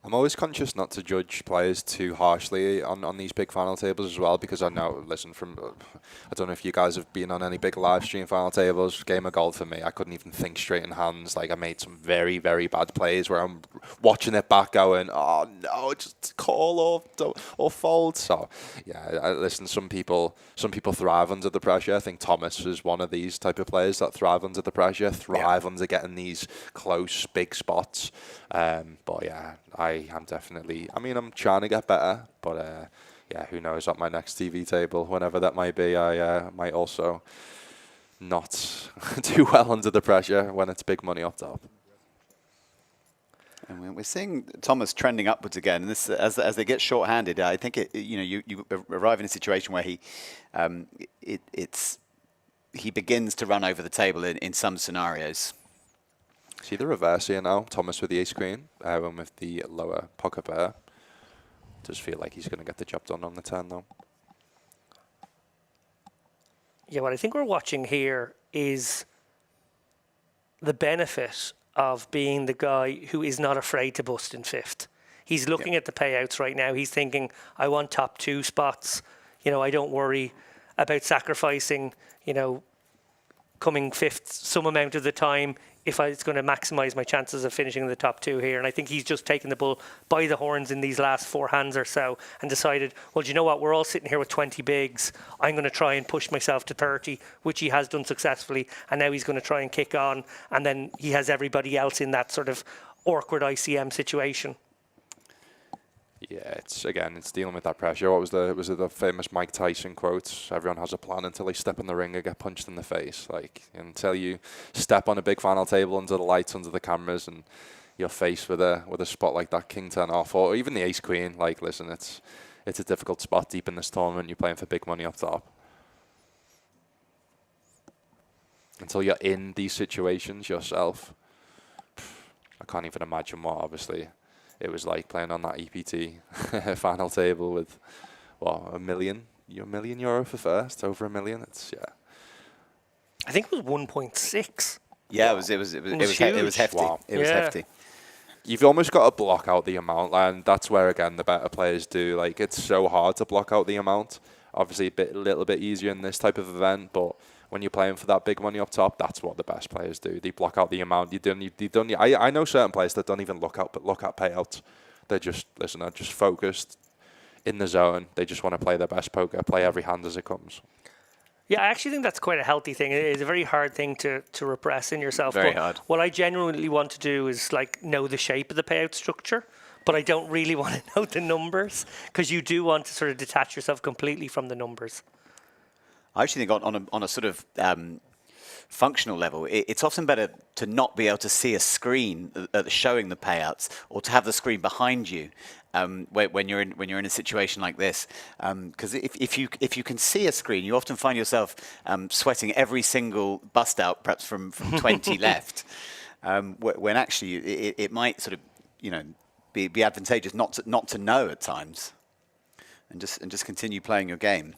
I'm always conscious not to judge players too harshly on these big final tables as well, because I know, listen, I don't know if you guys have been on any big live stream final tables, game of golf for me, I couldn't even think straight in hands. Like, I made some very, very bad plays where I'm watching it back going, oh no, just call or fold. So, yeah, listen, some people thrive under the pressure. I think Thomas is one of these type of players that thrive under the pressure, under getting these close, big spots. But yeah, I'm definitely, I'm trying to get better, but yeah, who knows, at my next TV table, whenever that might be, I might also not do well under the pressure when it's big money up top. And we're seeing Thomas trending upwards again. And this, as they get short-handed, I think you arrive in a situation where he begins to run over the table in some scenarios. See the reverse here now. Thomas with the ace queen, and with the lower pocket pair. Does feel like he's going to get the job done on the turn though. Yeah, what I think we're watching here is the benefit of being the guy who is not afraid to bust in fifth. He's looking at the payouts right now. He's thinking, I want top 2 spots. I don't worry about sacrificing, coming fifth some amount of the time if it's going to maximise my chances of finishing in the top 2 here. And I think he's just taken the bull by the horns in these last 4 hands or so and decided, well, do you know what? We're all sitting here with 20 bigs. I'm going to try and push myself to 30, which he has done successfully. And now he's going to try and kick on. And then he has everybody else in that sort of awkward ICM situation. Yeah, it's dealing with that pressure. What was it the famous Mike Tyson quote? Everyone has a plan until they step in the ring and get punched in the face. Like, until you step on a big final table under the lights, under the cameras, and you're faced with a spot like that, King 10 off, or even the Ace Queen. Like, listen, it's a difficult spot deep in this tournament. You're playing for big money up top. Until you're in these situations yourself, I can't even imagine what, obviously, it was like playing on that EPT final table with, what, €1 million for first, over $1 million. It's, yeah. I think it was 1.6. Yeah, it was hefty. Wow. It was hefty. You've almost got to block out the amount, and that's where, again, the better players do. Like, it's so hard to block out the amount. Obviously, a little bit easier in this type of event, but when you're playing for that big money up top, that's what the best players do. They block out the amount. I know certain players that don't even look at payouts. They're just focused in the zone. They just want to play their best poker, play every hand as it comes. Yeah, I actually think that's quite a healthy thing. It's a very hard thing to repress in yourself. Very hard. What I genuinely want to do is like know the shape of the payout structure, but I don't really want to know the numbers, because you do want to sort of detach yourself completely from the numbers. I actually think on a sort of functional level, it's often better to not be able to see a screen showing the payouts, or to have the screen behind you when you're in a situation like this. Because if you can see a screen, you often find yourself sweating every single bust out, perhaps from 20 left. When actually it might sort of be advantageous not to know at times, and just continue playing your game.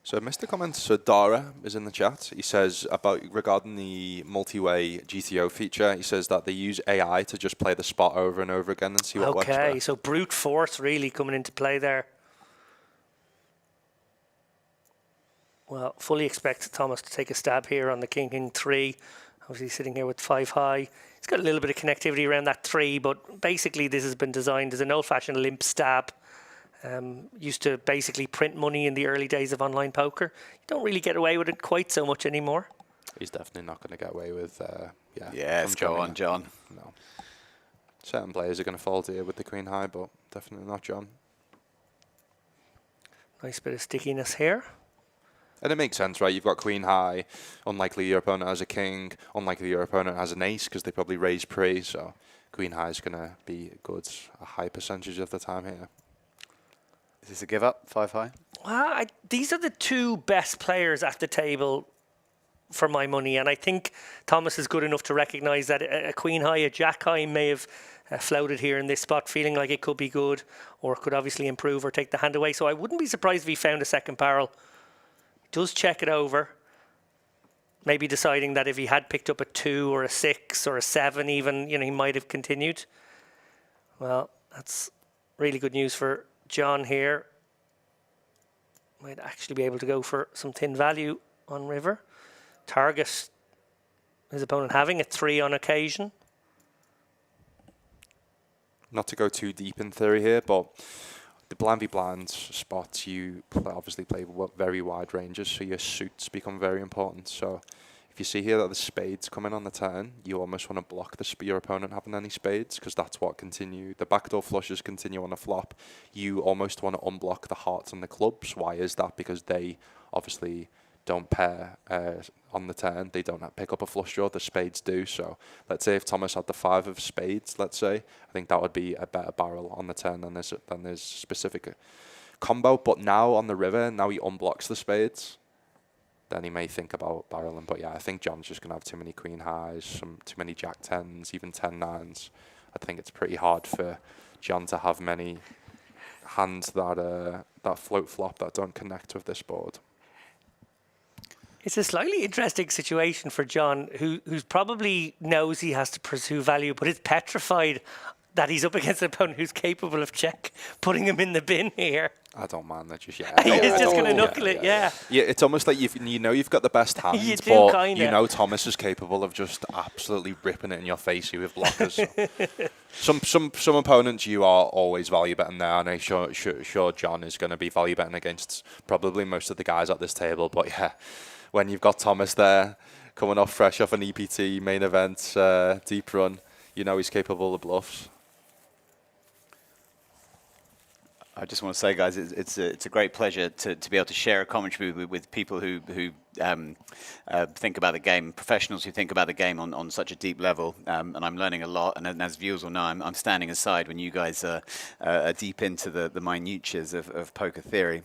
So I missed a comment. So Dara is in the chat. He says regarding the multi-way GTO feature, he says that they use AI to just play the spot over and over again and see what works. Okay, so brute force really coming into play there. Well, fully expect Thomas to take a stab here on the King 3. Obviously sitting here with 5 high. He's got a little bit of connectivity around that 3, but basically this has been designed as an old-fashioned limp stab. Used to basically print money in the early days of online poker. You don't really get away with it quite so much anymore. He's definitely not going to get away with, Yes, go on, John. No. Certain players are going to fold here with the Queen High, but definitely not John. Nice bit of stickiness here. And it makes sense, right? You've got Queen High. Unlikely your opponent has a King. Unlikely your opponent has an Ace, because they probably raise pre. So Queen High is going to be good a high percentage of the time here. Is this a give up, 5 high? Well, these are the 2 best players at the table for my money, and I think Thomas is good enough to recognise that a Queen High, a Jack High may have floated here in this spot, feeling like it could be good, or could obviously improve or take the hand away. So I wouldn't be surprised if he found a second barrel. He does check it over, maybe deciding that if he had picked up a 2 or a 6 or a 7 even, he might have continued. Well, that's really good news for John here. Might actually be able to go for some thin value on river. Target his opponent having a 3 on occasion. Not to go too deep in theory here, but the blind v blind spots, you obviously play very wide ranges, so your suits become very important. So if you see here that the spades come in on the turn, you almost want to block your opponent having any spades, because that's what continue. The backdoor flushes continue on a flop. You almost want to unblock the hearts and the clubs. Why is that? Because they obviously don't pair on the turn. They don't pick up a flush draw. The spades do. So let's say if Thomas had the 5 of spades, let's say, I think that would be a better barrel on the turn than this specific combo. But now on the river, now he unblocks the spades. Then he may think about barreling. But yeah, I think John's just going to have too many Queen Highs, too many Jack 10s, even 10-9s. I think it's pretty hard for John to have many hands that float flop that don't connect with this board. It's a slightly interesting situation for John, who's probably knows he has to pursue value, but is petrified that he's up against an opponent who's capable of check, putting him in the bin here. I don't mind that just yet. He's just going to knuckle it, yeah. Yeah, it's almost like you've got the best hands, You do, but kinda. you know Thomas is capable of just absolutely ripping it in your face with blockers. Some opponents you are always value betting there. I know sure John is going to be value betting against probably most of the guys at this table, but yeah, when you've got Thomas there coming off fresh off an EPT main event deep run, you know he's capable of bluffs. I just want to say, guys, it's a great pleasure to be able to share a commentary with people who think about the game, professionals who think about the game on such a deep level, and I'm learning a lot. And as viewers will know, I'm standing aside when you guys are deep into the minutiae of poker theory.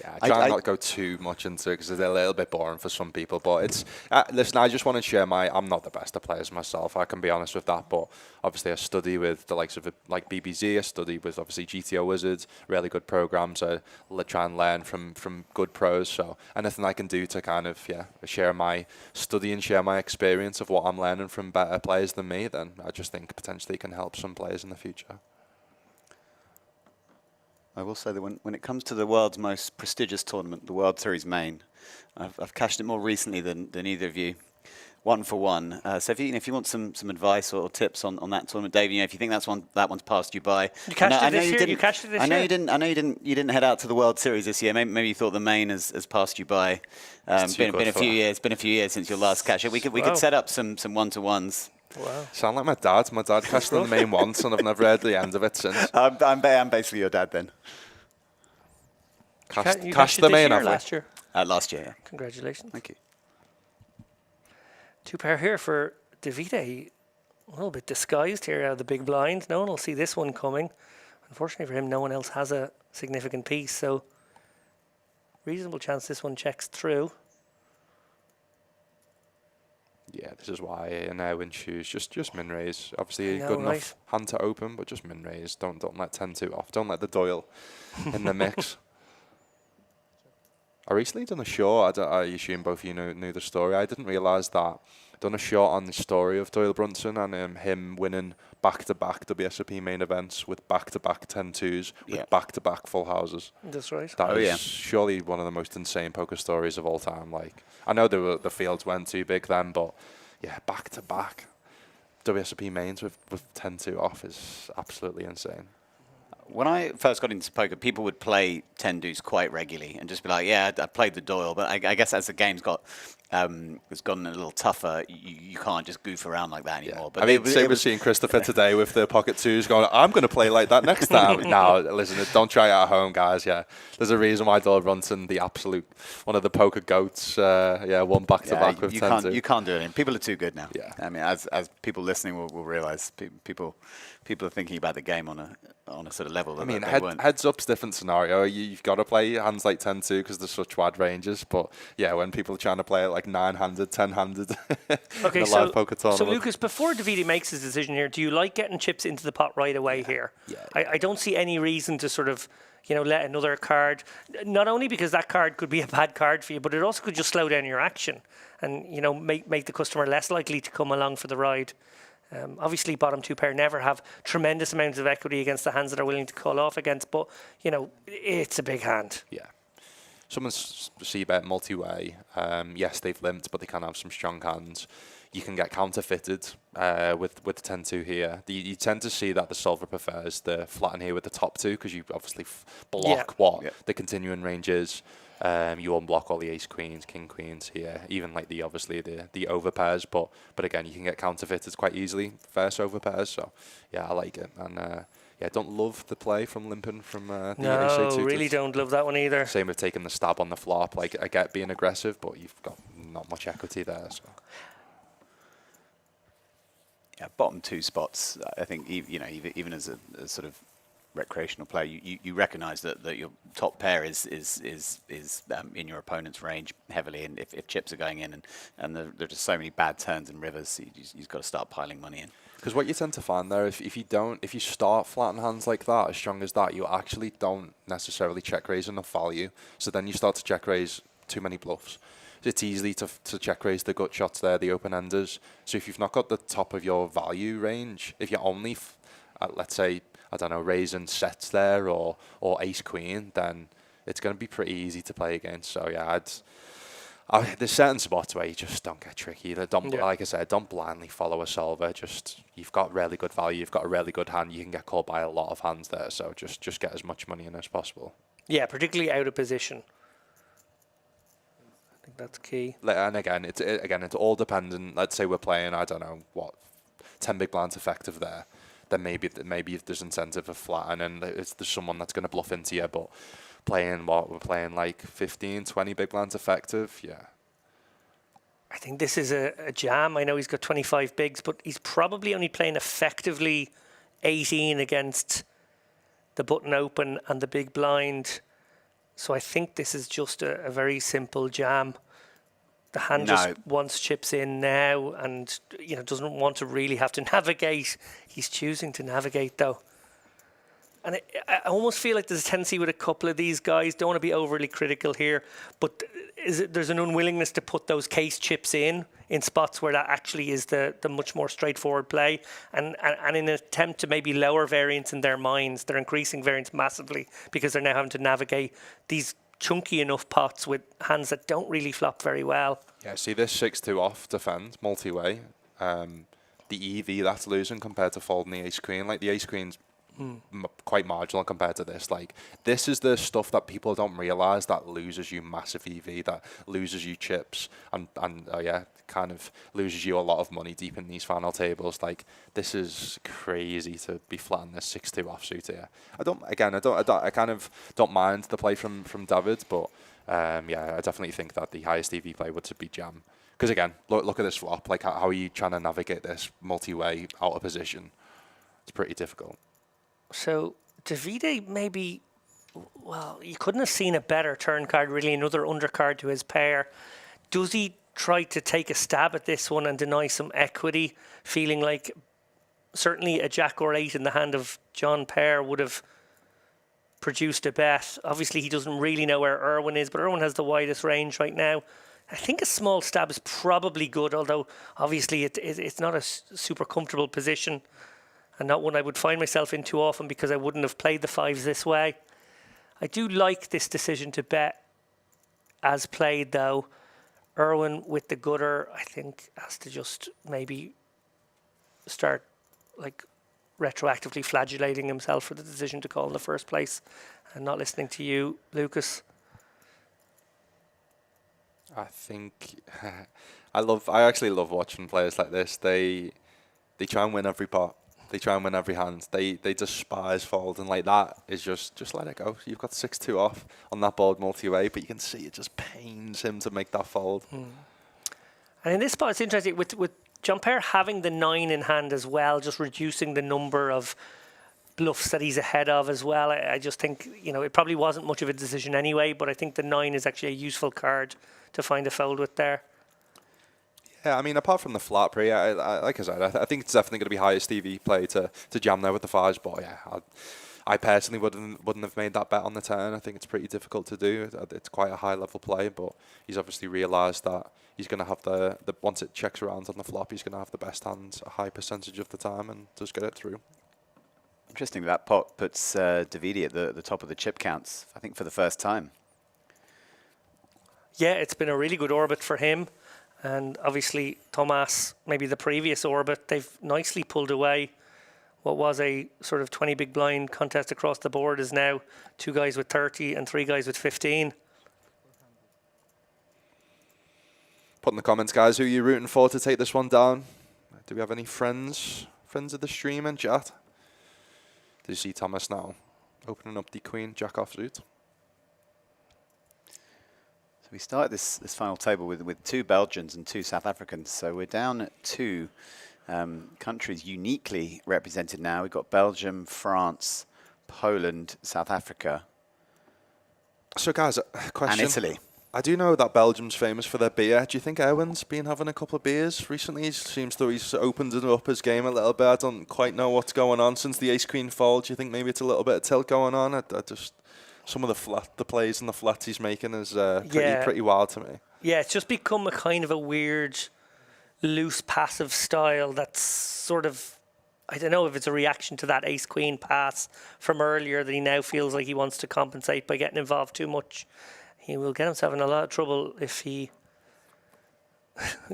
Yeah, I try not to go too much into it because it's a little bit boring for some people. But it's listen, I just want to share I'm not the best of players myself. I can be honest with that. But obviously, I study with the likes of like BBZ. I study with obviously GTO Wizards, really good programs. I try and learn from good pros. So anything I can do to kind of share my study and share my experience of what I'm learning from better players than me, then I just think potentially can help some players in the future. I will say that when it comes to the world's most prestigious tournament, the World Series Main, I've cashed it more recently than either of you, 1 for 1. So if you want some advice or tips on that tournament, Dave, if you think that one's passed you by, You cashed it this year. You cashed it this year. I know you didn't head out to the World Series this year. Maybe you thought the Main has passed you by. Been a few years since your last cash. We could set up some 1-to-1s. Wow. Sound like my dad. My dad cashed in the Main once, and I've never heard the end of it since. I'm basically your dad then. Cashed the Main last year. Last year, yeah. Congratulations. Thank you. 2 pair here for Davide. A little bit disguised here out of the big blind. No one will see this one coming. Unfortunately for him, no one else has a significant piece, so reasonable chance this one checks through. Yeah, this is why in Erwin shoes, just min raise. Obviously, know, good right? enough hand to open, but just min raise. Don't let 10-2 off. Don't let the Doyle in the mix. I recently done a short. I assume both of you knew the story. I didn't realise that. Done a short on the story of Doyle Brunson and him winning back-to-back WSOP main events with back-to-back 10-2s with back-to-back full houses. That's right. That is surely one of the most insane poker stories of all time. Like, I know the fields weren't too big then, but yeah, back-to-back WSOP mains with 10-2 off is absolutely insane. When I first got into poker, people would play 10 deuce quite regularly and just be like, yeah, I played the Doyle. But I guess as the game's it's gotten a little tougher, you can't just goof around like that anymore. Yeah. But I mean, same with seeing Christopher today with the pocket twos going, I'm going to play like that next time. No, listen, don't try it at home, guys. Yeah, there's a reason why Doyle Brunson, the absolute, one of the poker goats, won back-to-back with 10-2. You can't do it. People are too good now. Yeah. I mean, as people listening will realize, people are thinking about the game on a sort of level that they weren't. Heads up's different scenario. You've got to play hands like 10-2 because there's such wide ranges. But yeah, when people are trying to play it like 9-handed, 10-handed okay, in a live poker tournament. So Lucas, before Davide makes his decision here, do you like getting chips into the pot right away here? Yeah. I don't see any reason to sort of, let another card, not only because that card could be a bad card for you, but it also could just slow down your action and, make the customer less likely to come along for the ride. Obviously, bottom 2 pair never have tremendous amounts of equity against the hands that are willing to call off against, but, it's a big hand. Yeah. Someone's C-bet multi-way. Yes, they've limped, but they can have some strong hands. You can get counterfeited with 10-2 here. You tend to see that the solver prefers the flatten here with the top 2 because you obviously block the continuing range is. You unblock all the ace queens, king queens here, even like the over pairs. But again, you can get counterfeited quite easily versus over pairs. So yeah, I like it. And don't love the play from limping from the ace-8 suited. Really don't love that one either. Same with taking the stab on the flop. Like I get being aggressive, but you've got not much equity there. So. Yeah, bottom 2 spots. I think even as a sort of recreational player, you recognise that your top pair is in your opponent's range heavily, and if chips are going in and there are just so many bad turns and rivers, you've got to start piling money in. Because what you tend to find there, if you start flatten hands like that, as strong as that, you actually don't necessarily check raise enough value. So then you start to check raise too many bluffs. It's easy to check raise the gut shots there, the open enders. So if you've not got the top of your value range, if you're only let's say, I don't know, raising sets there or ace queen, then it's going to be pretty easy to play against. So yeah, there's certain spots where you just don't get tricky. Like I said, don't blindly follow a solver. Just, you've got really good value, you've got a really good hand, you can get called by a lot of hands there. So just get as much money in as possible. Yeah, particularly out of position. I think that's key. And again, it's all dependent. Let's say we're playing, I don't know, 10 big blinds effective there. Then maybe if there's incentive for flat, and then there's someone that's going to bluff into you. But we're playing like 15, 20 big blinds effective. Yeah. I think this is a jam. I know he's got 25 bigs, but he's probably only playing effectively 18 against the button open and the big blind. So I think this is just a very simple jam. The hand just wants chips in now, and doesn't want to really have to navigate. He's choosing to navigate though. And I almost feel like there's a tendency with a couple of these guys, don't want to be overly critical here, but there's an unwillingness to put those case chips in spots where that actually is the much more straightforward play. And in an attempt to maybe lower variance in their minds, they're increasing variance massively because they're now having to navigate these chunky enough pots with hands that don't really flop very well. Yeah, see this 6-2 off defend, multi-way. The EV that's losing compared to folding the ace queen. Like the ace queen's quite marginal compared to this. Like, this is the stuff that people don't realize that loses you massive EV, that loses you chips, and kind of loses you a lot of money deep in these final tables. Like, this is crazy to be flatting this 6-2 offsuit here. I kind of don't mind the play from David, but I definitely think that the highest EV play would be jam. Because again, look at this flop. Like, how are you trying to navigate this multi-way out of position? It's pretty difficult. So Davide maybe, well, you couldn't have seen a better turn card, really, another undercard to his pair. Does he try to take a stab at this one and deny some equity, feeling like certainly a jack or 8 in the hand of John Pair would have produced a bet? Obviously, he doesn't really know where Erwin is, but Erwin has the widest range right now. I think a small stab is probably good, although obviously it's not a super comfortable position, and not one I would find myself in too often because I wouldn't have played the 5s this way. I do like this decision to bet as played, though. Erwin with the gutter, I think, has to just maybe start like retroactively flagellating himself for the decision to call in the first place and not listening to you, Lucas. I think I actually love watching players like this. They try and win every pot. They try and win every hand. They despise folding. Like, that is just let it go. You've got 6-2 off on that board multi-way, but you can see it just pains him to make that fold. And in this spot, it's interesting with John Pair having the 9 in hand as well, just reducing the number of bluffs that he's ahead of as well. I just think, it probably wasn't much of a decision anyway, but I think the 9 is actually a useful card to find a fold with there. Yeah, I mean, apart from the flat pre, like I said, I think it's definitely going to be highest EV play to jam there with the 5s. But yeah, I personally wouldn't have made that bet on the turn. I think it's pretty difficult to do. It's quite a high level play, but he's obviously realised that he's going to have the once it checks around on the flop, he's going to have the best hands a high percentage of the time and just get it through. Interesting, that pot puts Davide at the top of the chip counts, I think, for the first time. Yeah, it's been a really good orbit for him. And obviously, Thomas, maybe the previous orbit, they've nicely pulled away. What was a sort of 20 big blind contest across the board is now 2 guys with 30 and 3 guys with 15. Put in the comments, guys, who are you rooting for to take this one down? Do we have any friends of the stream in chat? Do you see Thomas now opening up the queen jack offsuit? We started this final table with 2 Belgians and 2 South Africans, so we're down at 2 countries uniquely represented now. We've got Belgium, France, Poland, South Africa. So guys, a question. And Italy. I do know that Belgium's famous for their beer. Do you think Erwin's been having a couple of beers recently? He seems to he's opened up his game a little bit. I don't quite know what's going on since the ace-queen fold. Do you think maybe it's a little bit of tilt going on? I just... Some of the plays and the flats he's making is pretty wild to me. Yeah, it's just become a kind of a weird, loose, passive style that's sort of I don't know if it's a reaction to that ace-queen pass from earlier that he now feels like he wants to compensate by getting involved too much. He will get himself in a lot of trouble if he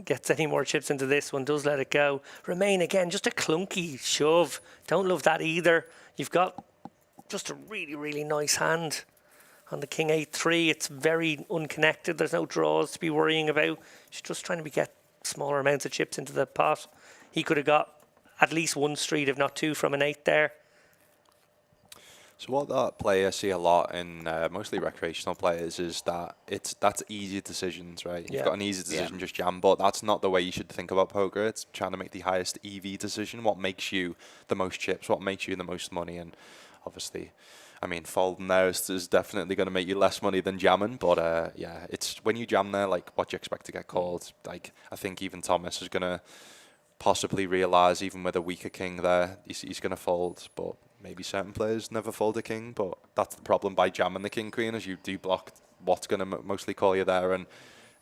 gets any more chips into this one, does let it go. Remain again, just a clunky shove. Don't love that either. You've got just a really, really nice hand on the king 8-3. It's very unconnected. There's no draws to be worrying about. She's just trying to get smaller amounts of chips into the pot. He could have got at least one street, if not two, from an 8 there. So what that play I see a lot in mostly recreational players is that that's easy decisions, right? Yeah. You've got an easy decision, just jam, but that's not the way you should think about poker. It's trying to make the highest EV decision. What makes you the most chips? What makes you the most money? And obviously, I mean, folding there is definitely going to make you less money than jamming. But yeah, it's when you jam there, like what you expect to get called. Like I think even Thomas is going to possibly realise, even with a weaker king there, he's going to fold. But maybe certain players never fold a king, but that's the problem by jamming the king queen, as you do block what's going to mostly call you there, and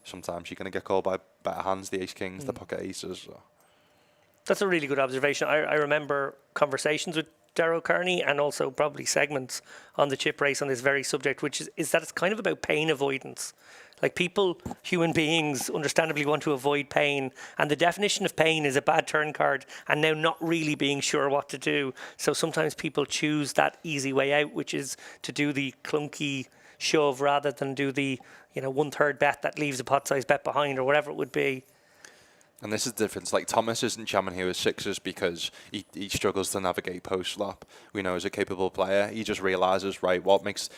sometimes you're going to get called by better hands, the ace kings, the pocket aces. So. That's a really good observation. I remember conversations with Darrow Kearney and also probably segments on the chip race on this very subject, which is that it's kind of about pain avoidance. Like people, human beings, understandably want to avoid pain. And the definition of pain is a bad turn card and now not really being sure what to do. So sometimes people choose that easy way out, which is to do the clunky shove rather than do the 1/3 bet that leaves a pot size bet behind or whatever it would be. And this is the difference. Like Thomas isn't jamming here with sixes because he struggles to navigate post flop. We know he's a capable player. He just realizes, right,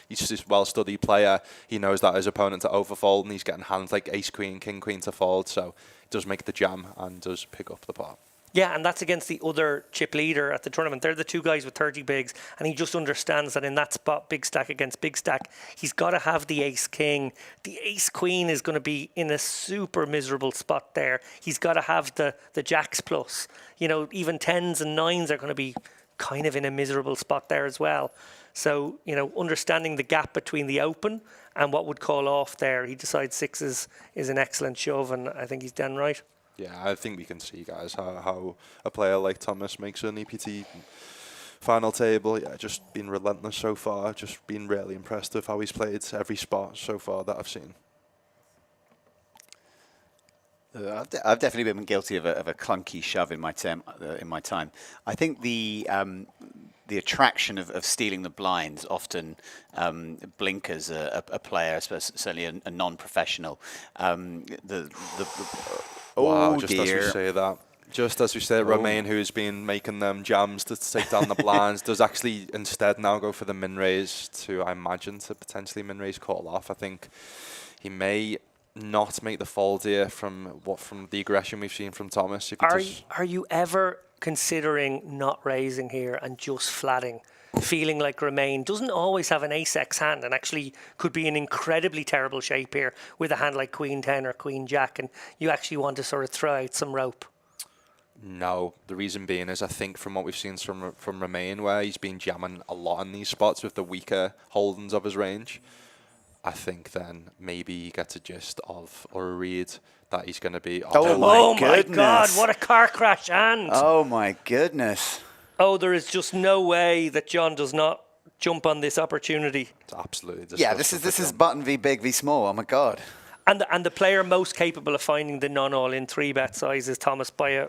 he's just this well-studied player. He knows that his opponent to overfold, and he's getting hands like ace queen, king queen to fold. So he does make the jam and does pick up the pot. Yeah, and that's against the other chip leader at the tournament. They're the two guys with 30 bigs, and he just understands that in that spot, big stack against big stack, he's got to have the ace king. The ace queen is going to be in a super miserable spot there. He's got to have the jacks plus. Even 10s and 9s are going to be kind of in a miserable spot there as well. So, understanding the gap between the open and what would call off there, he decides sixes is an excellent shove, and I think he's done right. Yeah, I think we can see, guys, how a player like Thomas makes an EPT final table. Yeah, just been relentless so far. Just been really impressed with how he's played every spot so far that I've seen. I've definitely been guilty of a clunky shove in my time. I think the attraction of stealing the blinds often blinkers a player, certainly a non-professional. Wow, just as we say that. Just as we say, Romain, who's been making them jams to take down the blinds, does actually instead now go for the min raise to, I imagine, to potentially min raise call off. I think he may not make the fold here from the aggression we've seen from Thomas. Are you ever considering not raising here and just flatting? Feeling like Romain doesn't always have an ace-x hand and actually could be in incredibly terrible shape here with a hand like Queen 10 or Queen Jack, and you actually want to sort of throw out some rope? No, the reason being is I think from what we've seen from Romain, where he's been jamming a lot in these spots with the weaker holdings of his range, I think then maybe he gets a gist of or a read that he's going to be... Oh my God, what a car crash hand! Oh my goodness. Oh, there is just no way that John does not jump on this opportunity. It's absolutely disgusting. Yeah, this is button v big v small. Oh my God. And the player most capable of finding the non-all-in 3-bet size is Thomas by a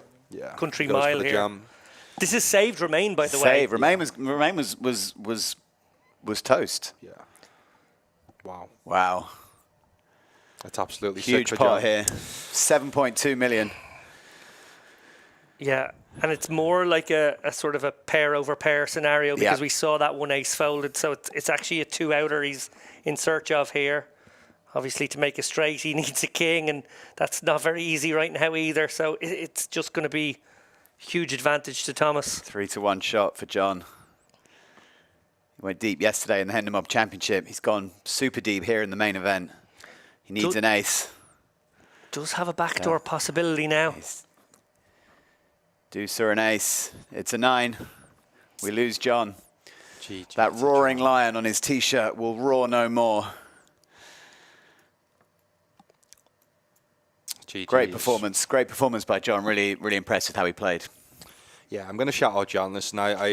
country mile here. Jam. This has saved Romain, by the way. Romain was toast. Yeah. Wow. Wow. That's absolutely huge sick pot here. 7.2 million. Yeah, and it's more like a sort of a pair over pair scenario because we saw that one ace folded. So it's actually a 2-outer he's in search of here. Obviously, to make a straight, he needs a king, and that's not very easy right now either. So it's just going to be huge advantage to Thomas. 3-1 shot for John. He went deep yesterday in the Hendon Mob Championship. He's gone super deep here in the main event. He needs an ace. Does have a backdoor possibility now. Deuce or an ace. It's a 9. We lose John. That GG, roaring lion on his T-shirt will roar no more. GG's. Great performance by John. Really, really impressed with how he played. Yeah, I'm going to shout out John. Listen, I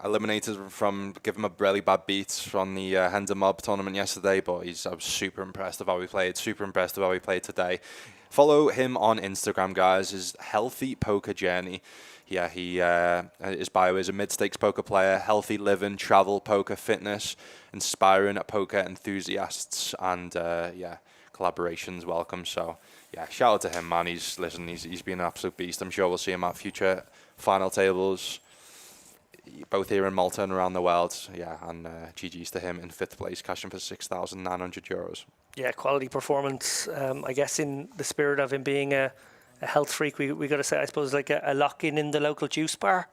eliminated him from giving him a really bad beat on the Hender Mob tournament yesterday, but I was super impressed with how he played, super impressed with how he played today. Follow him on Instagram, guys. His Healthy Poker Journey. Yeah, his bio is a mid-stakes poker player, healthy living, travel, poker, fitness, inspiring poker enthusiasts, and collaborations welcome. So yeah, shout out to him, man. He's been an absolute beast. I'm sure we'll see him at future final tables, both here in Malta and around the world. Yeah, and GG's to him in 5th place, cashing for €6,900. Yeah, quality performance. I guess in the spirit of him being a health freak, we got to say, I suppose, like a lock-in in the local juice bar.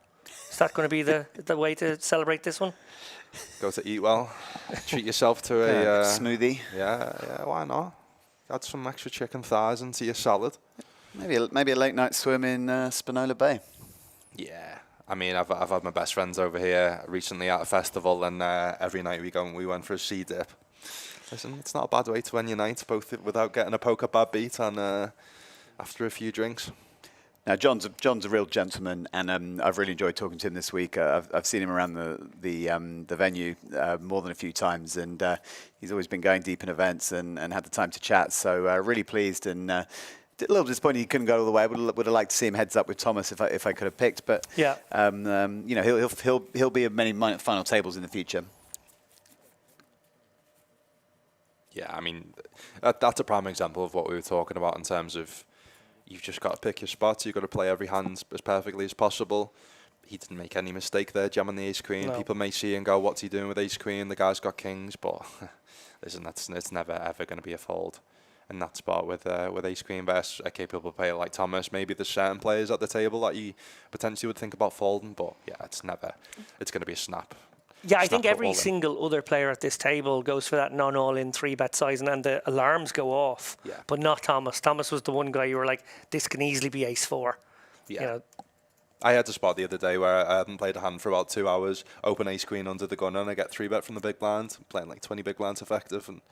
Is that going to be the way to celebrate this one? Go to eat well, treat yourself to a smoothie. Yeah, why not? Add some extra chicken thighs into your salad. Maybe a late night swim in Spinola Bay. Yeah, I mean, I've had my best friends over here recently at a festival, and every night we went for a sea dip. Listen, it's not a bad way to end your night, both without getting a poker bad beat and after a few drinks. Now, John's a real gentleman, and I've really enjoyed talking to him this week. I've seen him around the venue more than a few times, and he's always been going deep in events and had the time to chat. So really pleased, and a little disappointed he couldn't go all the way. Would have liked to see him heads up with Thomas if I could have picked, but yeah, he'll be at many final tables in the future. Yeah, I mean, that's a prime example of what we were talking about in terms of you've just got to pick your spots. You've got to play every hand as perfectly as possible. He didn't make any mistake there, jamming the ace-queen. No. People may see and go, what's he doing with ace-queen? The guy's got kings. But listen, it's never, ever going to be a fold in that spot with ace-queen versus a capable player like Thomas. Maybe there's certain players at the table that you potentially would think about folding. But yeah, it's going to be a snap. Yeah, I think every single other player at this table goes for that non-all-in 3-bet size, and the alarms go off. Yeah. But not Thomas. Thomas was the one guy you were like, this can easily be ace-4. Yeah. You know. I had a spot the other day where I hadn't played a hand for about 2 hours, open ace-queen under the gun, and I get 3-bet from the big blind, playing like 20 big blinds effective, and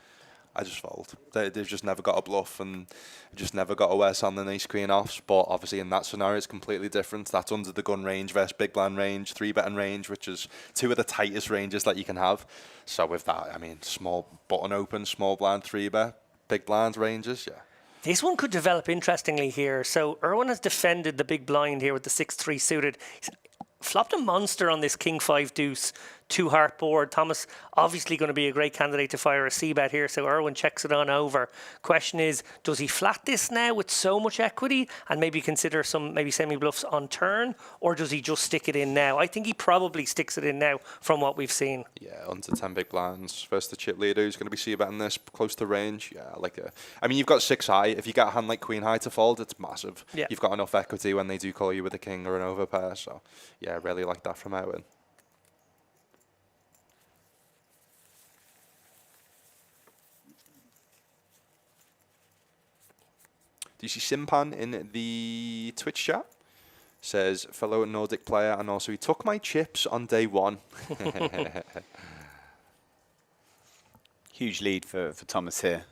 I just fold. They've just never got a bluff and just never got a worse hand than ace-queen offs. But obviously in that scenario, it's completely different. That's under the gun range versus big blind range, 3-betting range, which is 2 of the tightest ranges that you can have. So with that, I mean, small button open, small blind, 3-bet, big blind ranges, yeah. This one could develop interestingly here. So Erwin has defended the big blind here with the 6-3 suited. He's flopped a monster on this king 5 deuce 2-heart board. Thomas obviously going to be a great candidate to fire a c-bet here, so Erwin checks it on over. Question is, does he flat this now with so much equity and maybe consider some maybe semi-bluffs on turn, or does he just stick it in now? I think he probably sticks it in now from what we've seen. Yeah, under 10 big blinds versus the chip leader who's going to be c-betting this close to range. Yeah, I mean, you've got 6 high. If you get a hand like queen high to fold, it's massive. Yeah. You've got enough equity when they do call you with a king or an overpair. So yeah, really like that from Erwin. Do you see Simpan in the Twitch chat? Says, fellow Nordic player, and also he took my chips on day 1. Huge lead for Thomas here.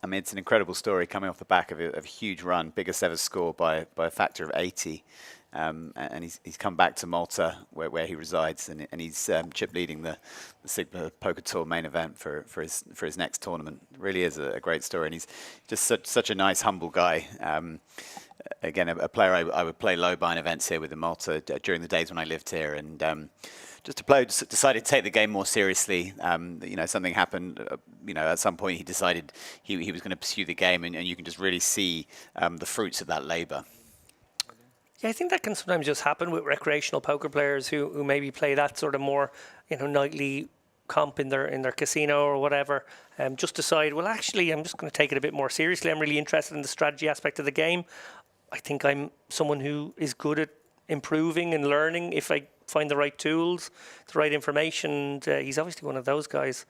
I mean, it's an incredible story coming off the back of a huge run, biggest ever score by a factor of 80. And he's come back to Malta, where he resides, and he's chip leading the Sigma Poker Tour main event for his next tournament. It really is a great story, and he's just such a nice, humble guy. Again, a player I would play low buying events here with in Malta during the days when I lived here, and just to play, decided to take the game more seriously. Something happened. At some point he decided he was going to pursue the game, and you can just really see the fruits of that labour. Yeah, I think that can sometimes just happen with recreational poker players who maybe play that sort of more, nightly comp in their casino or whatever. Just decide, well, actually, I'm just going to take it a bit more seriously. I'm really interested in the strategy aspect of the game. I think I'm someone who is good at improving and learning if I find the right tools, the right information. And, he's obviously one of those guys.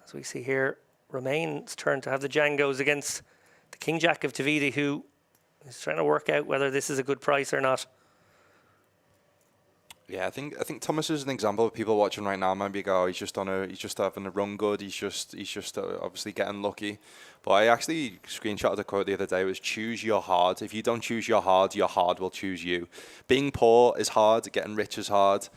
As we see here, Romain's turn to have the Django's against the King Jack of Tavidi, who is trying to work out whether this is a good price or not. Yeah, I think Thomas is an example of people watching right now. Maybe go, oh, he's just having a run good. He's just obviously getting lucky. But I actually screenshotted a quote the other day. It was choose your hard. If you don't choose your hard will choose you. Being poor is hard. Getting rich is hard.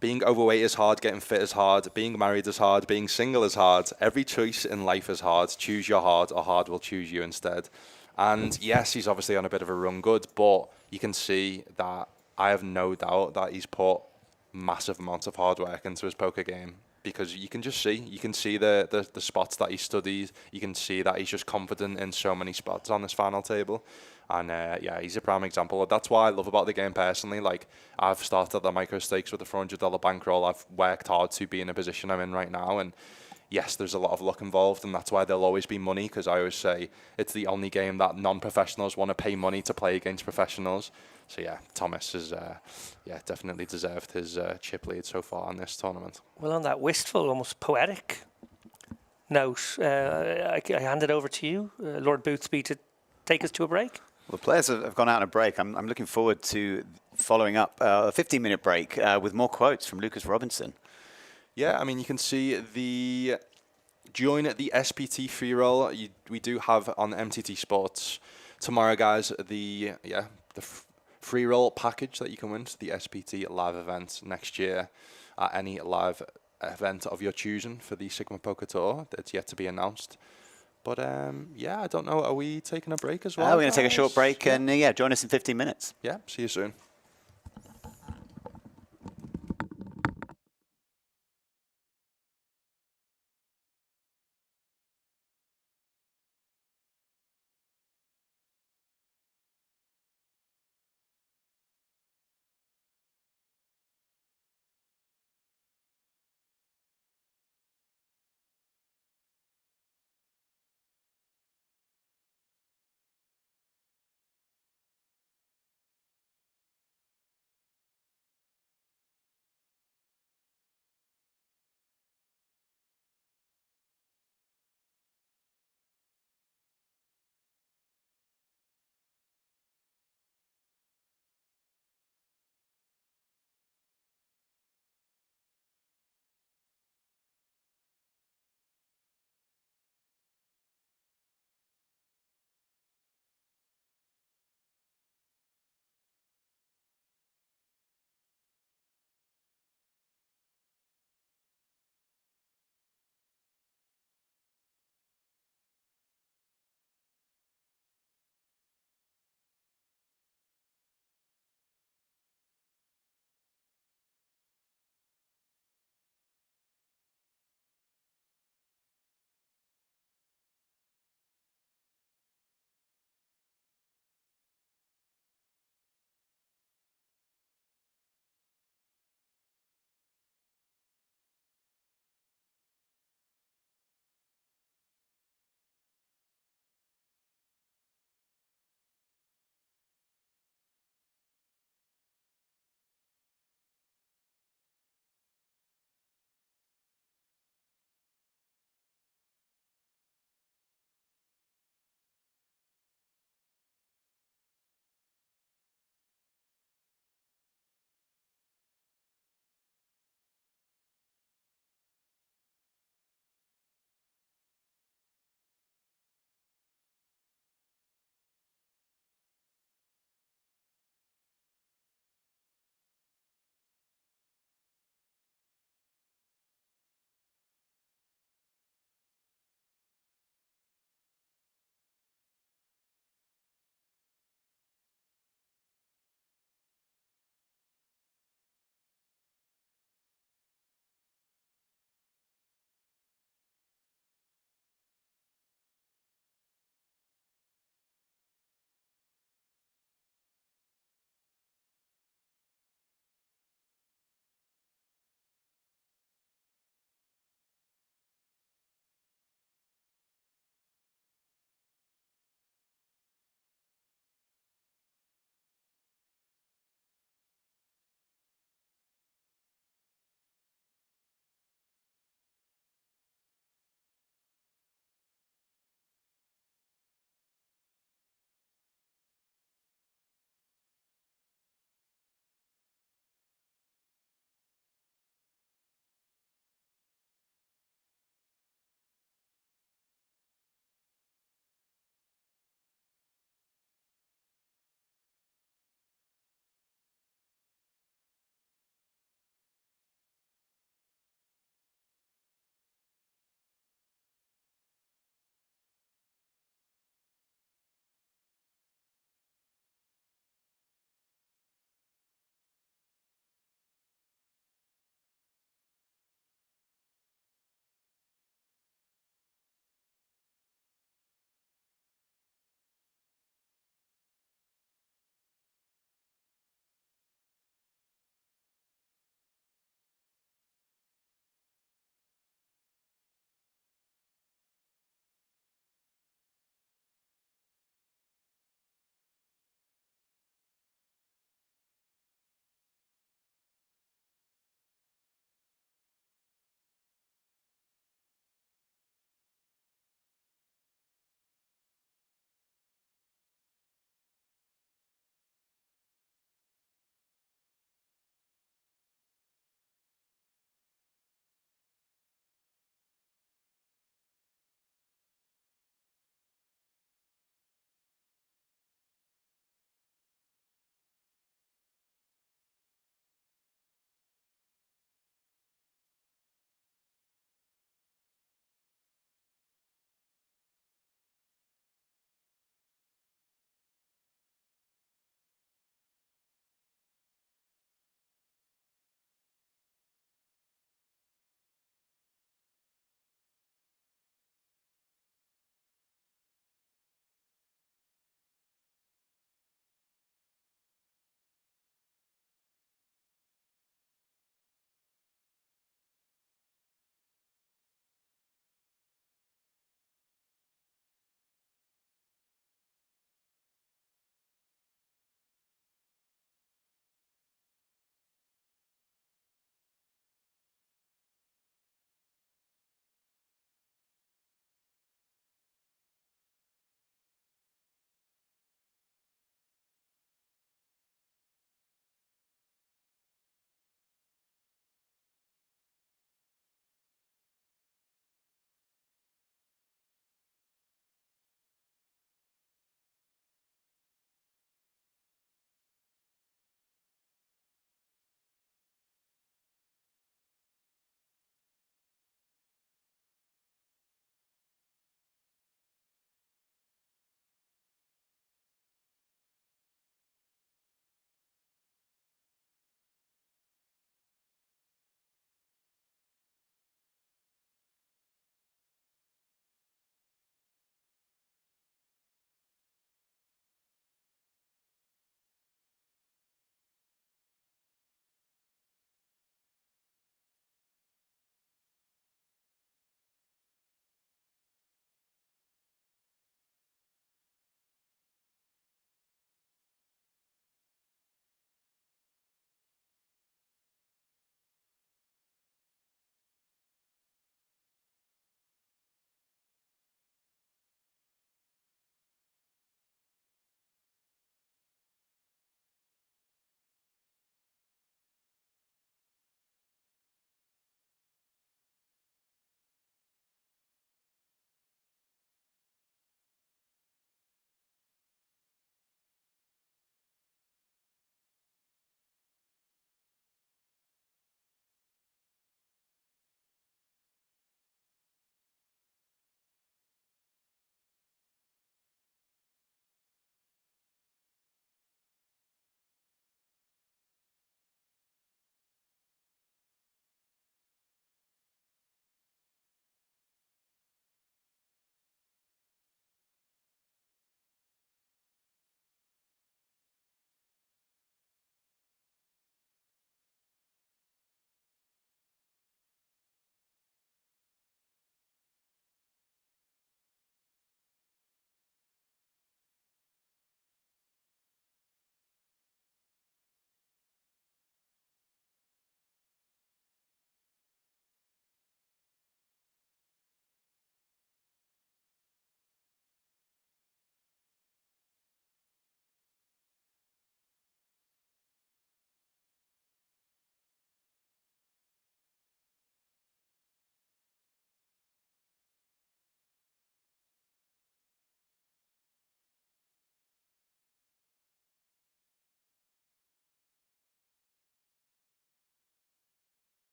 Being overweight is hard. Getting fit is hard. Being married is hard. Being single is hard. Every choice in life is hard. Choose your hard, or hard will choose you instead. And yes, he's obviously on a bit of a run good, but you can see that I have no doubt that he's put massive amounts of hard work into his poker game because you can see the spots that he studies. You can see that he's just confident in so many spots on this final table. And yeah, he's a prime example. That's what I love about the game personally. Like, I've started the micro stakes with a $400 bankroll. I've worked hard to be in a position I'm in right now. And yes, there's a lot of luck involved, and that's why there'll always be money, because I always say it's the only game that non-professionals want to pay money to play against professionals. So yeah, Thomas has definitely deserved his chip lead so far in this tournament. Well, on that wistful, almost poetic note, I hand it over to you, Lord Boothby, to take us to a break. Well, the players have gone out on a break. I'm looking forward to following up a 15-minute break with more quotes from Lucas Robinson. Yeah, I mean, you can see join the SPT free roll. We do have on MTT Sports tomorrow, guys, the free roll package that you can win to the SPT live event next year at any live event of your choosing for the Sigma Poker Tour. That's yet to be announced. But yeah, I don't know. Are we taking a break as well? We're going to take a short break and join us in 15 minutes. Yeah, see you soon.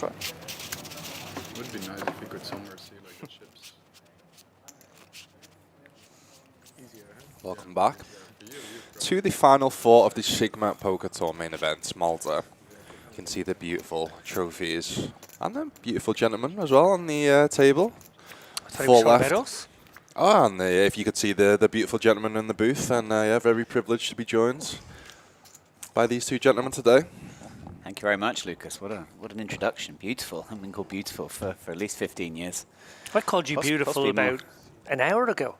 try. It would be nice if we could somewhere see like the chips. Easier, huh? Welcome back to the final four of the Sigma Poker Tour main event, Malta. You can see the beautiful trophies and the beautiful gentlemen as well on the table. I thought he was Four talking left. about us. Oh, and if you could see the beautiful gentleman in the booth, then yeah, very privileged to be joined by these two gentlemen today. Thank you very much, Lucas. What an introduction. Beautiful. I've been called beautiful for at least 15 years. I called you beautiful possibly more. about an hour ago.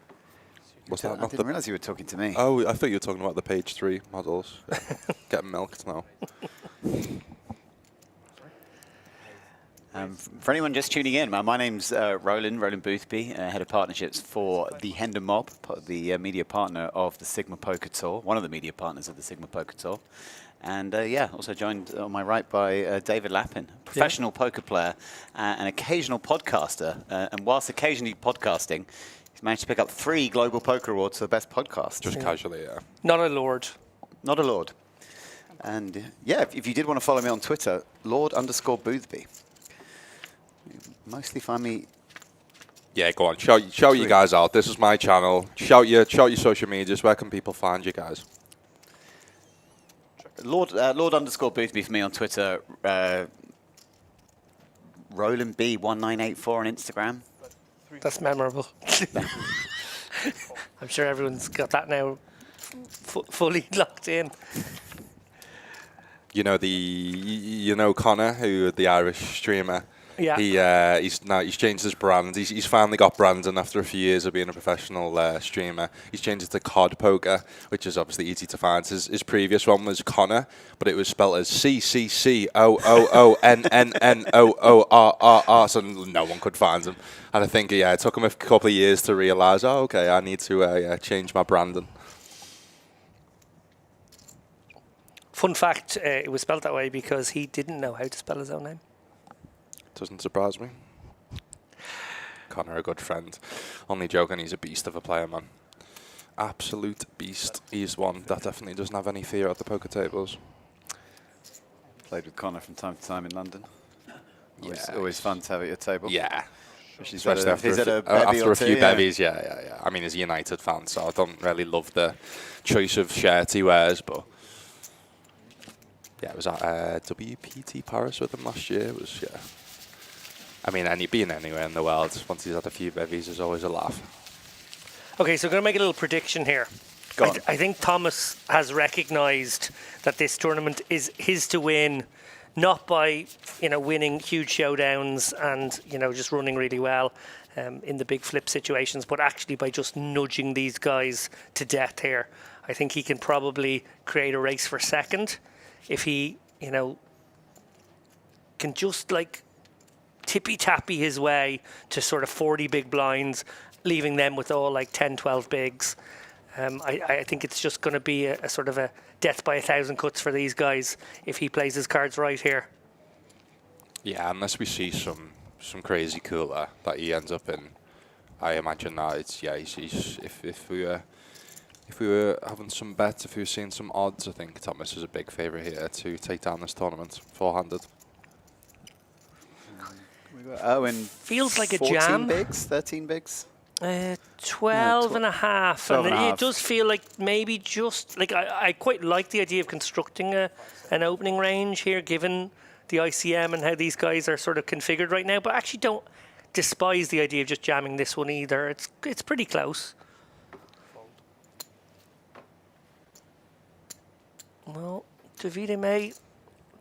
Was I that not didn't the? realise you were talking to me. Oh, I thought you were talking about the page 3 models. Getting milked now. For anyone just tuning in, my name's Roland Boothby, head of partnerships for the Hendon Mob, the media partner of the Sigma Poker Tour, one of the media partners of the Sigma Poker Tour. And yeah, also joined on my right by David Lappin, professional poker player and occasional podcaster. And whilst occasionally podcasting, he's managed to pick up 3 Global Poker Awards for the best podcast. Just casually, yeah. Not a lord. Not a Lord. And yeah, if you did want to follow me on Twitter, Lord_Boothby. Mostly find me. Yeah, go on. Shout you guys out. This is my channel. Shout your social medias. Where can people find you guys? Lord_Boothby for me on Twitter. Roland B1984 on Instagram. That's memorable. I'm sure everyone's got that now fully locked in. You know Connor, who the Irish streamer. Yeah. He's changed his brand. He's finally got branding after a few years of being a professional streamer. He's changed it to COD Poker, which is obviously easy to find. His previous one was Connor, but it was spelled as CCCOOONNNOORRR, so no one could find him. And I think it took him a couple of years to realise, oh, okay, I need to change my branding. Fun fact, it was spelled that way because he didn't know how to spell his own name. Doesn't surprise me. Connor, a good friend. Only joking, he's a beast of a player, man. Absolute beast. He's one that definitely doesn't have any fear at the poker tables. Played with Connor from time to time in London. Yeah. Always fun to have at your table. Yeah. Especially Especially after a few bevies, yeah. I mean, he's a United fan, so I don't really love the choice of shirt he wears, but yeah, it was at WPT Paris with him last year. It was, yeah. I mean, being anywhere in the world, once he's had a few bevies, is always a laugh. Okay, so we're going to make a little prediction here. Go on. I think Thomas has recognised that this tournament is his to win, not by winning huge showdowns and just running really well in the big flip situations, but actually by just nudging these guys to death here. I think he can probably create a race for second if he can just tippy-tappy his way to sort of 40 big blinds, leaving them with all 10, 12 bigs. I think it's just going to be a sort of a death by 1,000 cuts for these guys if he plays his cards right here. Yeah, unless we see some crazy cooler that he ends up in, I imagine that it's if we were having some bets, if we were seeing some odds, I think Thomas is a big favourite here to take down this tournament, 400. Oh, and feels like a 14 jam. bigs, 13 bigs. 12 and a half. 12 and and a it half. does feel like maybe just I quite like the idea of constructing an opening range here, given the ICM and how these guys are sort of configured right now. But I actually don't despise the idea of just jamming this one either. It's pretty close. Well, Davide may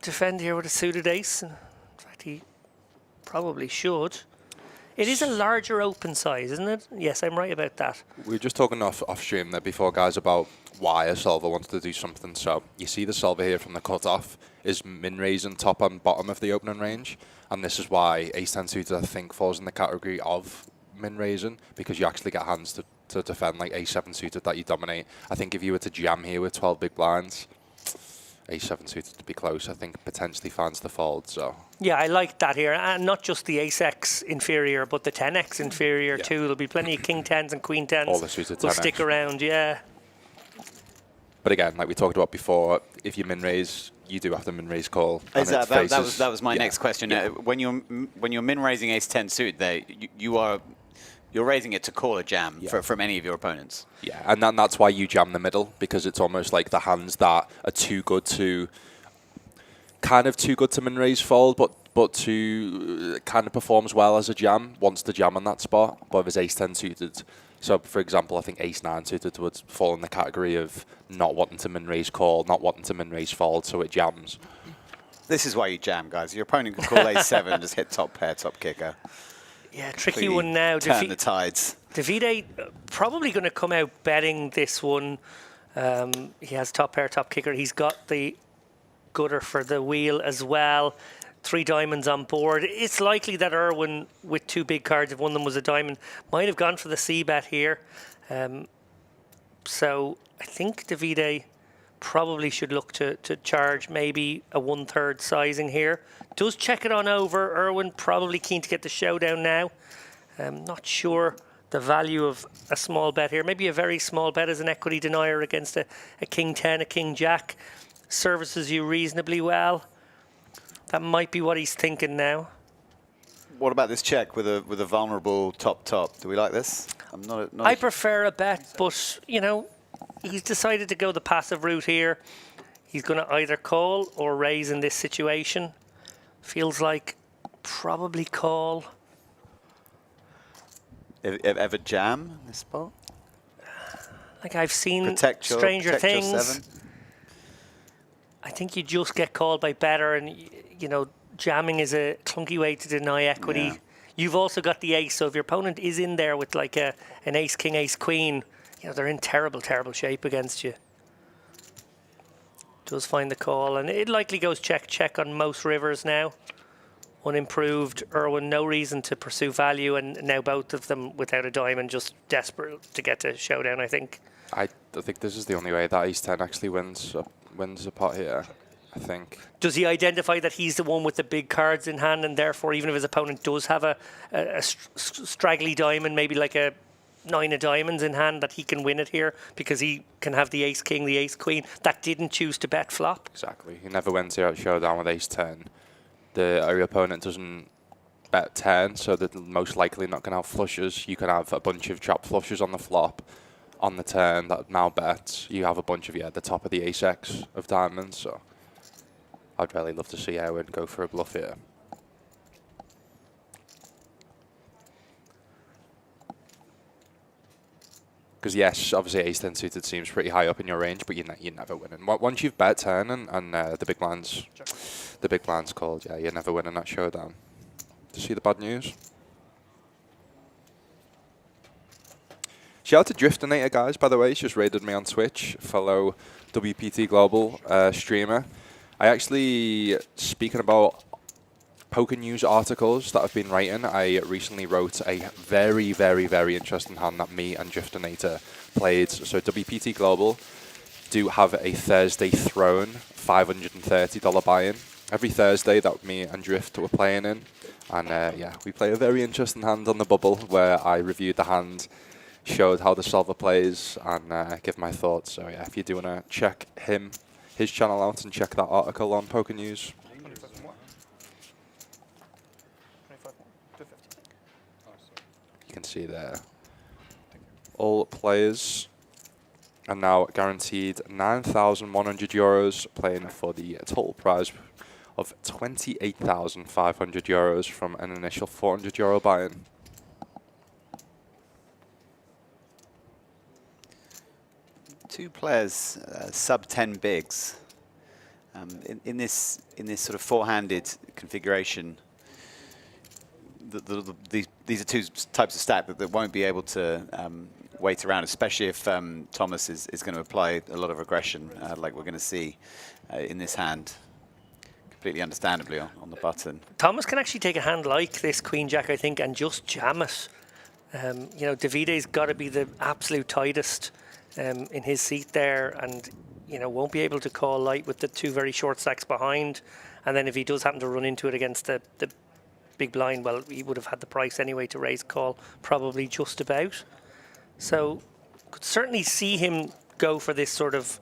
defend here with a suited ace. In fact, he probably should. It is a larger open size, isn't it? Yes, I'm right about that. We were just talking off stream there before, guys, about why a solver wanted to do something. So you see the solver here from the cutoff is min-raising top and bottom of the opening range. And this is why ace-10 suited, I think, falls in the category of min-raising, because you actually get hands to defend, like ace-7 suited that you dominate. I think if you were to jam here with 12 big blinds, ace-7 suited to be close, I think potentially finds the fold. So yeah, I like that here. And not just the ace-x inferior, but the 10x inferior too. There'll be plenty of king 10s and queen 10s. all the suited will 10x. stick around, yeah. But again, like we talked about before, if you min raise, you do have to min raise call. and it That was my yeah, next question. yeah. When you're min raising ace 10 suit, there you're raising it to call a jam from any of your opponents. Yeah, and that's why you jam the middle, because it's almost like the hands that are too good to min raise fold, but to kind of performs well as a jam, wants to jam on that spot. But if it's ace 10 suited, so for example, I think ace 9 suited would fall in the category of not wanting to min raise call, not wanting to min raise fold, so it jams. This is why you jam, guys. Your opponent can call ace 7 and just hit top pair, top kicker. Yeah, tricky Completely one now. Turn the tides. Davide probably going to come out betting this one. He has top pair, top kicker. He's got the gutter for the wheel as well. 3 diamonds on board. It's likely that Erwin, with 2 big cards, if one of them was a diamond, might have gone for the c-bet here. So I think Davide probably should look to charge maybe a 1/3 sizing here. Does check it on over. Erwin probably keen to get the showdown now. Not sure the value of a small bet here. Maybe a very small bet as an equity denier against a king 10, a king jack. Services you reasonably well. That might be what he's thinking now. What about this check with a vulnerable top? Do we like this? I prefer a bet, but you know, he's decided to go the passive route here. He's going to either call or raise in this situation. Feels like probably call. Ever jam this spot? Like I've seen Stranger stranger protect your things. 7. I think you just get called by better, and you know, jamming is a clunky way to deny equity. Yeah. You've also got the ace, so if your opponent is in there with like an ace king, ace queen, you know, they're in terrible shape against you. Does find the call, and it likely goes check on most rivers now. Unimproved. Erwin, no reason to pursue value, and now both of them without a diamond, just desperate to get to showdown, I think. I think this is the only way that ace 10 actually wins a pot here, I think. Does he identify that he's the one with the big cards in hand, and therefore even if his opponent does have a straggly diamond, maybe like a 9 of diamonds in hand, that he can win it here because he can have the ace king, the ace queen that didn't choose to bet flop? Exactly. He never wins here at showdown with ace 10. Your opponent doesn't bet 10, so they're most likely not going to have flushes. You can have a bunch of trap flushes on the flop. On the turn that now bets, you have a bunch of the top of the ace X of diamonds. So I'd really love to see Erwin go for a bluff here. Because yes, obviously ace 10 suited seems pretty high up in your range, but you're never winning. Once you've bet 10 and the big blind's called, yeah, you're never winning that showdown. To see the bad news. Shout out to Driftinator, guys, by the way. He's just raided me on Twitch, fellow WPT Global streamer. I actually, speaking about poker news articles that I've been writing, I recently wrote a very, very, very interesting hand that me and Driftinator played. So WPT Global do have a Thursday Throne $530 buy-in. Every Thursday that me and Drift were playing in. And yeah, we play a very interesting hand on the bubble where I reviewed the hand, showed how the solver plays, and give my thoughts. So yeah, if you do want to check his channel out and check that article on Poker News. 25 more. 25 more. 250. You can see there. All players are now guaranteed €9,100, playing for the total prize of €28,500 from an initial €400 buy-in. Two players, sub 10 bigs. In this sort of four-handed configuration, these are two types of stack that won't be able to wait around, especially if Thomas is going to apply a lot of aggression, like we're going to see in this hand, completely understandably on the button. Thomas can actually take a hand like this Queen Jack, I think, and just jam it. You know, Davide's got to be the absolute tightest in his seat there, and you know, won't be able to call light with the two very short stacks behind. And then if he does happen to run into it against the big blind, well, he would have had the price anyway to raise call, probably just about. So could certainly see him go for this sort of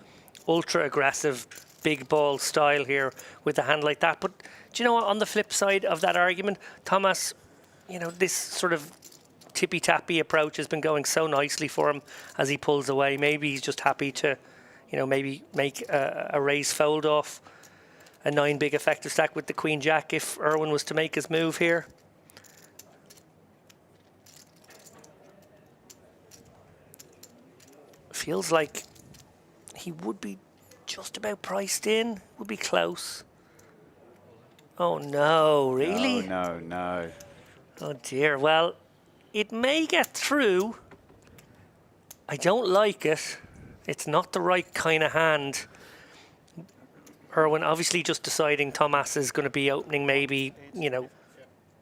ultra aggressive, big ball style here with a hand like that. But do you know what? On the flip side of that argument, Thomas, you know, this sort of tippy-tappy approach has been going so nicely for him as he pulls away. Maybe he's just happy to, you know, maybe make a raise fold off a 9 big effective stack with the Queen Jack if Erwin was to make his move here. Feels like he would be just about priced in, would be close. Oh no, really? No, no, no. Oh dear, well, it may get through. I don't like it. It's not the right kind of hand. Erwin obviously just deciding Thomas is going to be opening maybe, you know,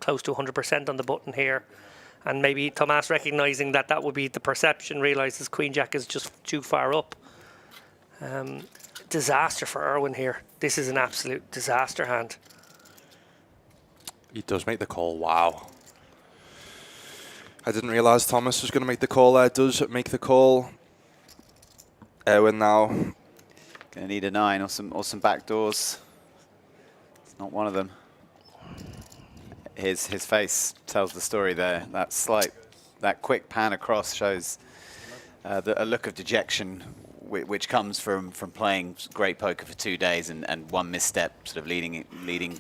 close to 100% on the button here. And maybe Thomas recognising that that would be the perception, realises Queen Jack is just too far up. Disaster for Erwin here. This is an absolute disaster hand. He does make the call. Wow. I didn't realise Thomas was going to make the call there. Does make the call. Erwin now. Gonna need a 9 or some backdoors. It's not one of them. His face tells the story there. That quick pan across shows a look of dejection, which comes from playing great poker for 2 days and one misstep, sort of leading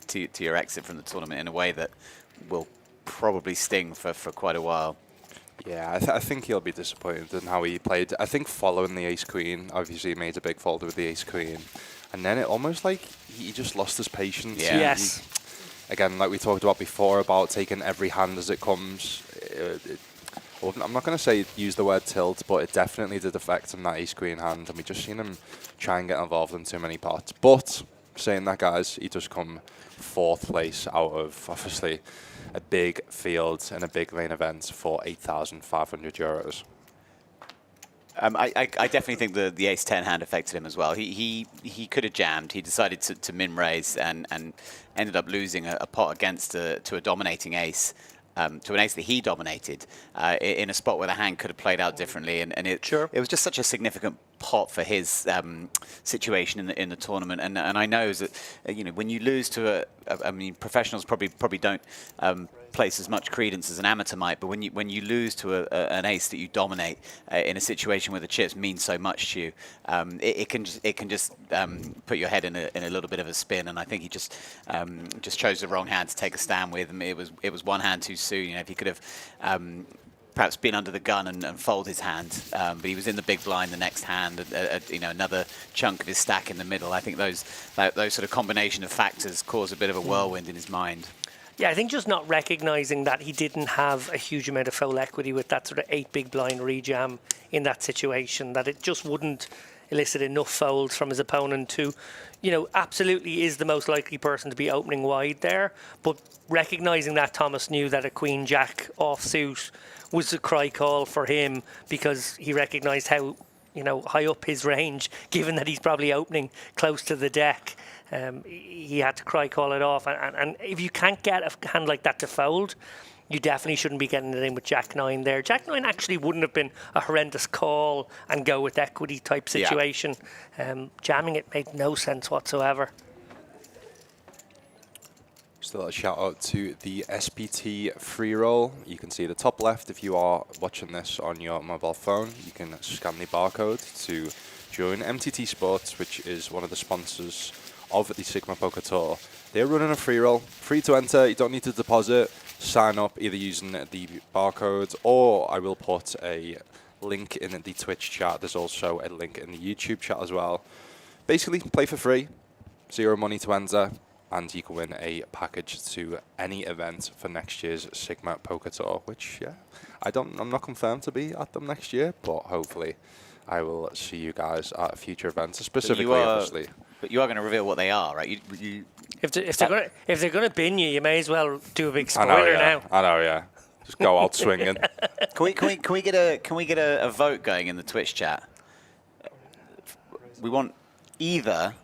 to your exit from the tournament in a way that will probably sting for quite a while. Yeah, I think he'll be disappointed in how he played. I think following the ace-queen, obviously he made a big fold with the ace-queen. And then it almost like he just lost his patience. Yeah. Yes. Again, like we talked about before, about taking every hand as it comes. I'm not going to say use the word tilt, but it definitely did affect him, that ace-queen hand. And we just seen him try and get involved in too many pots. But saying that, guys, he does come 4th place out of, obviously, a big field and a big main event for €8,500. I definitely think the ace-10 hand affected him as well. He could have jammed. He decided to min raise and ended up losing a pot against to a dominating ace, to an ace that he dominated in a spot where the hand could have played out differently. And it was just such a significant pot for his situation in the tournament. And I know that you know, when you lose to I mean, professionals probably don't place as much credence as an amateur might, but when you lose to an ace that you dominate in a situation where the chips mean so much to you, it can just put your head in a little bit of a spin. And I think he just chose the wrong hand to take a stand with. And it was one hand too soon. You know, if he could have perhaps been under the gun and fold his hand, but he was in the big blind the next hand, you know, another chunk of his stack in the middle. I think those sort of combination of factors cause a bit of a whirlwind in his mind. Yeah, I think just not recognising that he didn't have a huge amount of fold equity with that sort of 8 big blind rejam in that situation, that it just wouldn't elicit enough folds from his opponent to, you know, absolutely is the most likely person to be opening wide there. But recognising that, Thomas knew that a Queen Jack offsuit was a cry call for him, because he recognised how, you know, high up his range, given that he's probably opening close to the deck. He had to cry call it off. And if you can't get a hand like that to fold, you definitely shouldn't be getting it in with Jack 9 there. Jack 9 actually wouldn't have been a horrendous call and go with equity type situation. Yeah. Jamming it made no sense whatsoever. Still a shout out to the SPT free roll. You can see the top left if you are watching this on your mobile phone. You can scan the barcode to join MTT Sports, which is one of the sponsors of the Sigma Poker Tour. They're running a free roll, free to enter. You don't need to deposit. Sign up either using the barcode, or I will put a link in the Twitch chat. There's also a link in the YouTube chat as well. Basically, play for free, 0 money to enter, and you can win a package to any event for next year's Sigma Poker Tour, which, yeah, I'm not confirmed to be at them next year, but hopefully I will see you guys at future events, specifically, obviously. But you are going to reveal what they are, right? If they're going to bin you, you may as well do a big spoiler now. I know, yeah. Just go out swinging. Can we get a vote going in the Twitch chat? We want either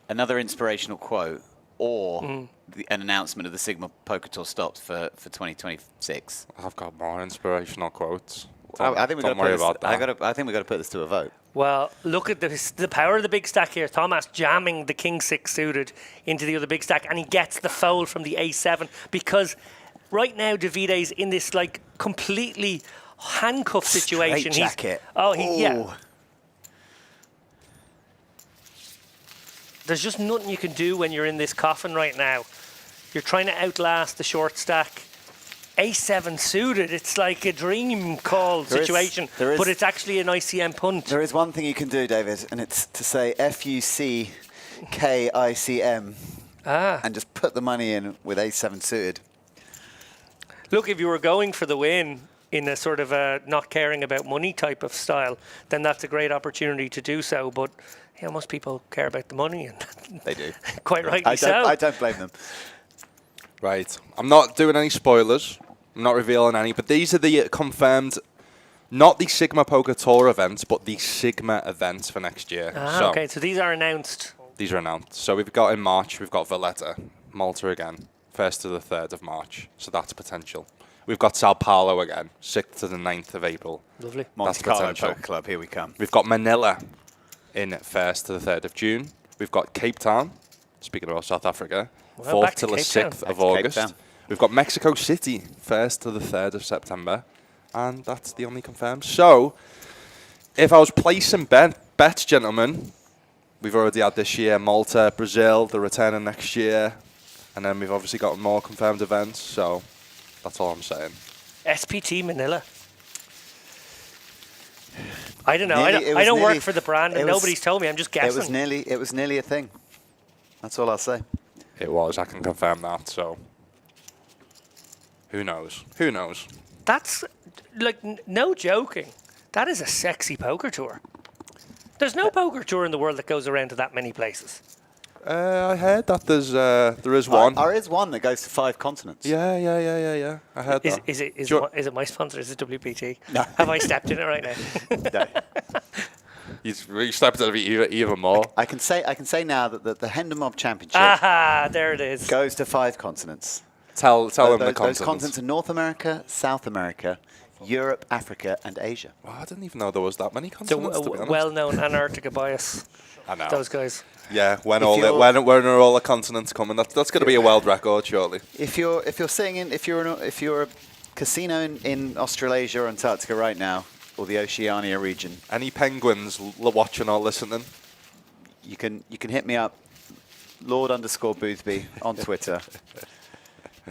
another inspirational quote or an announcement of the Sigma Poker Tour stopped for 2026. I've got more inspirational quotes. I think we've got don't worry about that. I think we've got to put this to a vote. Well, look at the power of the big stack here. Thomas jamming the king 6 suited into the other big stack, and he gets the fold from the a7 because right now Davide's in this like completely handcuff situation. Jacket. Yeah. There's just nothing you can do when you're in this coffin right now. You're trying to outlast the short stack. A7 suited, it's like a dream call situation, but it's actually an ICM punt. There is one thing you can do, David, and it's to say FUCKICM and just put the money in with A7 suited. Look, if you were going for the win in a sort of a not caring about money type of style, then that's a great opportunity to do so. But most people care about the money, and they do. Quite rightly so. I don't blame them. Right. I'm not doing any spoilers. I'm not revealing any, but these are the confirmed, not the Sigma Poker Tour events, but the Sigma events for next year. Okay, so these are announced. These are announced. So we've got in March, we've got Valletta, Malta again, 1st to the 3rd of March. So that's potential. We've got Sao Paulo again, 6th to the 9th of April. Lovely. Monte Carlo Poker Club, here we come. We've got Manila in 1st to the 3rd of June. We've got Cape Town, speaking about South Africa, 4th to the 6th of August. We've got Mexico City, 1st to the 3rd of September. And that's the only confirmed. So, if I was placing bets, gentlemen, we've already had this year Malta, Brazil, the returning next year. And then we've obviously got more confirmed events. So, that's all I'm saying. SPT Manila. I don't know. I don't work for the brand, and nobody's told me. I'm just guessing. It was nearly a thing. That's all I'll say. It was. I can confirm that. So, who knows? Who knows? That's like no joking. That is a sexy poker tour. There's no poker tour in the world that goes around to that many places. I heard that there is one. There is one that goes to 5 continents. Yeah. I heard that. Is it my sponsor? Is it WPT? No. Have I stepped in it right now? No. He's really stepped it even more. I can say now that the Hendon Mob Championship there it is. goes to 5 continents. Tell them the Those continents. continents are North America, South America, Europe, Africa, and Asia. Wow, I didn't even know there was that many continents. The well-known Antarctica bias. I know. Those guys. Yeah, when are all the continents coming? That's going to be a world record, surely. If you're a casino in Australasia or Antarctica right now, or the Oceania region, Any penguins watching or listening? you can hit me up, Lord_Boothby on Twitter.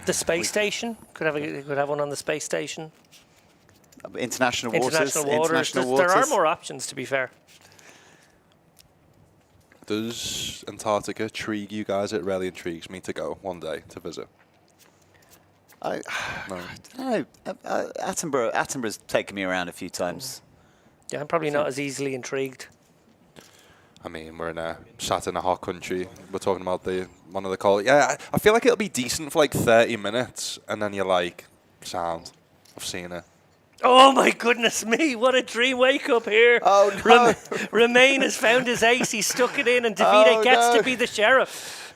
The space station could have one on the space station. International waters. International waters. There are more options, to be fair. Does Antarctica intrigue you guys? It really intrigues me to go one day to visit. I don't know. Attenborough's taken me around a few times. Yeah, I'm probably not as easily intrigued. I mean, we're sat in a hot country. We're talking about one of the call. Yeah, I feel like it'll be decent for like 30 minutes, and then you're like, sound. I've seen it. Oh my goodness me! What a dream wake up here. Oh no! Romain has found his ace. He stuck it in, and Davide gets to be the sheriff.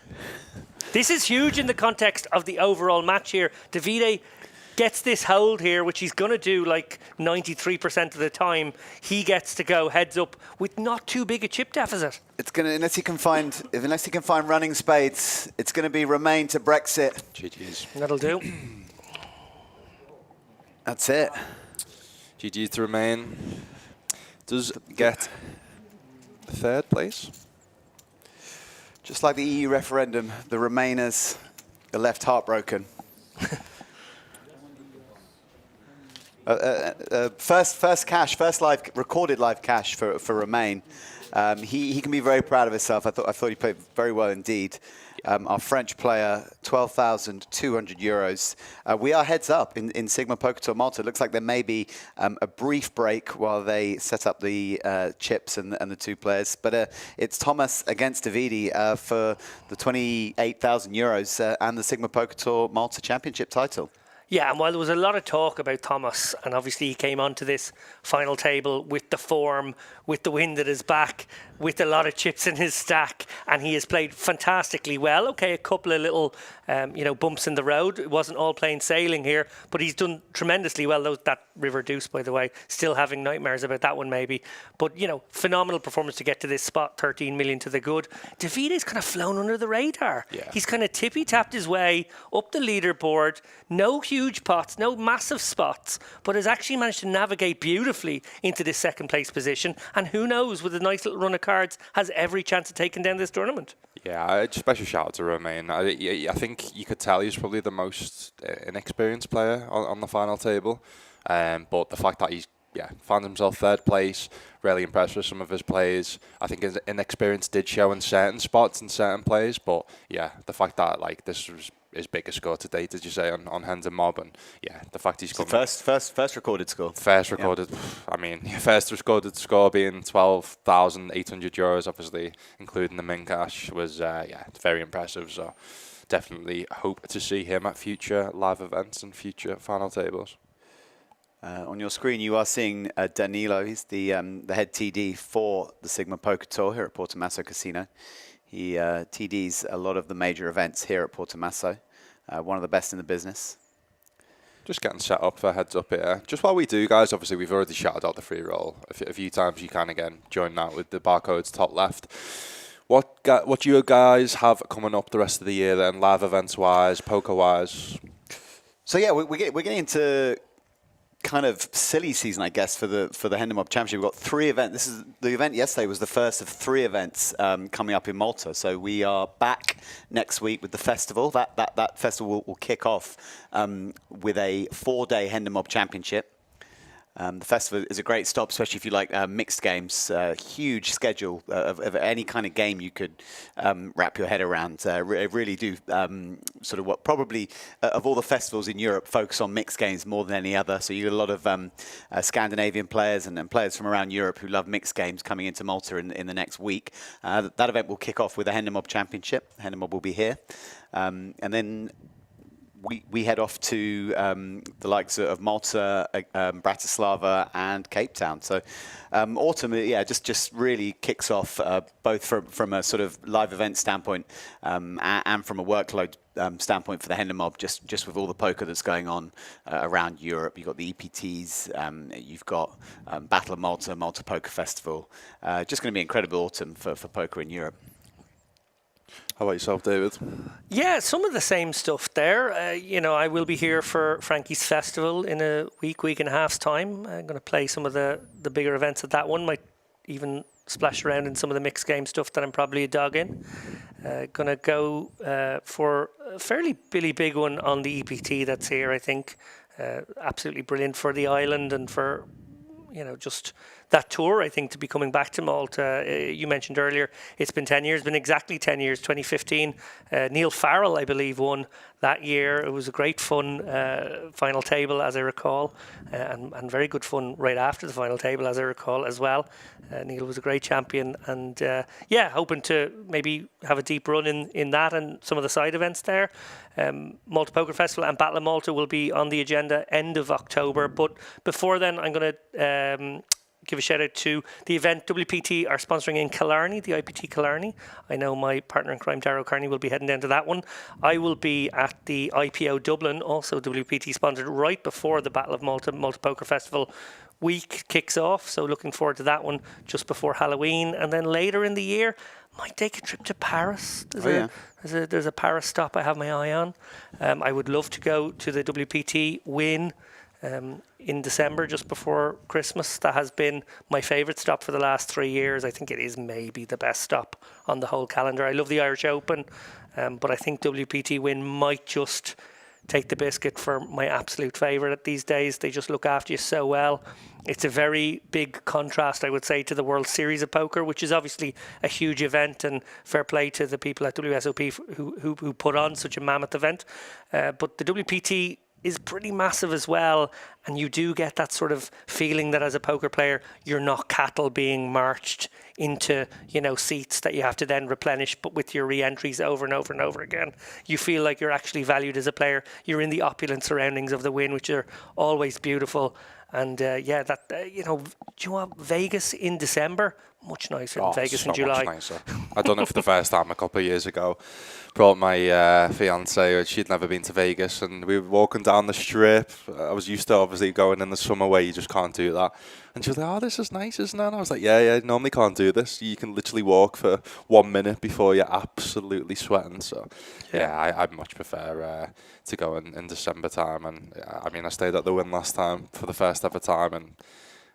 This is huge in the context of the overall match here. Davide gets this hold here, which he's going to do like 93% of the time. He gets to go heads up with not too big a chip deficit. It's gonna unless he can find running spades. It's gonna be Romain to Brexit. GG's. That'll do. That's it. GG to Romain. Does get 3rd place. Just like the EU referendum, the Remainers are left heartbroken. First recorded live cash for Romain. He can be very proud of himself. I thought he played very well indeed. Our French player, 12,200 euros. We are heads up in Sigma Poker Tour Malta. It looks like there may be a brief break while they set up the chips and the 2 players. But it's Thomas against Davide for the 28,000 euros and the Sigma Poker Tour Malta Championship title. Yeah, and while there was a lot of talk about Thomas, and obviously he came onto this final table with the form, with the wind at his back, with a lot of chips in his stack, and he has played fantastically well. Okay, a couple of little, bumps in the road. It wasn't all plain sailing here, but he's done tremendously well. That River Deuce, by the way, still having nightmares about that one maybe. But, phenomenal performance to get to this spot, 13 million to the good. Davide's kind of flown under the radar. Yeah. He's kind of tippy-tapped his way up the leaderboard. No huge pots, no massive spots, but has actually managed to navigate beautifully into this second place position. And who knows, with a nice little run of cards, has every chance of taking down this tournament. Yeah, special shout out to Romain. I think you could tell he's probably the most inexperienced player on the final table. But the fact that he's found himself third place, really impressed with some of his plays. I think his inexperience did show in certain spots and certain plays, but the fact that this was his biggest score to date, did you say, on Hendon Mob, and the fact he's come first recorded score. First recorded, first recorded score being 12,800 euros, obviously including the min cash, was very impressive. So definitely hope to see him at future live events and future final tables. On your screen, you are seeing Danilo. He's the head TD for the Sigma Poker Tour here at Portomasso Casino. He TDs a lot of the major events here at Portomasso. One of the best in the business. Just getting set up for heads up here. Just while we do, guys, obviously we've already shouted out the free roll a few times. You can again join that with the barcodes top left. What do you guys have coming up the rest of the year then, live events wise, poker wise? So we're getting into kind of silly season, I guess, for the Hendon Mob Championship. We've got 3 events. The event yesterday was the first of 3 events coming up in Malta. So we are back next week with the festival. That festival will kick off with a 4-day Hendon Mob Championship. The festival is a great stop, especially if you like mixed games. Huge schedule of any kind of game you could wrap your head around. Really do sort of what probably of all the festivals in Europe focus on mixed games more than any other. So you get a lot of Scandinavian players and players from around Europe who love mixed games coming into Malta in the next week. That event will kick off with the Hendon Mob Championship. Hendon Mob will be here, and then we head off to the likes of Malta, Bratislava, and Cape Town. So autumn, just really kicks off both from a sort of live event standpoint and from a workload standpoint for the Hendon Mob. Just with all the poker that's going on around Europe, you've got the EPTs, you've got Battle of Malta, Malta Poker Festival. Just going to be an incredible autumn for poker in Europe. How about yourself, David? Yeah, some of the same stuff there. I will be here for Frankie's Festival in a week and a half's time. I'm going to play some of the bigger events at that one. Might even splash around in some of the mixed game stuff that I'm probably a dog in. Going to go for a fairly big one on the EPT that's here, I think. Absolutely brilliant for the island and for, just that tour, I think, to be coming back to Malta. You mentioned earlier, it's been 10 years, been exactly 10 years, 2015. Neil Farrell, I believe, won that year. It was a great fun final table, as I recall, and very good fun right after the final table, as I recall, as well. Neil was a great champion, and hoping to maybe have a deep run in that and some of the side events there. Malta Poker Festival and Battle of Malta will be on the agenda end of October, but before then I'm going to give a shout out to the event WPT are sponsoring in Killarney, the IPT Killarney. I know my partner in crime, Darrow Carney, will be heading down to that one. I will be at the IPO Dublin, also WPT sponsored, right before the Battle of Malta, Malta Poker Festival week kicks off. So looking forward to that one just before Halloween. And then later in the year, might take a trip to Paris. There's a Paris stop I have my eye on. I would love to go to the WPT win in December, just before Christmas. That has been my favourite stop for the last 3 years. I think it is maybe the best stop on the whole calendar. I love the Irish Open, but I think WPT win might just take the biscuit for my absolute favourite these days. They just look after you so well. It's a very big contrast, I would say, to the World Series of Poker, which is obviously a huge event, and fair play to the people at WSOP who put on such a mammoth event. But the WPT is pretty massive as well, and you do get that sort of feeling that as a poker player you're not cattle being marched into, you know, seats that you have to then replenish, but with your re-entries over and over and over again, you feel like you're actually valued as a player. You're in the opulent surroundings of the win, which are always beautiful. And yeah, that you know, do you want Vegas in December? Much nicer than Vegas in July. Much nicer. I done it for the first time a couple of years ago. Brought my fiance, she'd never been to Vegas, and we were walking down the strip. I was used to obviously going in the summer where you just can't do that. And she was like, "Oh, this is nice, isn't it?" And I was like, yeah, normally can't do this. You can literally walk for 1 minute before you're absolutely sweating. So yeah, I much prefer to go in December time. And I mean, I stayed at the Wynn last time for the first ever time, and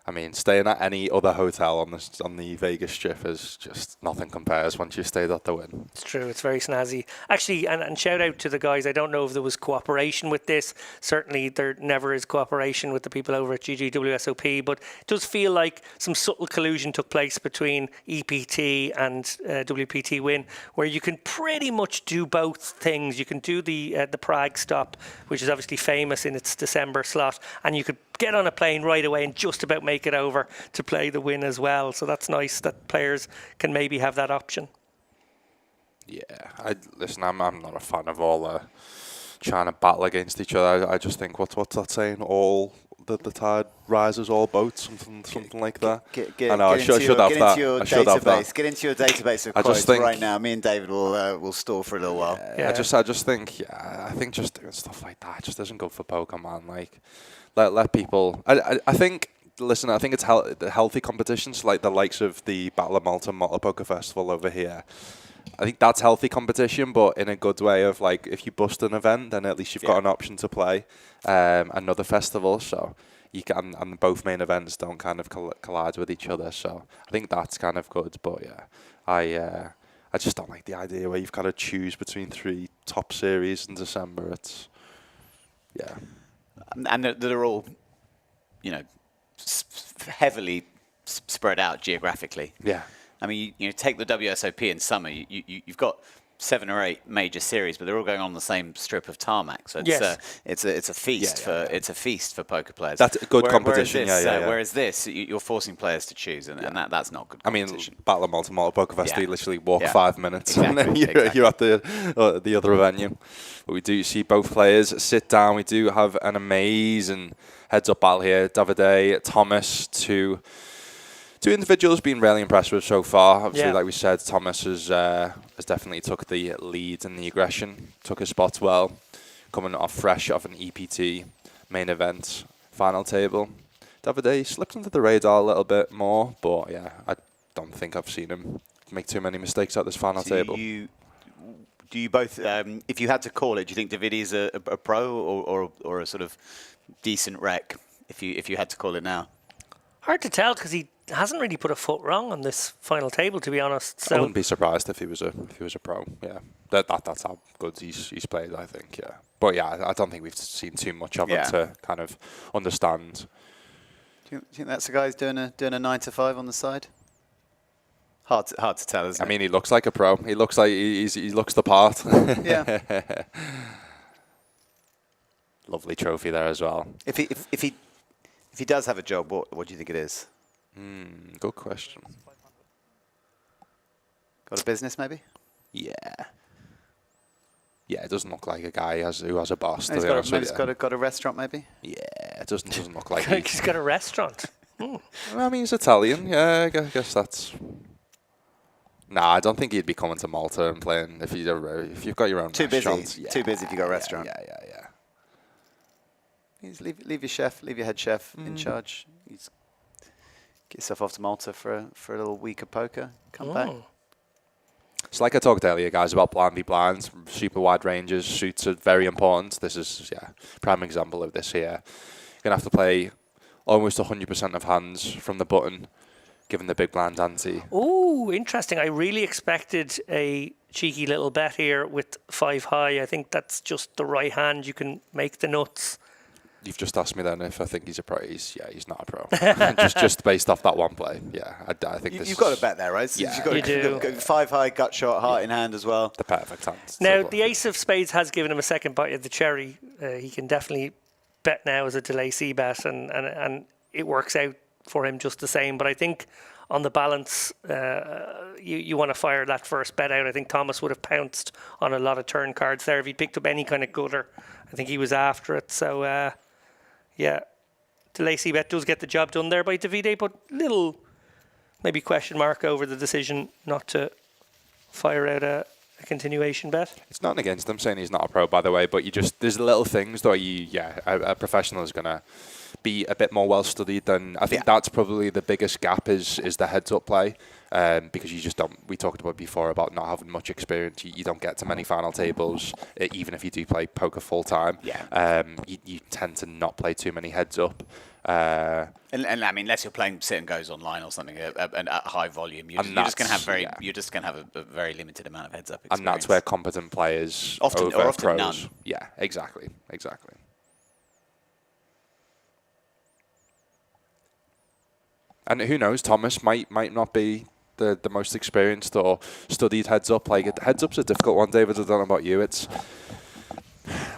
I mean, staying at any other hotel on the Vegas Strip is just nothing compares once you stayed at the Wynn. It's true, it's very snazzy. Actually, and shout out to the guys. I don't know if there was cooperation with this. Certainly there never is cooperation with the people over at GGWSOP, but it does feel like some subtle collusion took place between EPT and WPT Wynn, where you can pretty much do both things. You can do the Prague stop, which is obviously famous in its December slot, and you could get on a plane right away and just about make it over to play the Wynn as well. So that's nice that players can maybe have that option. Yeah, listen, I'm not a fan of all trying to battle against each other. I just think, what's that saying? All the tide rises, all boats, something like that. I should have that. Get into your database of quotes right now. Me and David will stall for a little while. Yeah. I just think just doing stuff like that just doesn't go for Pokemon. Like, let people. I think. Listen, I think it's healthy competitions, like the likes of the Battle of Malta Poker Festival over here. I think that's healthy competition, but in a good way of, like, if you bust an event, then at least you've got an option to play another festival. So you can, and both main events don't kind of collide with each other. So I think that's kind of good. But yeah, I just don't like the idea where you've got to choose between 3 top series in December. It's and they're all, you know, heavily spread out geographically. Yeah. I mean, you take the WSOP in summer, you've got 7 or 8 major series, but they're all going on the same strip of tarmac. So it's a feast it's a feast for poker players. That's a good competition. Whereas this, you're forcing players to choose, and that's not good competition. I mean, Battle of Malta Poker Fest, you literally walk 5 minutes, exactly. and then you're at the other venue. But we do see both players sit down. We do have an amazing heads-up battle here. Davide, Thomas, two individuals been really impressed with so far. Obviously, like we said, Thomas has definitely took the lead in the aggression, took his spots well, coming off fresh off an EPT main event final table. Davide slipped under the radar a little bit more, but yeah, I don't think I've seen him make too many mistakes at this final table. Do you both, if you had to call it, do you think Davide is a pro or a sort of decent rec, if you had to call it now? Hard to tell, because he hasn't really put a foot wrong on this final table, to be honest. So I wouldn't be surprised if he was a pro. Yeah, that's how good he's played, I think. Yeah, but yeah, I don't think we've seen too much of him to kind of understand. Do you think that's the guy who's doing a 9 to 5 on the side? Hard to tell, isn't it? I mean, he looks like a pro. He looks like he looks the part. Yeah. Lovely trophy there as well. If he does have a job, what do you think it is? Good question. Got a business, maybe? Yeah. Yeah, it doesn't look like a guy who has a boss. He's got a restaurant, maybe? Yeah, it doesn't look like he's got a restaurant. I mean, he's Italian. Yeah, I guess that's. Nah, I don't think he'd be coming to Malta and playing if you've got your own restaurant. Too busy if you got a restaurant. Yeah. Leave your head chef in charge. Get yourself off to Malta for a little week of poker. Come back. It's like I talked earlier, guys, about blind v blinds, super wide ranges. Suits are very important. This is prime example of this here. You're gonna have to play almost 100% of hands from the button, given the big blind ante. Oh, interesting. I really expected a cheeky little bet here with 5 high. I think that's just the right hand. You can make the nuts. You've just asked me then if I think he's a pro. He's not a pro. just based off that one play. Yeah, I think you've got a bet there, right? Yeah, you do. 5 high, gut shot, heart in hand as well. The perfect hand. Now, the ace of spades has given him a second bite of the cherry. he can definitely bet now as a delay C bet, and it works out for him just the same. But I think on the balance, you want to fire that first bet out. I think Thomas would have pounced on a lot of turn cards there if he picked up any kind of gutter. I think he was after it. So yeah, delay C bet does get the job done there by Davide, but little maybe question mark over the decision not to fire out a continuation bet. It's not against him saying he's not a pro, by the way, but there's little things that a professional is going to be a bit more well studied than. I think that's probably the biggest gap is the heads up play, because you just don't. We talked about before about not having much experience. You don't get to many final tables, even if you do play poker full time. Yeah. You tend to not play too many heads up. And I mean, unless you're playing sit and goes online or something at high volume, you're just going to have a very limited amount of heads up experience. And that's where competent players often pros. none. Yeah, exactly. And who knows, Thomas might not be the most experienced or studied heads up. Like heads up's a difficult one, David. I don't know about you. It's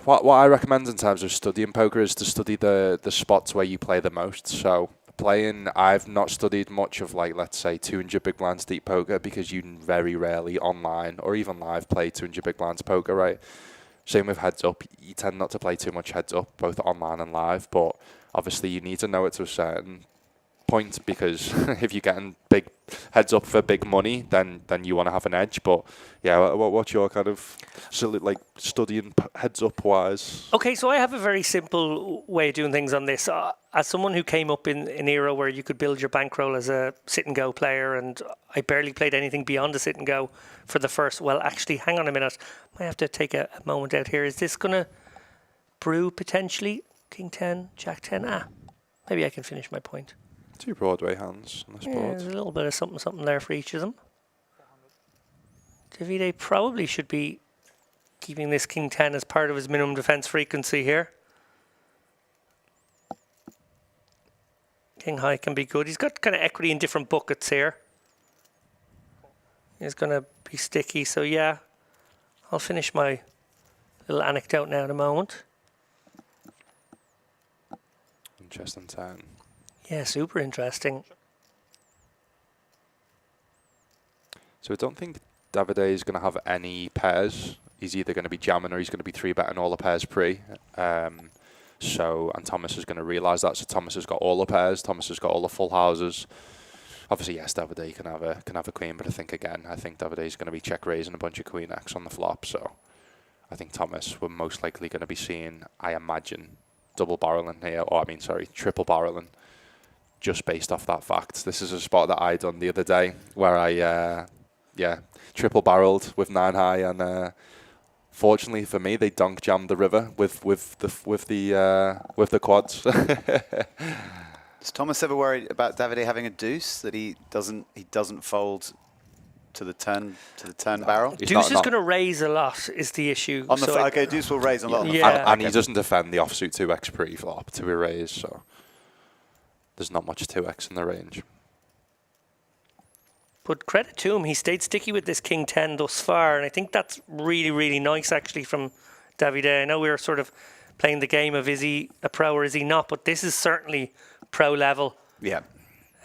what I recommend in terms of studying poker is to study the spots where you play the most. So I've not studied much of, like, let's say 200 big blinds deep poker, because you very rarely online or even live play 200 big blinds poker, right? Same with heads up. You tend not to play too much heads up, both online and live, but obviously you need to know it to a certain point, because if you're getting big heads up for big money, then you want to have an edge. But yeah, what's your kind of studying heads up wise? Okay, so I have a very simple way of doing things on this. As someone who came up in an era where you could build your bankroll as a sit and go player, and I barely played anything beyond a sit and go for the first. Well, actually, hang on a minute. I have to take a moment out here. Is this gonna brew potentially? King 10, Jack 10. Maybe I can finish my point. 2 Broadway hands on this board. There's a little bit of something there for each of them. Davide probably should be keeping this King 10 as part of his minimum defense frequency here. King high can be good. He's got kind of equity in different buckets here. He's going to be sticky. So yeah, I'll finish my little anecdote now in a moment. Interesting 10. Yeah, super interesting. So I don't think Davide is going to have any pairs. He's either going to be jamming or he's going to be 3-betting all the pairs pre. And Thomas is going to realise that. So Thomas has got all the pairs. Thomas has got all the full houses. Obviously, yes, Davide can have a queen, but I think Davide is going to be check raising a bunch of queen X on the flop. So I think Thomas we're most likely going to be seeing, I imagine, triple barreling. Just based off that fact. This is a spot that I done the other day where I triple barreled with 9 high, and fortunately for me they dunk jammed the river with the quads. Does Thomas ever worry about Davide having a deuce that he doesn't fold to the turn barrel? Deuce is going to raise a lot is the issue. Okay, deuce will raise a lot. And he doesn't defend the offsuit 2x pre-flop to be raised, so there's not much 2x in the range. But credit to him, he stayed sticky with this King 10 thus far, and I think that's really, really nice actually from Davide. I know we were sort of playing the game of is he a pro or is he not, but this is certainly pro level. Yeah.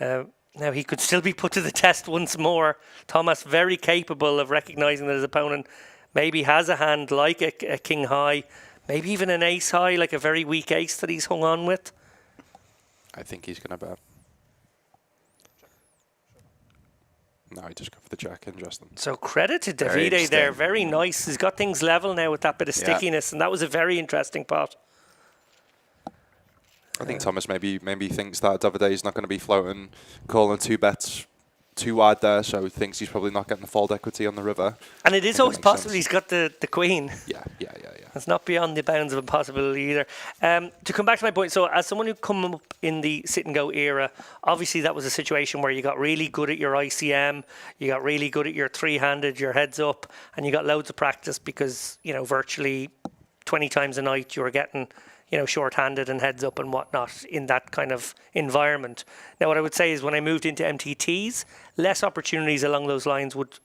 Now he could still be put to the test once more. Thomas very capable of recognising that his opponent maybe has a hand like a King high, maybe even an ace high, like a very weak ace that he's hung on with. I think he's going to bet. No, he just got for the jack. Interesting. So credit to Davide there. Very nice. He's got things level now with that bit of stickiness, and that was a very interesting pot. I think Thomas maybe thinks that Davide is not going to be floating, calling 2 bets too wide there, so he thinks he's probably not getting the fold equity on the river. And it is always possible he's got the queen. Yeah. It's not beyond the bounds of impossibility either. To come back to my point, so as someone who come up in the sit and go era, obviously that was a situation where you got really good at your ICM, you got really good at your 3-handed, your heads up, and you got loads of practice because, virtually 20 times a night you were getting, short-handed and heads up and whatnot in that kind of environment. Now, what I would say is when I moved into MTTs, less opportunities along those lines would,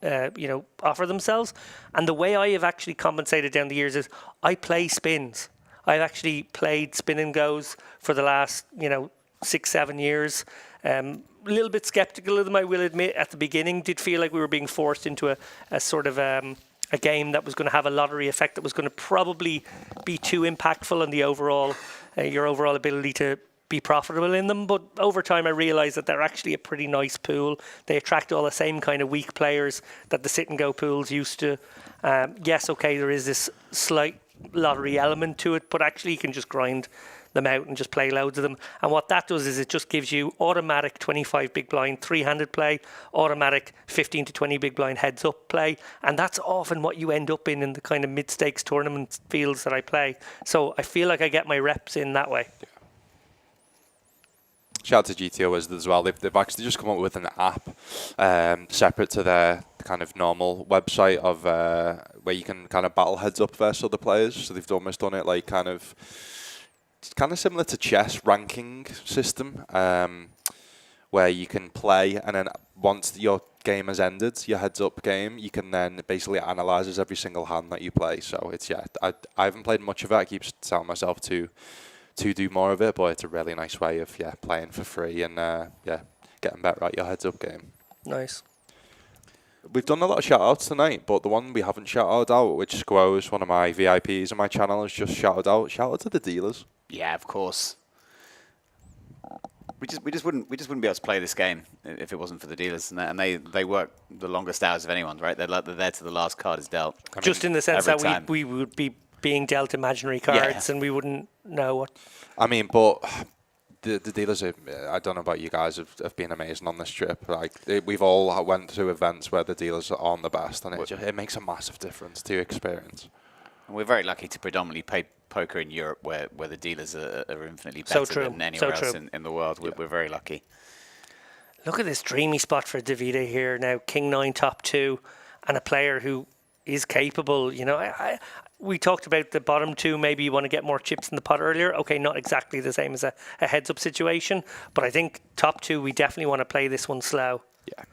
offer themselves. And the way I have actually compensated down the years is I play spins. I've actually played spin and goes for the last, 6-7 years. A little bit skeptical of them, I will admit. At the beginning, did feel like we were being forced into a sort of a game that was going to have a lottery effect that was going to probably be too impactful on the overall, your overall ability to be profitable in them. But over time, I realised that they're actually a pretty nice pool. They attract all the same kind of weak players that the sit and go pools used to. Yes, okay, there is this slight lottery element to it, but actually you can just grind them out and just play loads of them. And what that does is it just gives you automatic 25 big blind three-handed play, automatic 15 to 20 big blind heads up play, and that's often what you end up in the kind of mid-stakes tournament fields that I play. So I feel like I get my reps in that way. Shout out to GTO Wizards as well. They've actually just come up with an app separate to their kind of normal website of where you can kind of battle heads up versus other players. So they've almost done it like kind of similar to chess ranking system, where you can play and then once your game has ended, your heads up game, you can then basically analyze every single hand that you play. So it's I haven't played much of it. I keep telling myself to do more of it, but it's a really nice way of playing for free and getting better at your heads up game. Nice. We've done a lot of shout outs tonight, but the one we haven't shouted out, which Squo's one of my VIPs on my channel, has just shouted out. Shout out to the dealers. Yeah, of course. We just wouldn't be able to play this game if it wasn't for the dealers, and they work the longest hours of anyone, right? They're there to the last card is dealt. Just in the sense that we would be being dealt imaginary cards and we wouldn't know what. I mean, but the dealers, I don't know about you guys, have been amazing on this trip. Like we've all went to events where the dealers aren't the best, and it makes a massive difference to your experience. And we're very lucky to predominantly play poker in Europe, where the dealers are infinitely better than anywhere else in the world. We're very lucky. Look at this dreamy spot for Davide here now. King 9 top 2, and a player who is capable. We talked about the bottom 2. Maybe you want to get more chips in the pot earlier. Okay, not exactly the same as a heads up situation, but I think top 2 we definitely want to play this one slow. Yeah.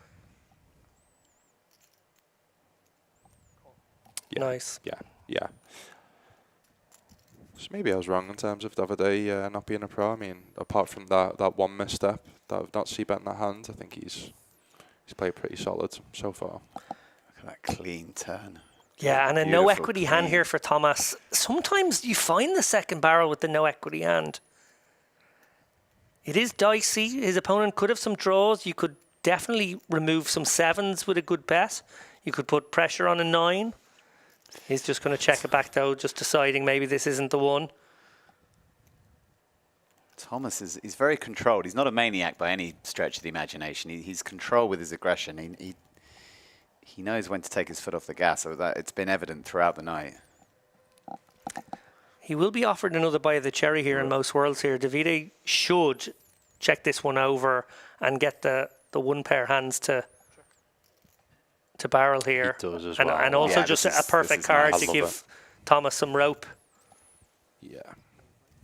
Nice. Yeah. So maybe I was wrong in terms of Davide not being a pro. I mean, apart from that one misstep, that I've not seen bet in that hand, I think he's played pretty solid so far. Look at that clean turn. Yeah, and a no equity hand here for Thomas. Sometimes you find the second barrel with the no equity hand. It is dicey. His opponent could have some draws. You could definitely remove some 7s with a good bet. You could put pressure on a 9. He's just going to check it back though, just deciding maybe this isn't the one. Thomas he's very controlled. He's not a maniac by any stretch of the imagination. He's controlled with his aggression. He knows when to take his foot off the gas, so that it's been evident throughout the night. He will be offered another bite of the cherry here in most worlds here. Davide should check this one over and get the one pair hands to barrel here. He does as and, well. and also Yeah, just this a is perfect card nice. to I give love Thomas some rope. Yeah.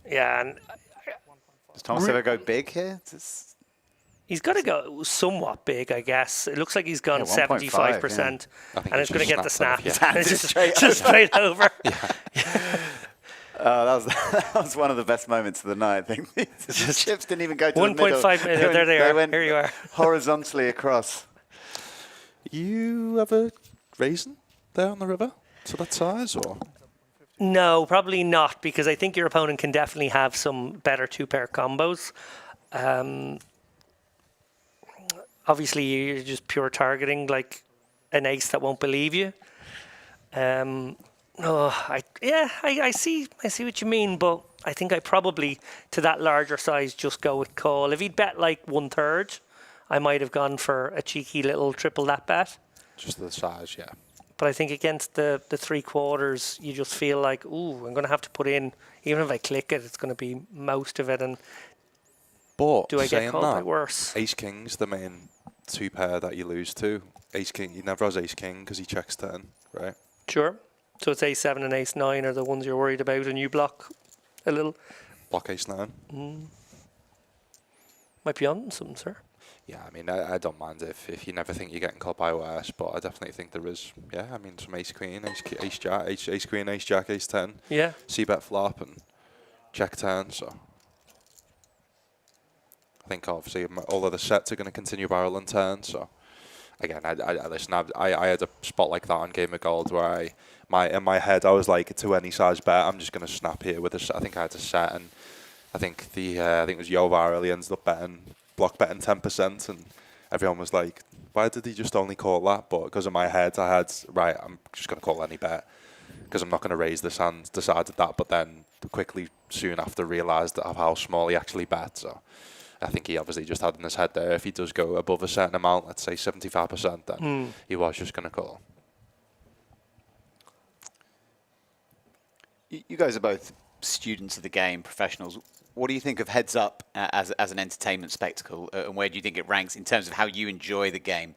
Yeah, and Does Thomas ever go big here? he's got to go somewhat big, I guess. It looks like he's gone 1.5, 75%, I think and it's going to get the snap. snapped off, And it's Straight just straight over. that was one of the best moments of the night, I think. The chips didn't even go to the middle. 1.5 minutes. There they are. went Here you are. horizontally across. You have a raisin there on the river to that size, or? No, probably not, because I think your opponent can definitely have some better 2-pair combos. Obviously, you're just pure targeting, like an ace that won't believe you. I see what you mean, but I think I probably, to that larger size, just go with call. If he'd bet like 1/3, I might have gone for a cheeky little triple that bet. Just the size, yeah. But I think against the 3/4, you just feel like, ooh, I'm going to have to put in, even if I click it, it's going to be most of it. And But do I get saying called by that, worse? Ace King's the main 2-pair that you lose to. Ace King, he never has Ace King because he checks turn, right? Sure. So it's Ace 7 and Ace 9 are the ones you're worried about, and you block a little. Block Ace 9. Might be on some, sir. Yeah, I mean, I don't mind if you never think you're getting caught by worse, but I definitely think there is, some Ace Queen, Ace Jack, Ace Queen, Ace Jack, Ace 10. Yeah. C-bet flop, and check turn, so I think obviously all of the sets are going to continue barreling turn, so again, listen, I had a spot like that on Game of Gold where in my head I was like, to any size bet, I'm just going to snap here with I think I had a set, and I think I think it was Yovar, he ended up block betting 10%, and everyone was like, why did he just only call that? But because in my head I had, right, I'm just going to call any bet because I'm not going to raise this hand, decided that, but then quickly soon after realised of how small he actually bet, so I think he obviously just had in his head there, if he does go above a certain amount, let's say 75%, then he was just going to call. You guys are both students of the game, professionals. What do you think of Heads Up as an entertainment spectacle, and where do you think it ranks in terms of how you enjoy the game?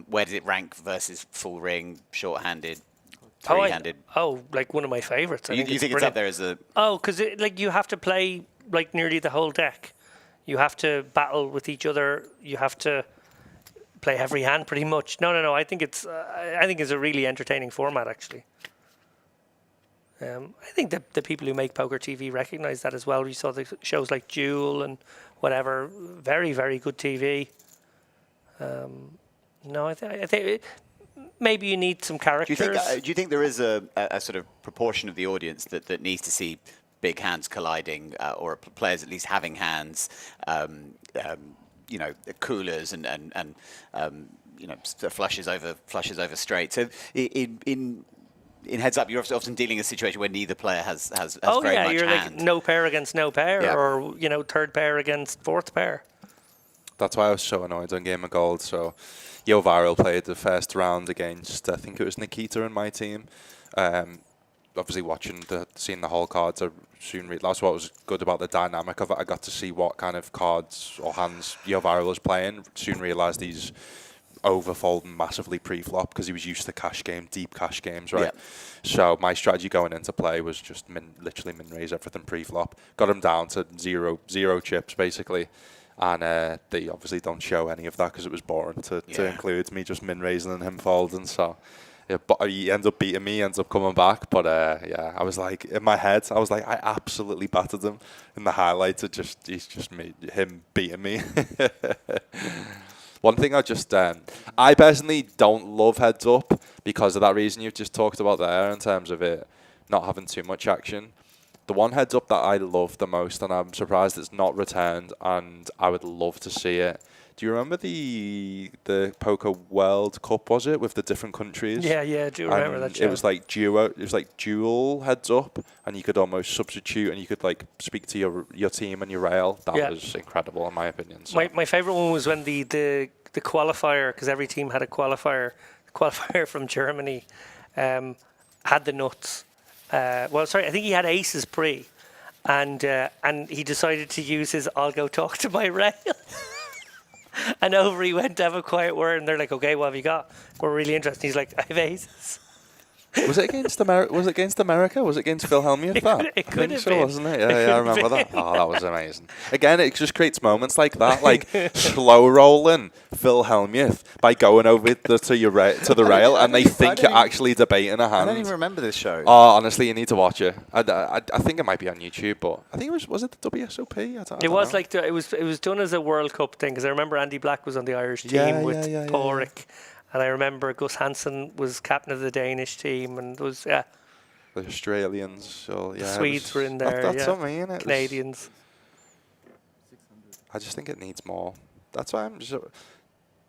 Where does it rank versus full ring, short-handed, three-handed? Like one of my favourites. You think it's up there as a... Oh, because like you have to play like nearly the whole deck. You have to battle with each other. You have to play every hand pretty much. No. I think it's a really entertaining format actually. I think that the people who make poker TV recognise that as well. You saw the shows like Jewel and whatever. Very, very good TV. I think maybe you need some characters. Do you think there is a sort of proportion of the audience that needs to see big hands colliding, or players at least having hands, coolers and flushes over straight? So in Heads Up, you're often dealing with a situation where neither player has very much you're hand. like no pair against no pair, or third pair against fourth pair. That's why I was so annoyed on Game of Gold. So Yo Viral played the first round against, I think it was Nikita and my team. Obviously seeing the whole cards, that's what was good about the dynamic of it. I got to see what kind of cards or hands Yo Viral was playing. Soon realised he's overfolding massively pre-flop because he was used to deep cash games, right? Yeah. So my strategy going into play was just literally min raise everything pre-flop. Got him down to zero chips basically, and they obviously don't show any of that because it was boring to include me just min raising and him folding. So yeah, but he ends up beating me, ends up coming back. But I was like, in my head, I was like, I absolutely battered him. In the highlights, he's just made him beating me. One thing I personally don't love Heads Up because of that reason you've just talked about there in terms of it not having too much action. The one Heads Up that I love the most, and I'm surprised it's not returned, and I would love to see it. Do you remember the Poker World Cup, was it, with the different countries? Yeah, I do remember that show. It was like dual Heads Up, and you could almost substitute, and you could like speak to your team and your rail. That was incredible, in my opinion. So. My favourite one was when the qualifier, because every team had a qualifier. The qualifier from Germany had the nuts. I think he had aces pre, and he decided to use his "I'll go talk to my rail." And over he went to have a quiet word, and they're like, "Okay, what have you got? We're really interested." He's like, "I have aces." Was it against America? Was it against America? Was it against Phil Hellmuth? It could have been, wasn't it? Yeah, I remember that. Oh, that was amazing. Again, it just creates moments like that, like slow rolling Phil Hellmuth by going over to the rail, and they think you're actually debating a hand. I don't even remember this show. Oh, honestly, you need to watch it. I think it might be on YouTube, but I think was it the WSOP? I don't know. It was done as a World Cup thing, because I remember Andy Black was on the Irish team with Pádraig. And I remember Gus Hansen was captain of the Danish team, and was the Australians. So the Swedes were in there. That's what I mean. Canadians. I just think it needs more. That's why I'm just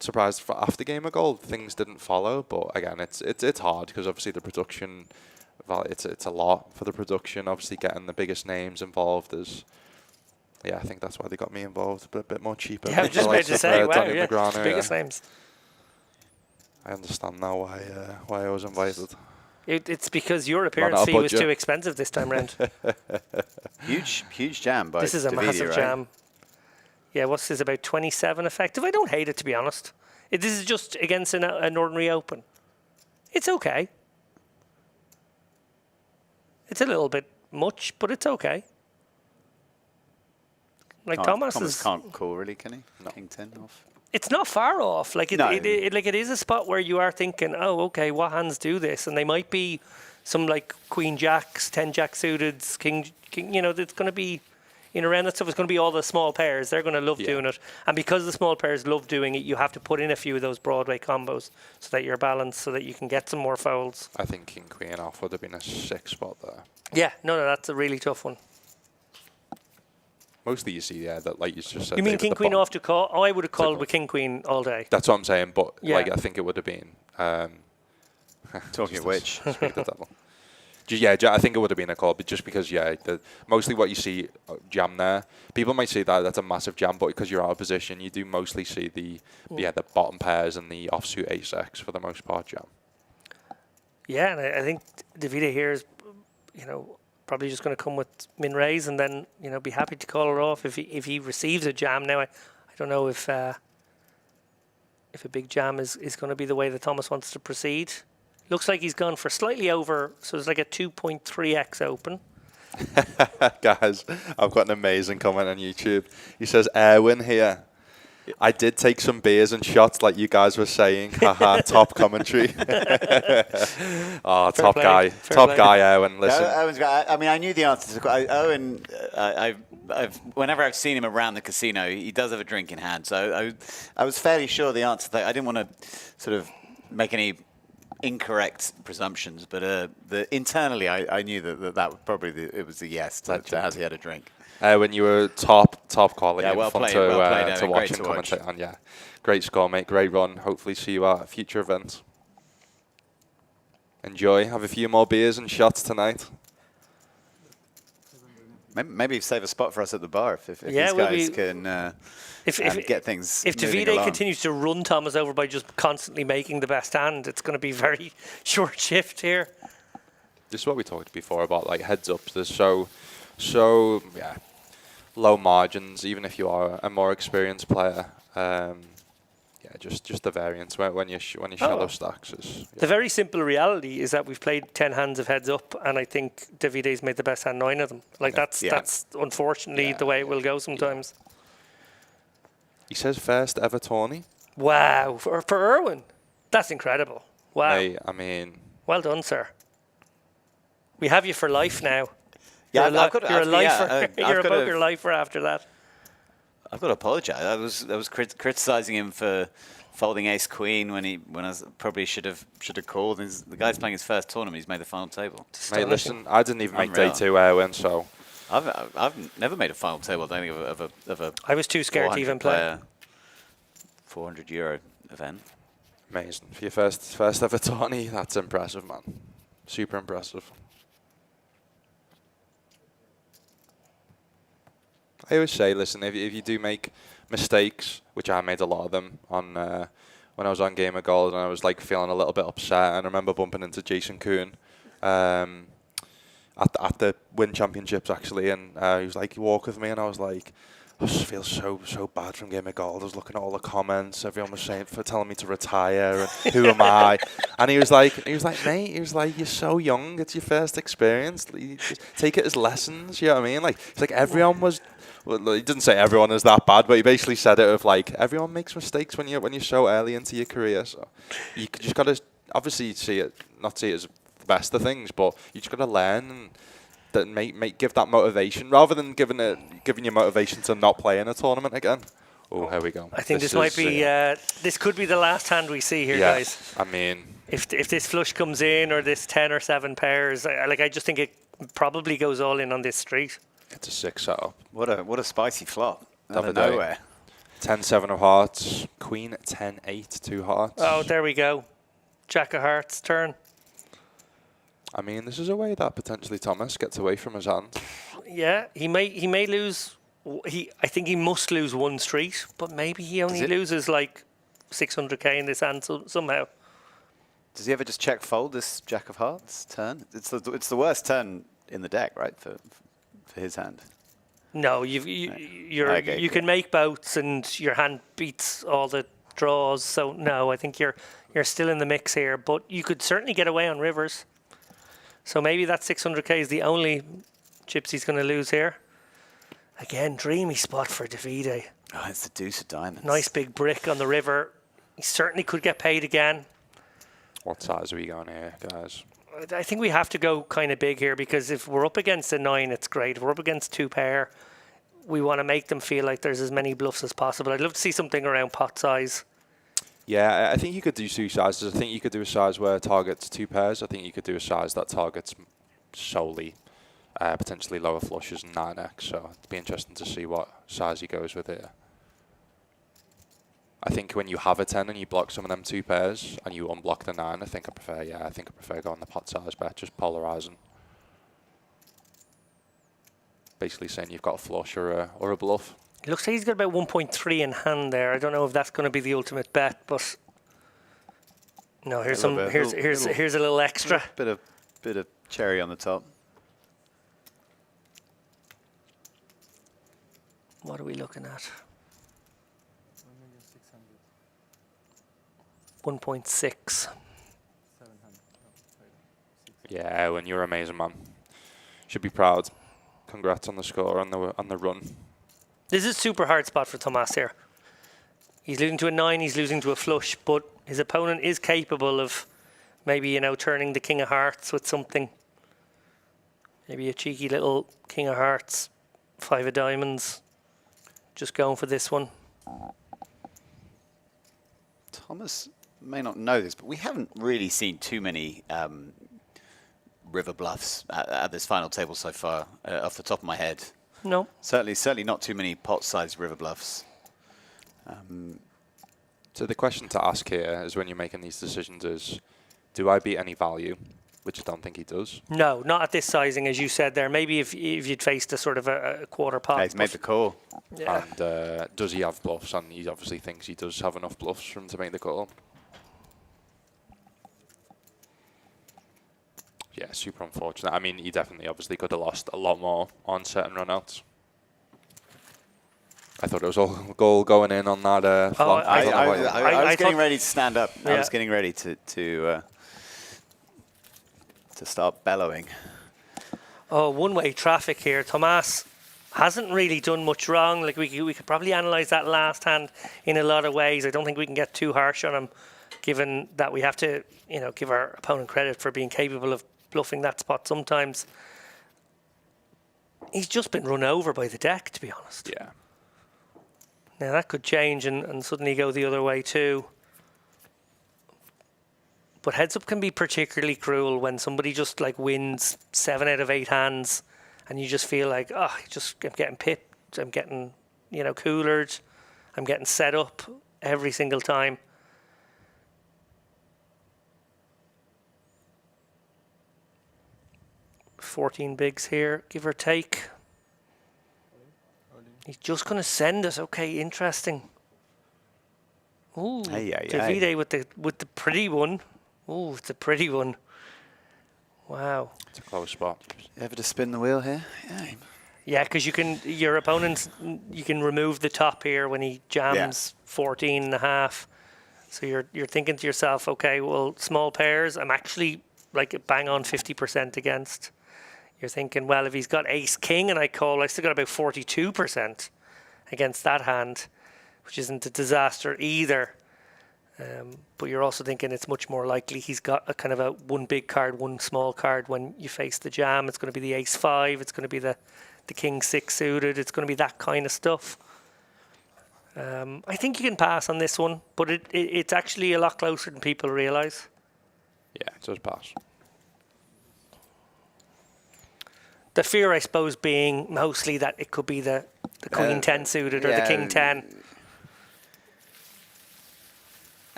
surprised after Game of Gold things didn't follow. But again, it's hard because obviously the production, it's a lot for the production. Obviously, getting the biggest names involved is. Yeah, I think that's why they got me involved, but a bit more cheaper. Yeah, I was just about to say, wow, biggest names. I understand now why I was invited. It's because your appearance fee was too expensive this time round. huge jam by This is a massive jam. Yeah, what's this, about 27 effective? I don't hate it, to be honest. This is just against an ordinary open. It's okay. It's a little bit much, but it's okay. Like Thomas can't call, really, can he? No. King 10 off. It's not far off. Like it is a spot where you are thinking, oh, okay, what hands do this? And they might be some like queen jacks, 10 jack suited, king, you know, it's going to be in around that stuff. It's going to be all the small pairs. They're going to love doing it. And because the small pairs love doing it, you have to put in a few of those Broadway combos so that you're balanced, so that you can get some more folds. I think king queen off would have been a sick spot there. Yeah, no, that's a really tough one. Mostly you see, that like you just said. You mean David, king the queen bottom. off to call? Oh, I would have called call. with king queen all day. That's what I'm saying, but Yeah. like I think it would have been. Talking of which. Speak the devil. I think it would have been a call, but just because, mostly what you see jam there, people might say that that's a massive jam, but because you're out of position, you do mostly see the bottom pairs and the offsuit ace-x for the most part jam. Yeah, and I think Davide here is, you know, probably just going to come with min raise and then, you know, be happy to call it off if he receives a jam. Now, I don't know if a big jam is going to be the way that Thomas wants to proceed. Looks like he's gone for slightly over, so it's like a 2.3x open. Guys, I've got an amazing comment on YouTube. He says, Erwin here. I did take some beers and shots like you guys were saying. Haha, top commentary. Oh, Fair top play. guy. Fair Top play. guy, Erwin. Listen. I mean, I knew the answer to Owen. Whenever I've seen him around the casino, he does have a drink in hand. So I was fairly sure the answer. I didn't want to sort of make any incorrect presumptions, but internally I knew that probably it was a yes to has he had a drink. When you were top quality, Yeah, well fun played, to Evan. watch Great and to watch. commentate on. Yeah, great score, mate. Great run. Hopefully, see you at future events. Enjoy. Have a few more beers and shots tonight. Maybe save a spot for us at the bar if these we'll guys be- can get things. If moving Davide along. continues to run Thomas over by just constantly making the best hand, it's going to be very short shift here. This is what we talked before about, like heads ups. There's so low margins, even if you are a more experienced player. Just the variance when you shallow stacks is. The very simple reality is that we've played 10 hands of heads up, and I think Davide's made the best hand 9 of them. Like that's unfortunately the way it will go sometimes. He says first ever tourney. Wow, for Erwin, that's incredible. Wow, Hey, I mean, well done, sir. We have you for life now. Yeah, you're I've got to- you're a I've- lifer. yeah, I've You're a got to- poker lifer after that. I've got to apologise. I was criticising him for folding ace queen when I probably should have called. The guy's playing his first tournament. He's made the final table. mate, listen, I didn't even make day Unreal. 2 Erwin, so I've never made a final table. I don't think of a I was too scared to even play. €400 event. amazing. For your first ever tourney, that's impressive, man. Super impressive. I always say, listen, if you do make mistakes, which I made a lot of them on when I was on Game of Gold, and I was like feeling a little bit upset, and I remember bumping into Jason Kuhn at the Win Championships actually, and he was like, "You walk with me," and I was like, I just feel so bad from Game of Gold. I was looking at all the comments. Everyone was saying telling me to retire. And who am I? And he was like, mate. He was like, you're so young. It's your first experience. You just take it as lessons. You know what I mean? Like it's like everyone was. Well, he didn't say everyone is that bad, but he basically said it of like everyone makes mistakes when you're so early into your career. So you just gotta obviously not see it as the best of things, but you just gotta learn and. That give that motivation rather than giving you motivation to not play in a tournament again. Oh, here we go. I think this might be this could be the last hand we see here, guys. I mean, if this flush comes in or this 10 or 7 pairs, I just think it probably goes all in on this street. it's a 6 setup. What a spicy flop out of Davide. nowhere. 10-7 of hearts, Queen 10-8, 2 hearts. Oh, there we go. Jack of Hearts turn. I mean, this is a way that potentially Thomas gets away from his hand. Yeah, he may lose. I think he must lose one street, but maybe he only loses like 600k in this hand somehow. Does he ever just check fold this Jack of Hearts turn? It's the worst turn in the deck, right, for his hand. No, you can make boats and your hand beats all the draws. So no, I think you're still in the mix here, but you could certainly get away on rivers. So maybe that 600k is the only chips he's going to lose here. Again, dreamy spot for Davide. Oh, it's the deuce of diamonds. Nice big brick on the river. He certainly could get paid again. What size are we going here, guys? I think we have to go kind of big here, because if we're up against a 9, it's great. If we're up against 2 pair, we want to make them feel like there's as many bluffs as possible. I'd love to see something around pot size. Yeah, I think you could do 2 sizes. I think you could do a size where it targets 2 pairs. I think you could do a size that targets solely potentially lower flushes and 9x. So it'd be interesting to see what size he goes with here. I think when you have a 10 and you block some of them 2 pairs and you unblock the 9, I think I prefer going the pot size bet, just polarizing. Basically saying you've got a flush or a bluff. It looks like he's got about 1.3 in hand there. I don't know if that's going to be the ultimate bet, but no. Here's here's a little extra. Bit of cherry on the top. What are we looking at? 1.6. Yeah, Owen, you're amazing, man. Should be proud. Congrats on the score on the run. This is a super hard spot for Tomas here. He's losing to a 9, he's losing to a flush, but his opponent is capable of maybe, you know, turning the king of hearts with something. Maybe a cheeky little king of hearts, 5 of diamonds. Just going for this one. Thomas may not know this, but we haven't really seen too many river bluffs at this final table so far, off the top of my head. No. Certainly not too many pot-sized river bluffs. So the question to ask here is, when you're making these decisions, is do I beat any value? Which I don't think he does. No, not at this sizing, as you said there. Maybe if you'd faced a sort of a quarter pot. Yeah, he's made the call. Yeah. And does he have bluffs? And he obviously thinks he does have enough bluffs for him to make the call. Yeah, super unfortunate. I mean, he definitely obviously could have lost a lot more on certain runouts. I thought it was all goal going in on that flop. I was getting ready to stand up. Yeah. I was getting ready to start bellowing. Oh, one-way traffic here. Tomas hasn't really done much wrong. Like we could probably analyse that last hand in a lot of ways. I don't think we can get too harsh on him, given that we have to, you know, give our opponent credit for being capable of bluffing that spot sometimes. He's just been run over by the deck, to be honest. Yeah. Now that could change and suddenly go the other way too. But heads up can be particularly cruel when somebody just like wins 7 out of 8 hands, and you just feel like, oh, I'm getting pipped, I'm getting, you know, coolered, I'm getting set up every single time. $14 bigs here, give or take. He's just going to send us. Okay, interesting. Ooh, Davide with the pretty one. Ooh, it's a pretty one. Wow. It's a close spot. Ever to spin the wheel here? Yeah. Yeah, because your opponent, you can remove the top here when he jams 14 and a half. So you're thinking to yourself, okay, well, small pairs, I'm actually like bang on 50% against. You're thinking, well, if he's got ace king and I call, I still got about 42% against that hand, which isn't a disaster either. But you're also thinking it's much more likely he's got a kind of a one big card, one small card when you face the jam. It's going to be the ace 5. It's going to be the king 6 suited. It's going to be that kind of stuff. I think you can pass on this one, but it's actually a lot closer than people realise. Yeah, it does pass. The fear, I suppose, being mostly that it could be the queen 10 suited or the king 10.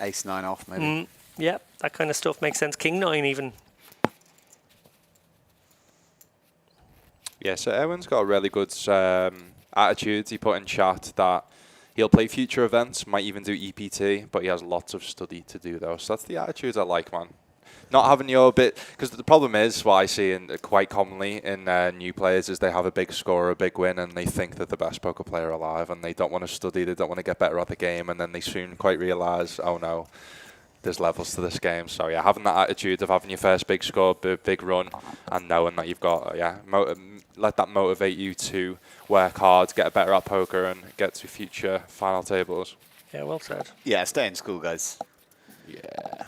Ace 9 off, maybe. Yeah, that kind of stuff makes sense. King 9 even. Yeah, so Owen's got a really good attitude. He put in chat that he'll play future events, might even do EPT, but he has lots of study to do, though. So that's the attitude I like, man. Not having your bit, because the problem is, what I see quite commonly in new players is they have a big score, a big win, and they think they're the best poker player alive, and they don't want to study, they don't want to get better at the game, and then they soon quite realise, oh no, there's levels to this game. So yeah, having that attitude of having your first big score, big run, and knowing that you've got, let that motivate you to work hard, get better at poker, and get to future final tables. Yeah, well said. Yeah, stay in school, guys. Yeah.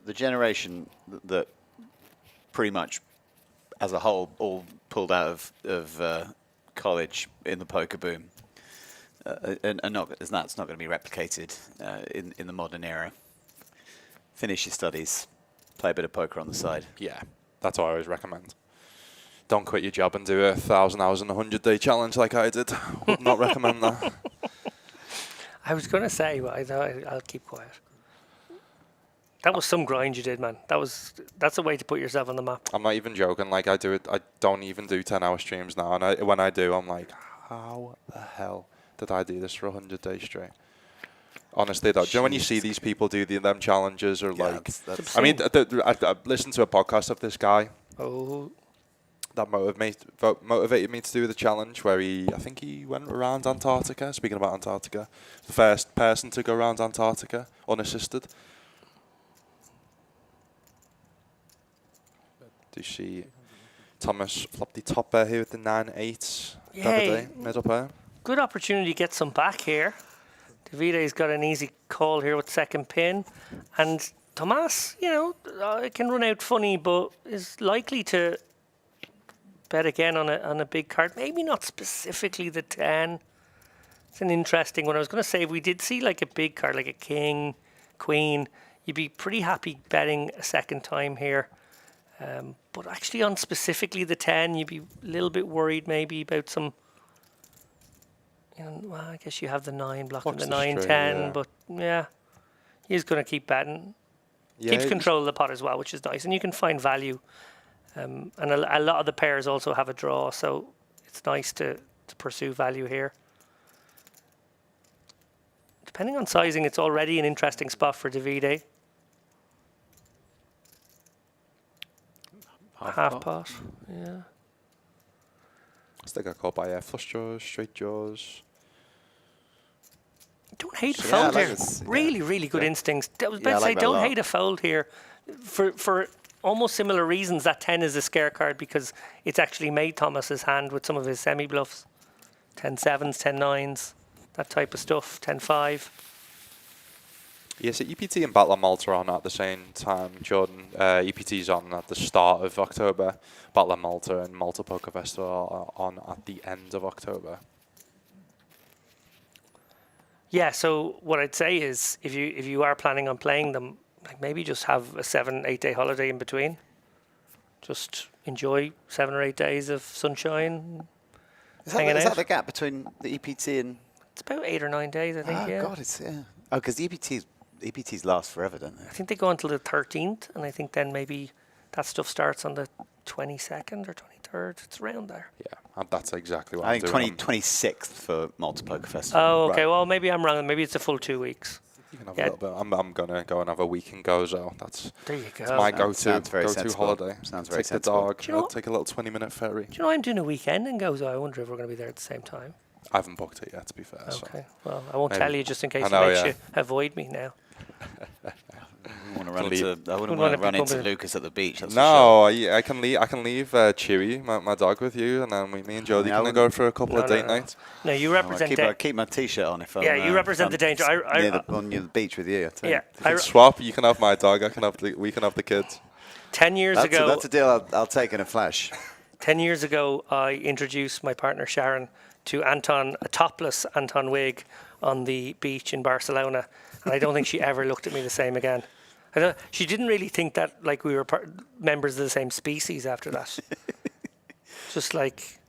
the generation that pretty much as a whole all pulled out of college in the poker boom, and that's not going to be replicated in the modern era. Finish your studies, play a bit of poker on the side. Yeah, that's what I always recommend. Don't quit your job and do 1,000 hours in a 100-day challenge like I did. Would not recommend that. I was going to say, but I'll keep quiet. That was some grind you did, man. That's a way to put yourself on the map. I'm not even joking. Like, I don't even do 10-hour streams now. And when I do, I'm like, how the hell did I do this for 100 days straight? Honestly, though, do you know when you see these people do them challenges or like... That's I mean, I listened to a podcast of this guy. Oh, That motivated me to do the challenge where I think he went around Antarctica. Speaking about Antarctica, the first person to go around Antarctica unassisted. Do you see Thomas flopped the top pair here with the 9-8 the other day, middle pair? good opportunity to get some back here. Davide's got an easy call here with second pin. And Tomas, it can run out funny, but is likely to bet again on a big card. Maybe not specifically the 10. It's an interesting one. I was going to say, if we did see like a big card, like a king, queen, you'd be pretty happy betting a second time here. But actually on specifically the 10, you'd be a little bit worried maybe about some... well, I guess you have the 9 blocking the 9-10, but yeah, he's going to keep betting. Yeah, Keeps control of the pot as well, which is nice. And you can find value. And a lot of the pairs also have a draw, so it's nice to pursue value here. Depending on sizing, it's already an interesting spot for Davide. Half pot, yeah. I still got caught by flush draws, straight draws. Don't hate a Yeah, fold I like here. this, yeah. Really good instincts. I was about Yeah, I to say, like that a don't lot. hate a fold here. For almost similar reasons, that 10 is a scare card because it's actually made Thomas's hand with some of his semi-bluffs. 10-7s, 10-9s, that type of stuff, 10-5. Yeah, so EPT and Battle of Malta are on at the same time, Jordan. EPT's on at the start of October. Battle of Malta and Malta Poker Festival are on at the end of October. Yeah, so what I'd say is if you are planning on playing them, like maybe just have a 7-8 day holiday in between. Just enjoy 7 or 8 days of sunshine. Is hanging that out. the gap between the EPT and... It's about 8 or 9 days, I think, Oh, yeah. God, yeah. Oh, because the EPTs last forever, don't they? I think they go until the 13th, and I think then maybe that stuff starts on the 22nd or 23rd. It's around there. Yeah, and that's exactly what I I'm think doing. 26th for Malta Poker Festival. Oh, okay. Right. Well, maybe I'm wrong. Maybe it's a full 2 weeks. You can have Yeah. a little bit. I'm gonna go and have a week in Gozo. That's There you go. my Sounds very go-to sensible. holiday. Sounds very Take sensible. the dog. Do you know what? Take a little 20-minute ferry. Do you know I'm doing a weekend in Gozo? I wonder if we're going to be there at the same time. I haven't booked it yet, to be fair. Okay. Well, I won't Maybe. tell you just in case I it know, makes yeah. you avoid me now. I wouldn't Leave. want wanna to run become into a- Lucas at the beach. That's for No, I can leave. I can leave Chewy, my dog, with you, and then me and Jodie Yeah, I can go for a couple of No, date no. nights. No, you sure. represent... I'll keep my T-shirt on if I'm... Yeah, you represent if the I'm danger. on the beach with you. I tell you. Yeah. We can swap. You can have my dog. We can have the kids. 10 years That's ago... a deal I'll take in a flash. 10 years ago, I introduced my partner Sharon to Anton, a topless Anton Wig, on the beach in Barcelona, and I don't think she ever looked at me the same again. She didn't really think that like we were members of the same species after that. Just like,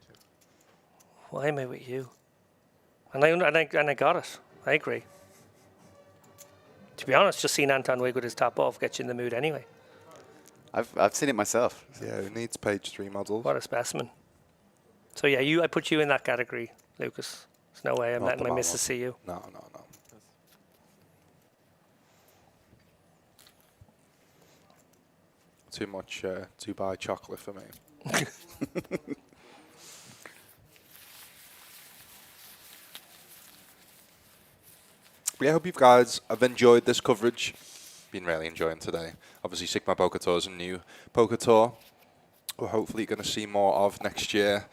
why am I with you? And I got it. I agree. To be honest, just seeing Anton Wig with his top off gets you in the mood anyway. I've seen it myself. Yeah, who needs page 3 models? What a specimen. So yeah, I put you in that category, Lucas. There's no way I'm Not letting the my bad missus one. see you. No. Too much Dubai chocolate for me. I hope you guys have enjoyed this coverage. Been really enjoying today. Obviously, Sigma Poker Tour is a new poker tour. We're hopefully going to see more of next year.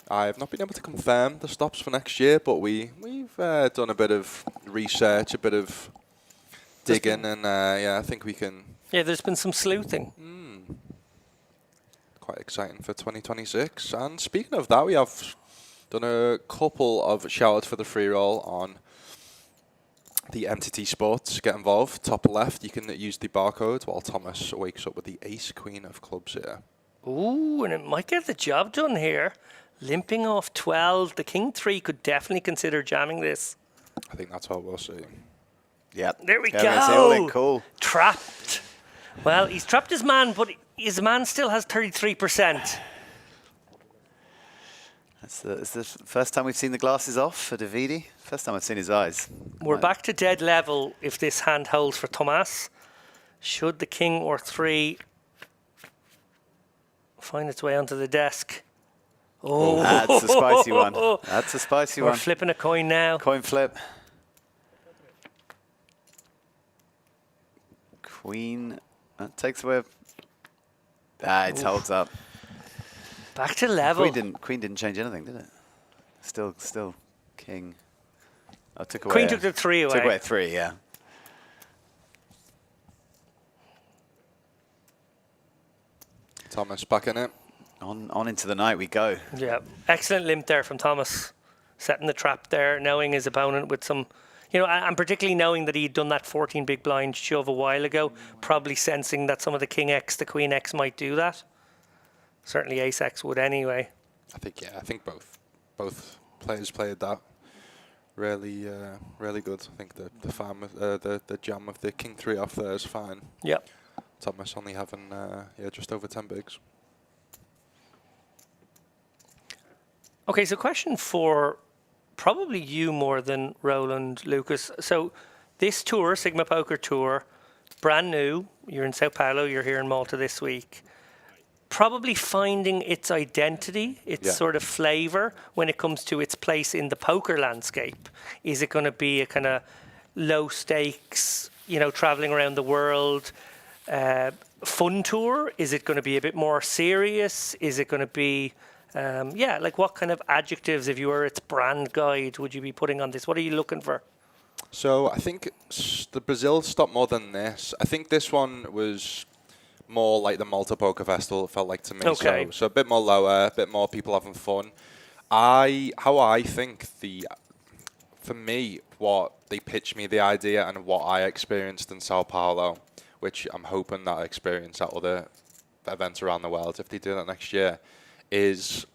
I've not been able to confirm the stops for next year, but we've done a bit of research, a bit of digging, and I think we can Yeah, there's been some sleuthing. Quite exciting for 2026. And speaking of that, we have done a couple of shout-outs for the free roll on the MTT Sports. Get involved. Top left, you can use the barcode while Thomas wakes up with the ace queen of clubs here. Ooh, and it might get the job done here. Limping off 12. The king 3 could definitely consider jamming this. I think that's what we'll see. Yeah. There we Yeah, it's all in, go. cool. Trapped. Well, he's trapped his man, but his man still has 33%. It's the first time we've seen the glasses off for Davide. First time I've seen his eyes. We're Right. back to dead level if this hand holds for Tomas. Should the king or 3 find its way onto the desk? Oh, That's a spicy one. That's a spicy we're one. flipping a coin now. Coin flip. Queen. That takes away. It holds up. Back to level. Queen didn't change anything, did it? Still king. I took away. Queen took the 3 away. Took away 3, yeah. Thomas back in it. On into the night we go. Yeah, excellent limp there from Thomas. Setting the trap there, knowing his opponent with some, and particularly knowing that he'd done that 14 big blind shove a while ago, probably sensing that some of the king X, the queen X might do that. Certainly ace X would anyway. I think both players played that really good. I think the jam of the king 3 off there is fine. Yep. Thomas only having just over 10 bigs. Okay, so question for probably you more than Roland, Lucas. So this tour, Sigma Poker Tour, brand new. You're in Sao Paulo, you're here in Malta this week. Probably finding its identity, its sort of flavor when it comes to its place in the poker landscape. Is it going to be a kind of low stakes, traveling around the world, fun tour? Is it going to be a bit more serious? Is it going to be, what kind of adjectives, if you were its brand guide, would you be putting on this? What are you looking for? So I think the Brazil stopped more than this. I think this one was more like the Malta Poker Festival, it felt like to me. Okay. So a bit more lower, a bit more people having fun. For me, what they pitched me the idea and what I experienced in Sao Paulo, which I'm hoping that I experience at other events around the world if they do that next year, is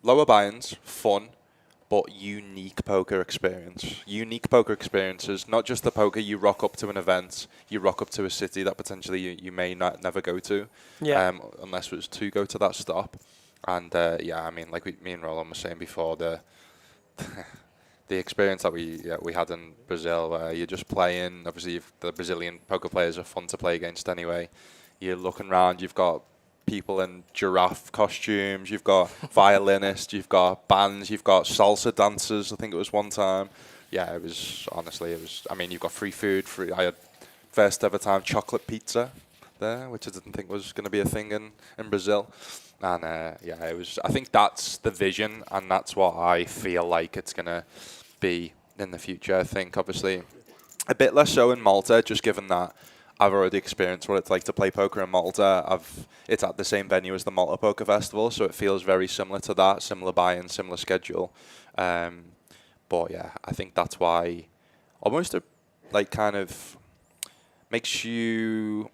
lower buy-ins, fun, but unique poker experience. Unique poker experiences, not just the poker. You rock up to an event, you rock up to a city that potentially you may never go to, unless it was to go to that stop. And like me and Roland were saying before, the experience that we had in Brazil, where you're just playing. Obviously, the Brazilian poker players are fun to play against anyway. You're looking around, you've got people in giraffe costumes, you've got violinists, you've got bands, you've got salsa dancers, I think it was one time. Yeah, you've got free food. I had first ever time chocolate pizza there, which I didn't think was going to be a thing in Brazil. And I think that's the vision, and that's what I feel like it's going to be in the future. I think obviously a bit less so in Malta, just given that I've already experienced what it's like to play poker in Malta. It's at the same venue as the Malta Poker Festival, so it feels very similar to that, similar buy-in, similar schedule. But yeah, I think that's why almost kind of makes you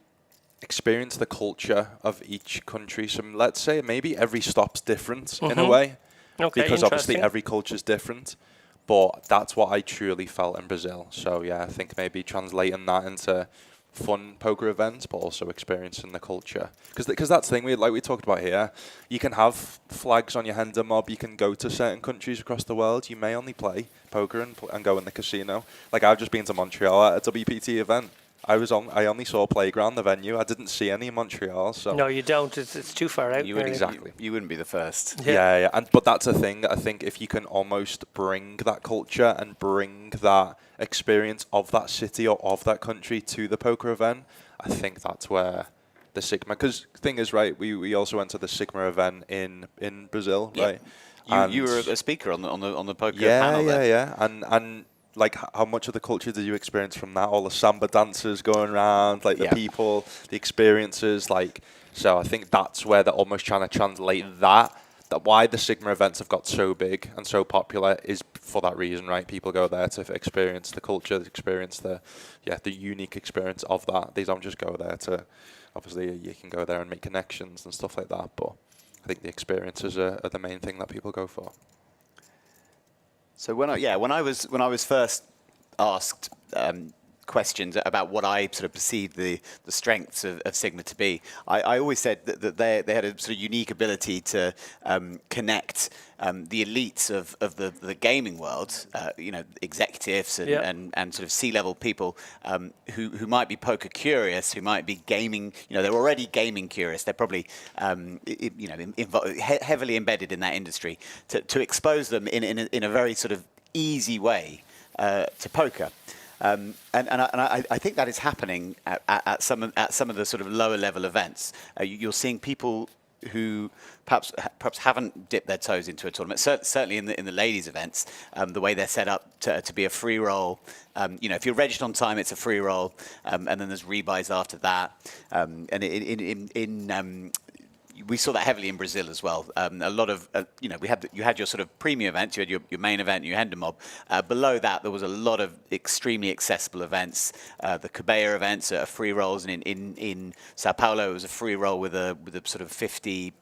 experience the culture of each country. So let's say maybe every stop's different in a way, because obviously every culture's different. But that's what I truly felt in Brazil. So yeah, I think maybe translating that into fun poker events, but also experiencing the culture. Because that's the thing we talked about here. You can have flags on your Hender mob. You can go to certain countries across the world. You may only play poker and go in the casino. Like I've just been to Montreal at a WPT event. I only saw Playground, the venue. I didn't see any in Montreal. So no, you don't. It's too far out. Exactly. You wouldn't be the first. Yeah. But that's a thing. I think if you can almost bring that culture and bring that experience of that city or of that country to the poker event, I think that's where the Sigma. Because the thing is, right, we also went to the Sigma event in Brazil, right? You were a speaker on the poker panel there. Yeah. And like how much of the culture did you experience from that? All the samba dancers going around, like the Yeah. people, the experiences, like. So I think that's where they're almost trying to translate that why the Sigma events have got so big and so popular is for that reason, right? People go there to experience the culture, experience the unique experience of that. They don't just go there to, obviously you can go there and make connections and stuff like that, but I think the experiences are the main thing that people go for. So when I was first asked questions about what I sort of perceived the strengths of Sigma to be, I always said that they had a sort of unique ability to connect the elites of the gaming world, executives and sort of C-level people who might be poker curious, who might be gaming. They're already gaming curious. They're probably heavily embedded in that industry. To expose them in a very sort of easy way to poker. And I think that is happening at some of the sort of lower level events. You're seeing people who perhaps haven't dipped their toes into a tournament. Certainly in the ladies' events, the way they're set up to be a free roll. If you're registered on time, it's a free roll, and then there's rebuys after that. We saw that heavily in Brazil as well. A lot of, you had your sort of premium events, you had your main event, your Hender Mob. Below that, there was a lot of extremely accessible events. The Cabea events are free rolls, and in Sao Paulo, it was a free roll with a sort of $50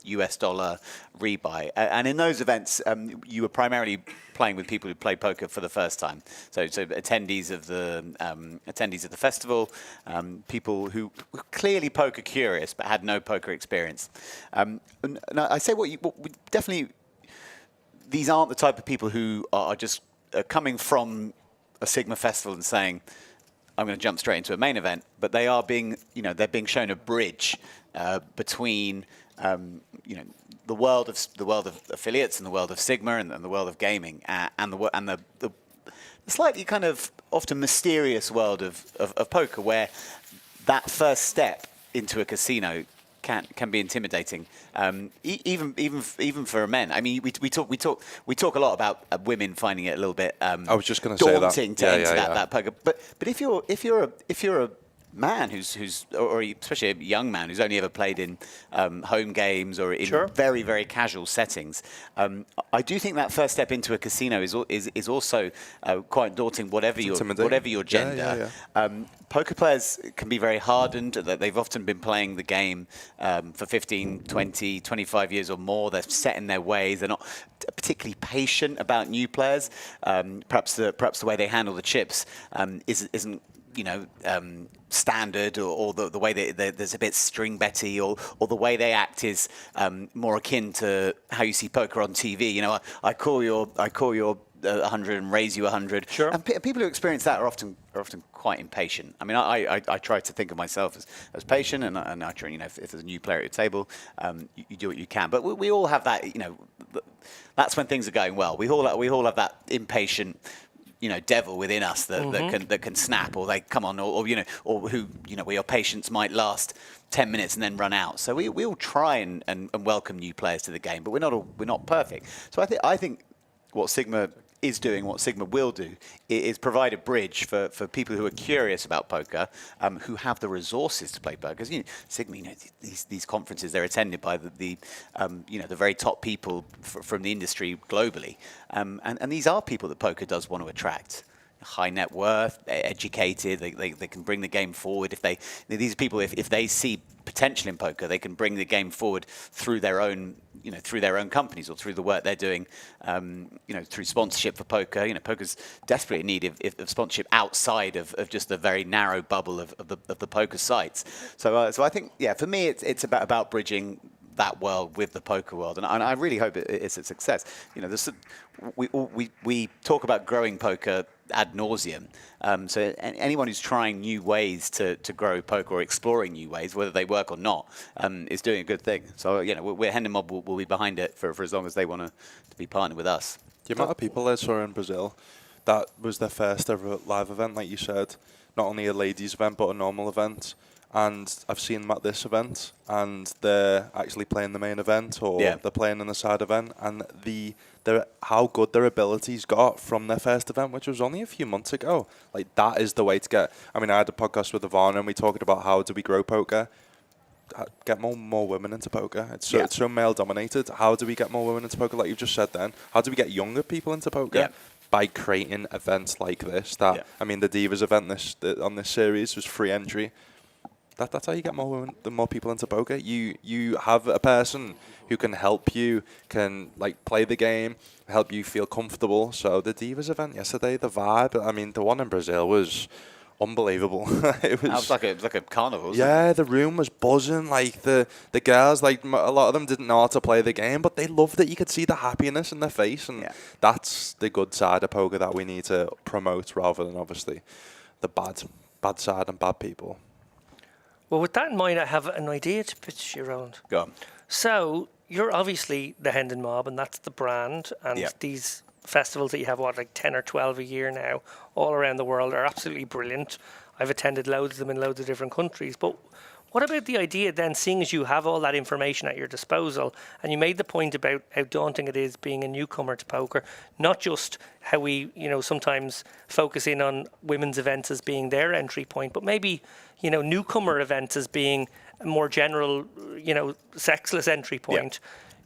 rebuy. And in those events, you were primarily playing with people who play poker for the first time. So attendees of the festival, people who were clearly poker curious but had no poker experience. And I say definitely, these aren't the type of people who are just coming from a Sigma festival and saying, I'm going to jump straight into a main event, but they are they're being shown a bridge between the world of affiliates and the world of Sigma and the world of gaming and the slightly kind of often mysterious world of poker, where that first step into a casino can be intimidating, even for men. I mean, we talk a lot about women finding it a little bit I was just going to say that. daunting to enter that poker. But if you're a man or especially a young man who's only ever played in home games or in very, very casual settings, I do think that first step into a casino is also quite daunting, whatever your gender. Poker players can be very hardened. They've often been playing the game for 15, 20, 25 years or more. They're set in their ways. They're not particularly patient about new players. Perhaps the way they handle the chips isn't standard, or the way there's a bit string betty, or the way they act is more akin to how you see poker on TV. I call your 100 and raise you 100. Sure. And people who experience that are often quite impatient. I mean, I try to think of myself as patient, and I try, if there's a new player at your table, you do what you can. But we all have that. That's when things are going well. We all have that impatient devil within us that can snap, or they come on, or who where your patience might last 10 minutes and then run out. So we all try and welcome new players to the game, but we're not perfect. So I think what Sigma is doing, what Sigma will do, is provide a bridge for people who are curious about poker, who have the resources to play poker. Because Sigma, these conferences, they're attended by the very top people from the industry globally, and these are people that poker does want to attract. High net worth, they're educated, they can bring the game forward. These are people, if they see potential in poker, they can bring the game forward through their own companies, or through the work they're doing, through sponsorship for poker. Poker's desperately in need of sponsorship outside of just the very narrow bubble of the poker sites. So I think, for me, it's about bridging that world with the poker world, and I really hope it's a success. We talk about growing poker ad nauseum. So anyone who's trying new ways to grow poker, or exploring new ways, whether they work or not, is doing a good thing. So we're Hender Mob will be behind it for as long as they want to be partnered with us. The amount of people I saw in Brazil, that was their first ever live event, like you said. Not only a ladies event, but a normal event. and I've seen them at this event, and they're actually playing the main event, or Yeah. they're playing in the side event, and how good their abilities got from their first event, which was only a few months ago. Like, that is the way to get. I mean, I had a podcast with Yvonne, and we talked about how do we grow poker. Get more women into poker. It's so male dominated. How do we get more women into poker? Like you just said then. How do we get younger people into poker? Yeah. By creating events like this. That I mean, the Divas event on this series was free entry. That's how you get more people into poker. You have a person who can help you, can like play the game, help you feel comfortable. So the Divas event yesterday, the vibe. I mean, the one in Brazil was unbelievable. It was like a carnival. Yeah, the room was buzzing. Like the girls, like a lot of them didn't know how to play the game, but they loved it. You could see the happiness in their face, and that's the good side of poker that we need to promote, rather than obviously the bad side and bad people. Well, with that in mind, I have an idea to pitch you around. Go on. So you're obviously the Hendon Mob, and that's the brand, and these festivals that you have, like 10 or 12 a year now, all around the world, are absolutely brilliant. I've attended loads of them in loads of different countries. But what about the idea then, seeing as you have all that information at your disposal, and you made the point about how daunting it is being a newcomer to poker, not just how we, sometimes focus in on women's events as being their entry point, but maybe, newcomer events as being a more general, sexless entry point.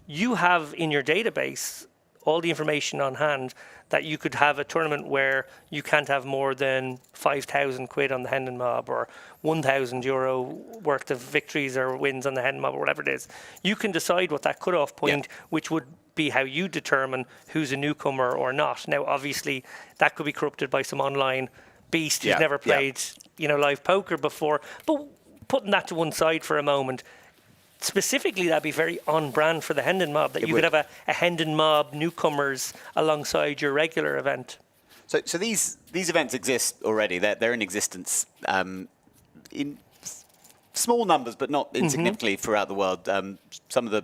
You have in your database all the information on hand that you could have a tournament where you can't have more than 5,000 quid on the Hendon Mob, or 1,000 euro worth of victories or wins on the Hendon Mob, or whatever it is. You can decide what that cutoff point, which would be how you determine who's a newcomer or not. Now, obviously, that could be corrupted by some online beast who's never played, live poker before. But putting that to one side for a moment, specifically, that'd be very on brand for the Hendon Mob, that you could have a Hendon Mob newcomers alongside your regular event. So these events exist already. They're in existence in small numbers, but not insignificantly throughout the world. Some of the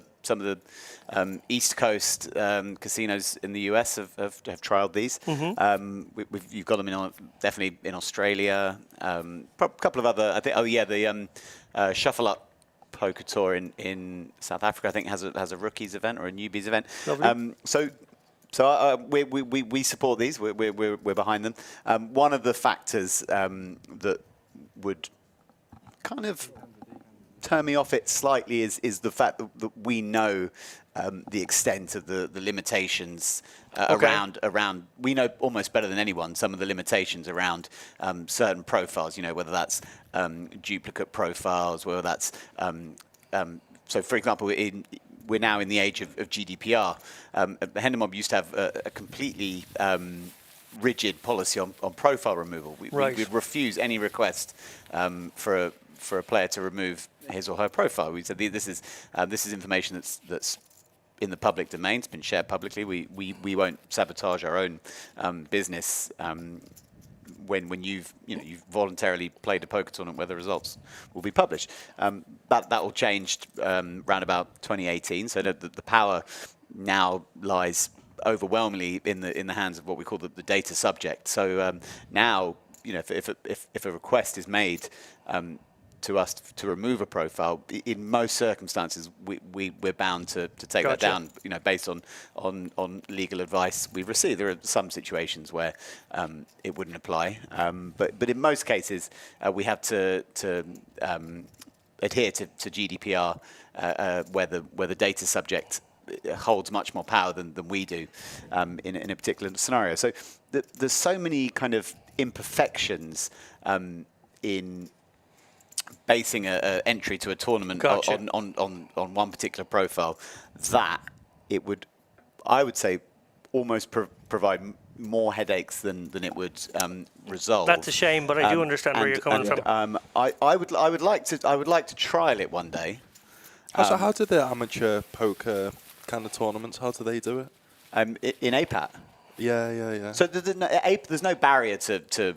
East Coast casinos in the US have trialed these. You've got them definitely in Australia. A couple of other. I think. The Shuffle Up Poker Tour in South Africa, I think, has a rookies event or a newbies event. So we support these. We're behind them. One of the factors that would kind of turn me off it slightly is the fact that we know the extent of the limitations around. We know almost better than anyone some of the limitations around certain profiles. Whether that's duplicate profiles, whether that's so. For example, we're now in the age of GDPR. The Hendon Mob used to have a completely rigid policy on profile removal. We'd refuse any request for a player to remove his or her profile. We said this is information that's in the public domain. It's been shared publicly. We won't sabotage our own business when you've voluntarily played a poker tournament where the results will be published. That all changed around about 2018. So the power now lies overwhelmingly in the hands of what we call the data subject. So now, if a request is made to us to remove a profile, in most circumstances we're bound to take that down, based on legal advice we receive. There are some situations where it wouldn't apply, but in most cases we have to adhere to GDPR, where the data subject holds much more power than we do in a particular scenario. So there's so many kind of imperfections in basing an entry to a tournament on one particular profile that it would, I would say, almost provide more headaches than it would resolve. That's a shame, but I do understand where you're coming from. I would like to trial it one day. So how do the amateur poker kind of tournaments, how do they do it? In APAT. Yeah. So there's no barrier to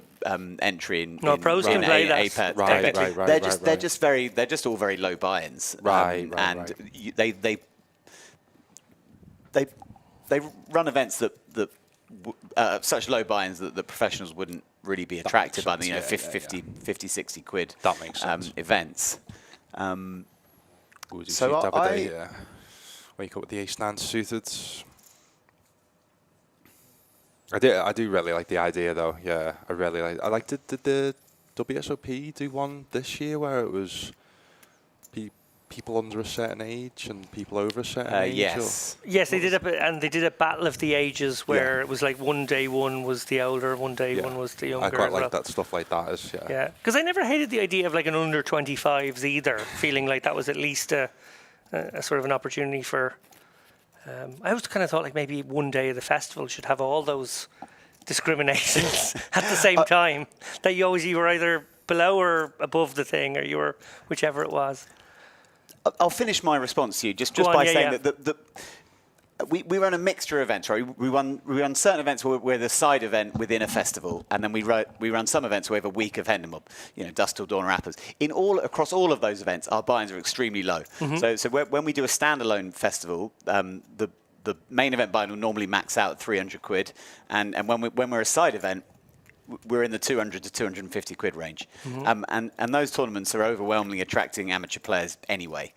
entry in. No, pros can play that. APAT. Right. They're just all very low buy-ins. And they run events that such low buy-ins that the professionals wouldn't really be attracted by the sense, 50, 60 quid That makes sense. events. Would you So have a day wake up with the ace-9 suited? I do really like the idea though. Yeah, I really like. I like did the WSOP do one this year where it was people under a certain age and people over a certain age? Yes. Yes, they did they did a battle of the ages where it was like one day one was the older, one day one was the younger. I quite as well. like that stuff like that. Yeah, because I never hated the idea of like an under 25s either, feeling like that was at least a sort of an opportunity for. I always kind of thought like maybe one day of the festival should have all those discriminations at the same time, that you were either below or above the thing, or you were whichever it was. I'll finish my response to you just by saying that we run a mixture of events, right? We run certain events where we're the side event within a festival, and then we run some events where we have a week of Hendemob, Dusk Till Dawn Rappers. Across all of those events, our buy-ins are extremely low. So when we do a standalone festival, the main event buy-in will normally max out at 300 quid, and when we're a side event, we're in the 200 to 250 quid range. And those tournaments are overwhelmingly attracting amateur players anyway.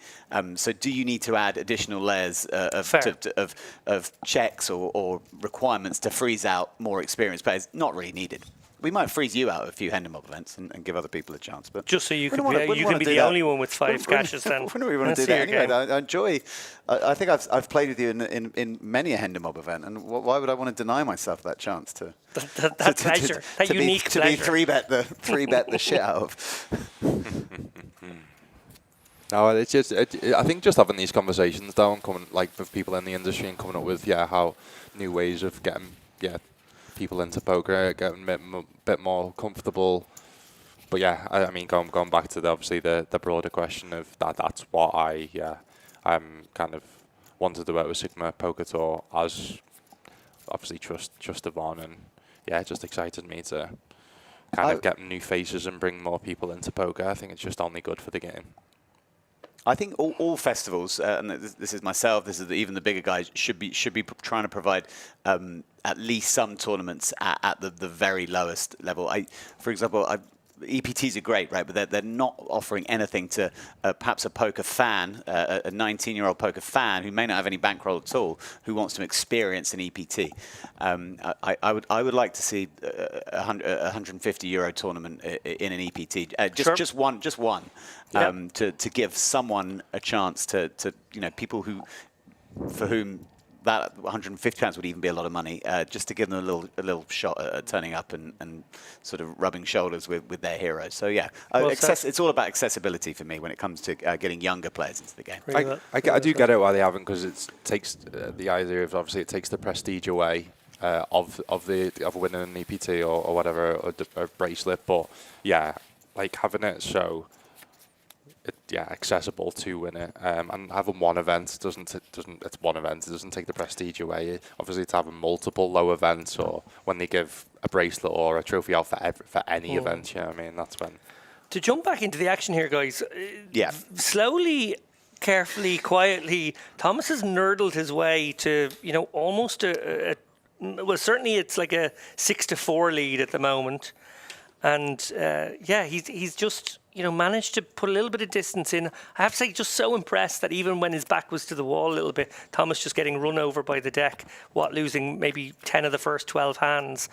So do you need to add additional layers of checks or requirements to freeze out more experienced players? Not really needed. We might freeze you out of a few Hendemob events and give other people a chance. But just so you can be the only one with 5 caches then. Wouldn't we want to do that anyway? I enjoy. I think I've played with you in many a Hendemob event, and why would I want to deny myself that chance to that pleasure, that unique pleasure, to be three bet the shit out of. No, it's just. I think just having these conversations though, and coming like with people in the industry and coming up with how new ways of getting people into poker, getting a bit more comfortable. But yeah, I mean, going back to the broader question of that's what I'm kind of wanted to work with Sigma Poker Tour as obviously trust Yvonne, and it just excited me to kind of get new faces and bring more people into poker. I think it's just only good for the game. I think all festivals, and this is myself, this is even the bigger guys, should be trying to provide at least some tournaments at the very lowest level. For example, EPTs are great, right? But they're not offering anything to perhaps a poker fan, a 19-year-old poker fan who may not have any bankroll at all, who wants to experience an EPT. I would like to see a €150 tournament in an EPT, just one. To give someone a chance to people for whom that £150 would even be a lot of money, just to give them a little shot at turning up and sort of rubbing shoulders with their heroes. So it's all about accessibility for me when it comes to getting younger players into the game. I do get it why they haven't, because it takes the idea of obviously it takes the prestige away of winning an EPT or whatever, or a bracelet. But like having it so accessible to win it, and having one event it's one event. It doesn't take the prestige away. Obviously, it's having multiple low events, or when they give a bracelet or a trophy out for any event. You know what I mean? That's when. To jump back into the action here, guys. Slowly, carefully, quietly, Thomas has nerdled his way to almost well, certainly it's like a 6-4 lead at the moment, and he's just. Managed to put a little bit of distance in. I have to say, just so impressed that even when his back was to the wall a little bit, Thomas just getting run over by the deck, losing maybe 10 of the first 12 hands,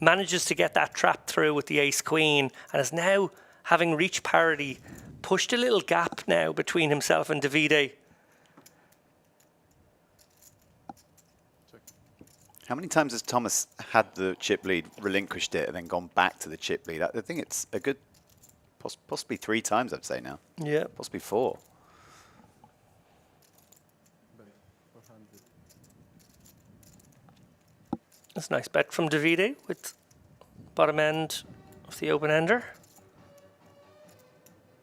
manages to get that trap through with the ace-queen, and is now, having reached parity, pushed a little gap now between himself and Davide. How many times has Thomas had the chip lead, relinquished it, and then gone back to the chip lead? I think it's a good... Possibly 3 times, I'd say now. Yeah. Possibly 4. That's a nice bet from Davide with bottom end of the open ender.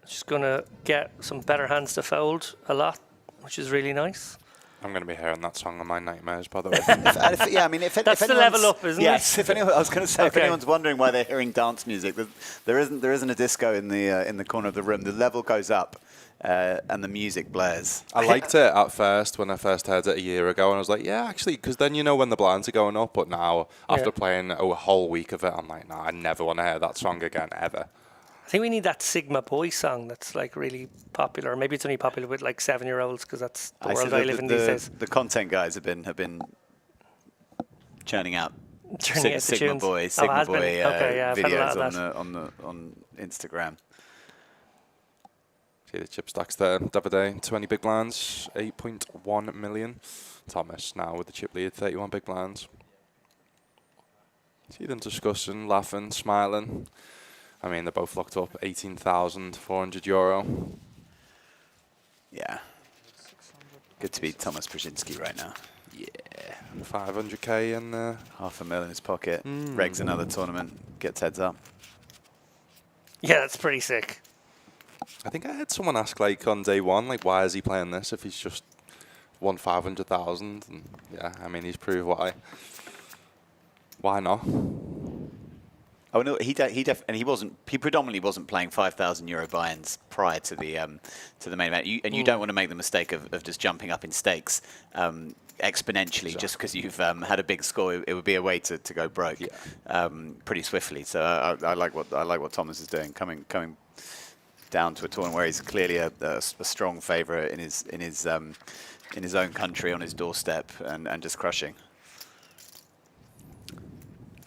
Just going to get some better hands to fold a lot, which is really nice. I'm going to be hearing that song on my nightmares, by the way. That's the level up, isn't it? Yes. If anyone, I was going to say, if anyone's wondering why they're hearing dance music, there isn't a disco in the corner of the room. The level goes up and the music blares. I liked it at first when I first heard it a year ago, and I was like, yeah, actually, because then you know when the blinds are going up. But now, after playing a whole week of it, I'm like, no, I never want to hear that song again, ever. I think we need that Sigma Boy song that's like really popular. Or maybe it's only popular with like 7-year-olds because that's the world I live in these days. The content guys have been churning out Turning out the Sigma tunes. Boy, Oh, Sigma has been. Boy Okay, yeah, I've had a lot videos of that. on Instagram. See the chip stacks there. Davide, 20 big blinds, 8.1 million. Thomas now with the chip lead, 31 big blinds. See them discussing, laughing, smiling. I mean, they're both locked up, €18,400. Yeah. Good to be Thomas Brzezinski right now. Yeah. 500k and $500,000 in his pocket. Regs another tournament. Gets heads up. Yeah, that's pretty sick. I think I had someone ask like on day one, like, why is he playing this if he's just won 500,000? And yeah, I mean, he's proved why. Why not? Oh no, he predominantly wasn't playing €5,000 buy-ins prior to the main event. You don't want to make the mistake of just jumping up in stakes exponentially just because you've had a big score. It would be a way to go broke pretty swiftly. So I like what Thomas is doing, coming down to a tournament where he's clearly a strong favourite in his own country on his doorstep and just crushing.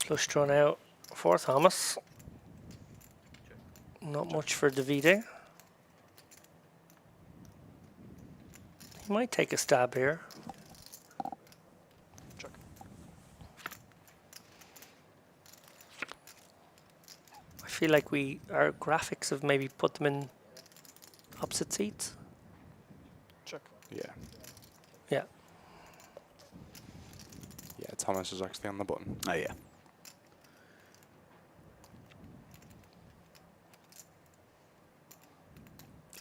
Flush drawn out for Thomas. Not much for Davide. He might take a stab here. Check. I feel like our graphics have maybe put them in opposite seats. Check. Yeah. Yeah. Yeah, Thomas is actually on the button. Oh yeah.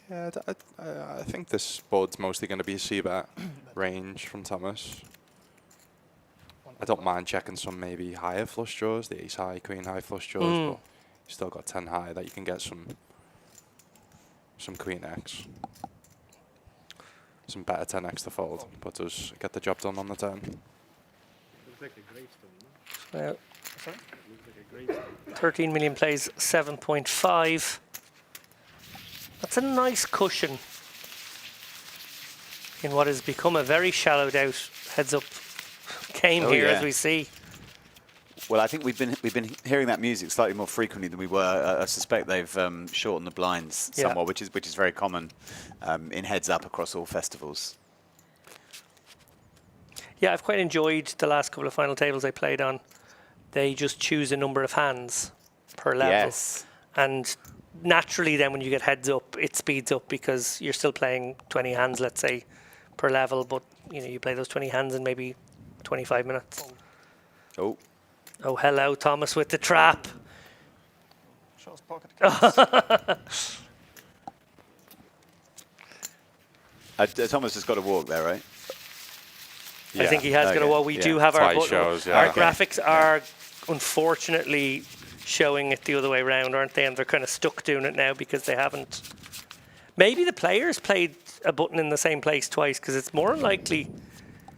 Yeah, I think this board's mostly going to be a C-bet range from Thomas. I don't mind checking some maybe higher flush draws, the ace high, queen high flush draws, but you still got 10 high that you can get some queen X. Some better 10x to fold, but does get the job done on the turn. Looks like a gravestone, no? Sorry? Looks like a gravestone. 13 million plays 7.5. That's a nice cushion in what has become a very shallowed out heads-up game here, as we see. Well, I think we've been hearing that music slightly more frequently than we were. I suspect they've shortened the blinds somewhat, which is very common in heads up across all festivals. Yeah, I've quite enjoyed the last couple of final tables I played on. They just choose a number of hands per level. Yes. And naturally then when you get heads up, it speeds up because you're still playing 20 hands, let's say, per level, but you play those 20 hands in maybe 25 minutes. Oh. Oh, hello, Thomas with the trap. Shows pocket cards. Thomas has got to walk there, right? I think he has got to. Well, we do have That's our why he shows, our okay. graphics are unfortunately showing it the other way around, aren't they? And they're kind of stuck doing it now because they haven't. Maybe the players played a button in the same place twice because it's more likely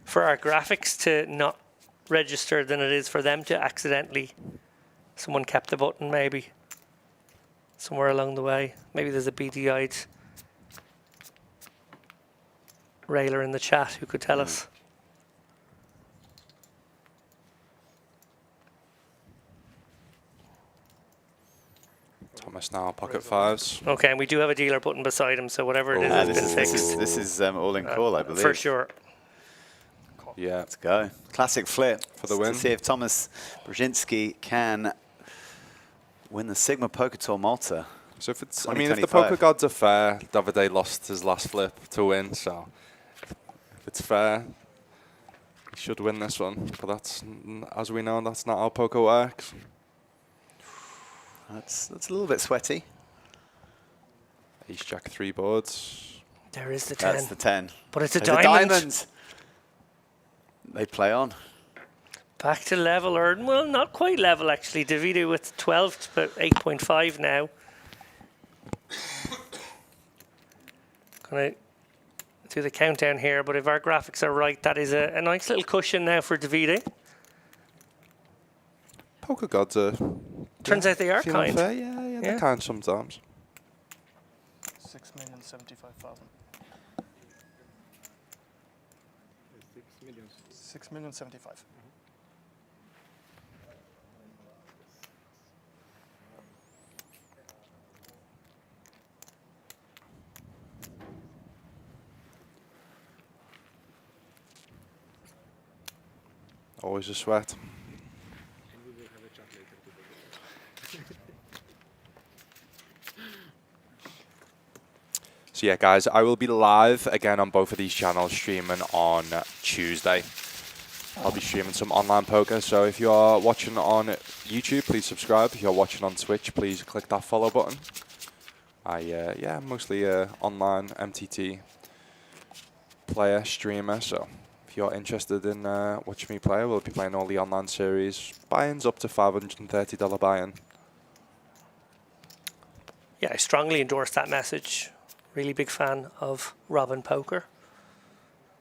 for our graphics to not register than it is for them to accidentally. Someone kept the button maybe somewhere along the way. Maybe there's a beady-eyed railer in the chat who could tell us. Thomas now pocket fives. Okay, and we do have a dealer button beside him, so whatever it is, it's been fixed. This is all in call, I believe. For sure. Yeah. Let's go. Classic flip For the win. To see if Thomas Brzezinski can win the Sigma Poker Tour Malta. So if it's, I mean, if the 2025. poker gods are fair, Davide lost his last flip to win. So if it's fair, he should win this one. But that's, as we know, that's not how poker works. That's a little bit sweaty. Ace Jack 3 boards. There is the 10. That's the 10. But it's a There's diamond. diamond. They play on. Back to level, or well, not quite level actually. Davide with 12, but 8.5 now. Gonna do the countdown here, but if our graphics are right, that is a nice little cushion now for Davide. Poker gods are... Turns out they are feeling kind. fair. Yeah, they're kind sometimes. 6,075,000. 6,075,000. Always a sweat. So yeah, guys, I will be live again on both of these channels streaming on Tuesday. I'll be streaming some online poker, so if you are watching on YouTube, please subscribe. If you're watching on Twitch, please click that follow button. I'm mostly a online MTT player, streamer, so if you're interested in watching me play, we'll be playing all the online series. Buy-ins up to $530 buy-in. Yeah, I strongly endorse that message. Really big fan of Robin Poker.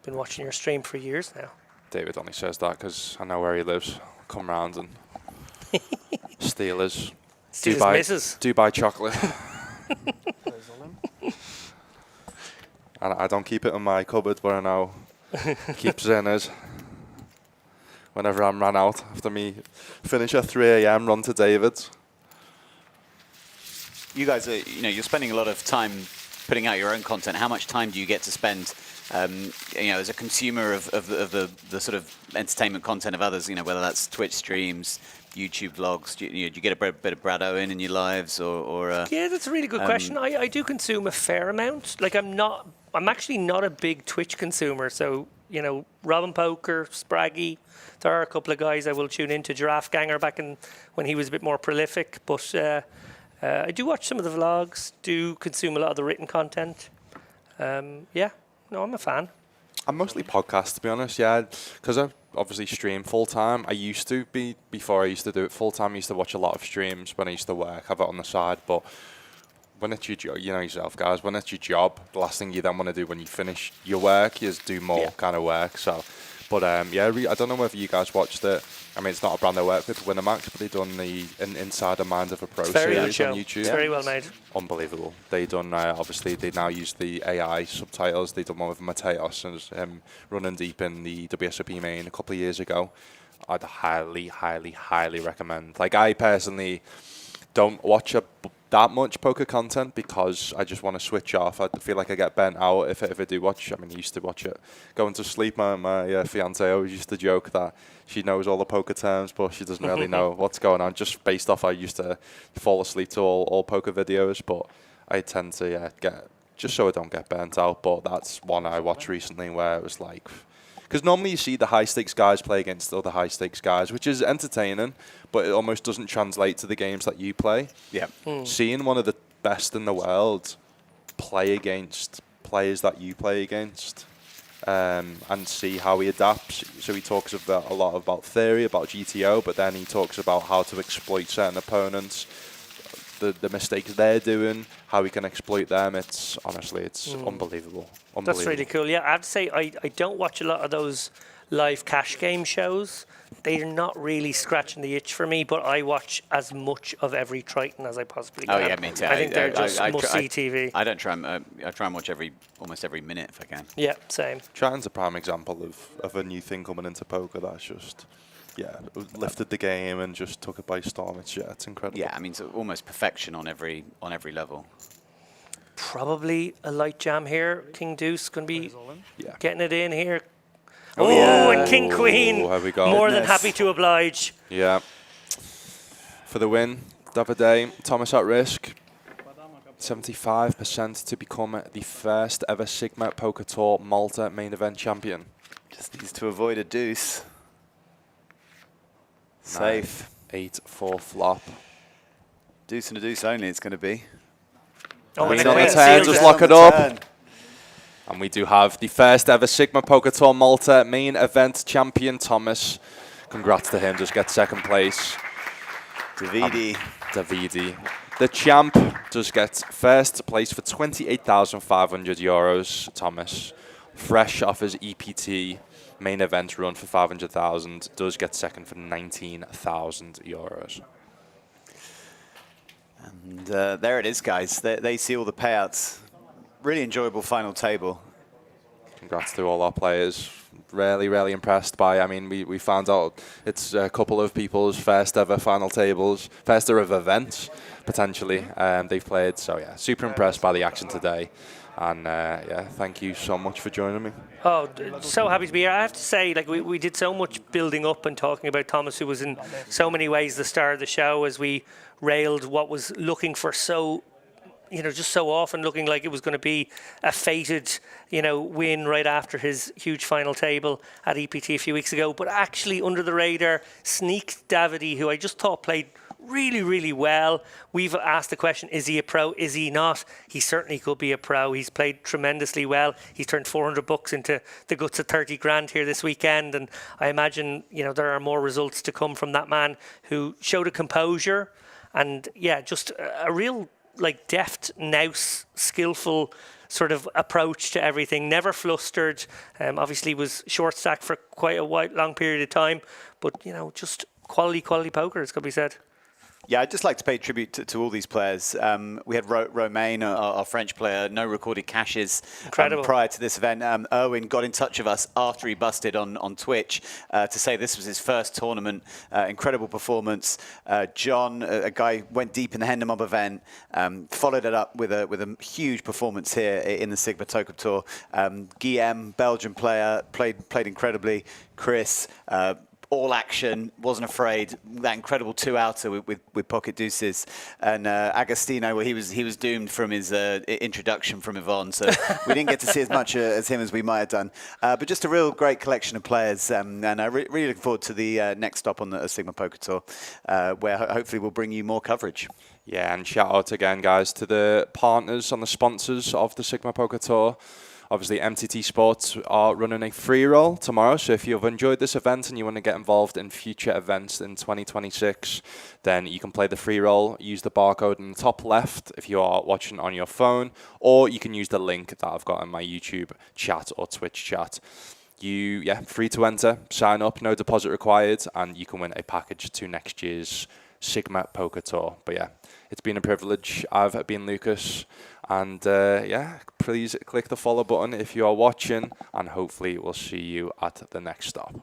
Been watching your stream for years now. David only says that because I know where he lives. Come round and steal his missus. Dubai chocolate. And I don't keep it in my cupboard, but I know keeps in his. Whenever I'm ran out after me finish at 3 a.m. run to David's. You guys are, you're spending a lot of time putting out your own content. How much time do you get to spend, as a consumer of the sort of entertainment content of others? Whether that's Twitch streams, YouTube vlogs. Do you get a bit of Brad Owen in your lives, or Yeah, that's a really good question. I do consume a fair amount. Like I'm actually not a big Twitch consumer. So Robin Poker, Spraggy, there are a couple of guys I will tune into. Giraffe Ganger back when he was a bit more prolific, but. I do watch some of the vlogs, do consume a lot of the written content. I'm a fan. I'm mostly podcasts, to be honest, yeah, because I obviously stream full-time. I used to be, before I used to do it full-time, I used to watch a lot of streams when I used to work, have it on the side, but when it's your job, you know yourself, guys, when it's your job, the last thing you then want to do when you finish your work is do more kind of work, so... But I don't know whether you guys watched it. I mean, it's not a brand I work with, Winamax, but they've done an Insider Mind of a Pro series on YouTube. It's very well made. Unbelievable. They done, obviously, they now use the AI subtitles. They done one with Mateos and him running deep in the WSOP main a couple of years ago. I'd highly, highly, highly recommend. Like, I personally don't watch that much poker content because I just want to switch off. I feel like I get burnt out if I do watch. I mean, I used to watch it going to sleep. My fiance always used to joke that she knows all the poker terms, but she doesn't really know what's going on. Just based off, I used to fall asleep to all poker videos, but I tend to get just so I don't get burnt out. But that's one I watched recently where it was like. Because normally you see the high-stakes guys play against other high-stakes guys, which is entertaining, but it almost doesn't translate to the games that you play. Yeah. Seeing one of the best in the world play against players that you play against and see how he adapts. So he talks a lot about theory, about GTO, but then he talks about how to exploit certain opponents, the mistakes they're doing, how we can exploit them. It's honestly, it's unbelievable. That's really cool. Yeah, I have to say I don't watch a lot of those live cash game shows. They're not really scratching the itch for me, but I watch as much of every Triton as I possibly can. Oh yeah, me too. I think they're just must-see TV. I try and watch almost every minute if I can. Yeah, same. Triton's a prime example of a new thing coming into poker that's just lifted the game and just took it by storm. It's incredible. Yeah, I mean, it's almost perfection on every level. Probably a light jam here. King Deuce going to be getting it in here. And King Queen. There we go. More than happy to oblige. Yeah. For the win, Davide, Thomas at risk. 75% to become the first ever Sigma Poker Tour Malta main event champion. Just needs to avoid a deuce. Safe. 8-4 flop. Deuce and a deuce only it's going to be. Queen on the 10, just lock it up. And we do have the first ever Sigma Poker Tour Malta main event champion, Thomas. Congrats to him, just gets second place. Davide. Davide. The champ does get first place for 28,500 euros, Thomas. Fresh off his EPT main event run for 500,000, does get second for 19,000 euros. And there it is, guys. They see all the payouts. Really enjoyable final table. Congrats to all our players. Really impressed by. I mean, we found out it's a couple of people's first ever final tables, first ever events potentially they've played. So yeah, super impressed by the action today. And yeah, thank you so much for joining me. Oh, so happy to be here. I have to say, like, we did so much building up and talking about Thomas, who was in so many ways the star of the show, as we railed what was looking for so, just so often looking like it was going to be a fated, win right after his huge final table at EPT a few weeks ago. But actually, under the radar, sneaked Davide, who I just thought played really well. We've asked the question, is he a pro? Is he not? He certainly could be a pro. He's played tremendously well. He's turned 400 bucks into the guts of 30 grand here this weekend. And I imagine, there are more results to come from that man who showed a composure and, yeah, just a real, deft, nous, skillful sort of approach to everything. Never flustered. Obviously was short stacked for quite a long period of time. But, just quality poker, it's got to be said. Yeah, I'd just like to pay tribute to all these players. We had Romain, our French player, no recorded cashes prior to this event. Erwin got in touch with us after he busted on Twitch to say this was his first tournament. Incredible performance. John, a guy went deep in the Hendon Mob event, followed it up with a huge performance here in the Sigma Poker Tour. Guillaume, Belgian player, played incredibly. Chris, all action, wasn't afraid. That incredible two-outer with pocket deuces, and Agostino, well, he was doomed from his introduction from Yvonne, so we didn't get to see as much as him as we might have done. But just a real great collection of players, and I really look forward to the next stop on the Sigma Poker Tour, where hopefully we'll bring you more coverage. Yeah, and shout out again, guys, to the partners and the sponsors of the Sigma Poker Tour. Obviously, MTT Sports are running a free roll tomorrow, so if you've enjoyed this event and you want to get involved in future events in 2026, then you can play the free roll, use the barcode in the top left if you are watching on your phone, or you can use the link that I've got in my YouTube chat or Twitch chat. Free to enter, sign up, no deposit required, and you can win a package to next year's Sigma Poker Tour. But yeah, it's been a privilege. I've been Lucas. And please click the follow button if you are watching, and hopefully we'll see you at the next stop.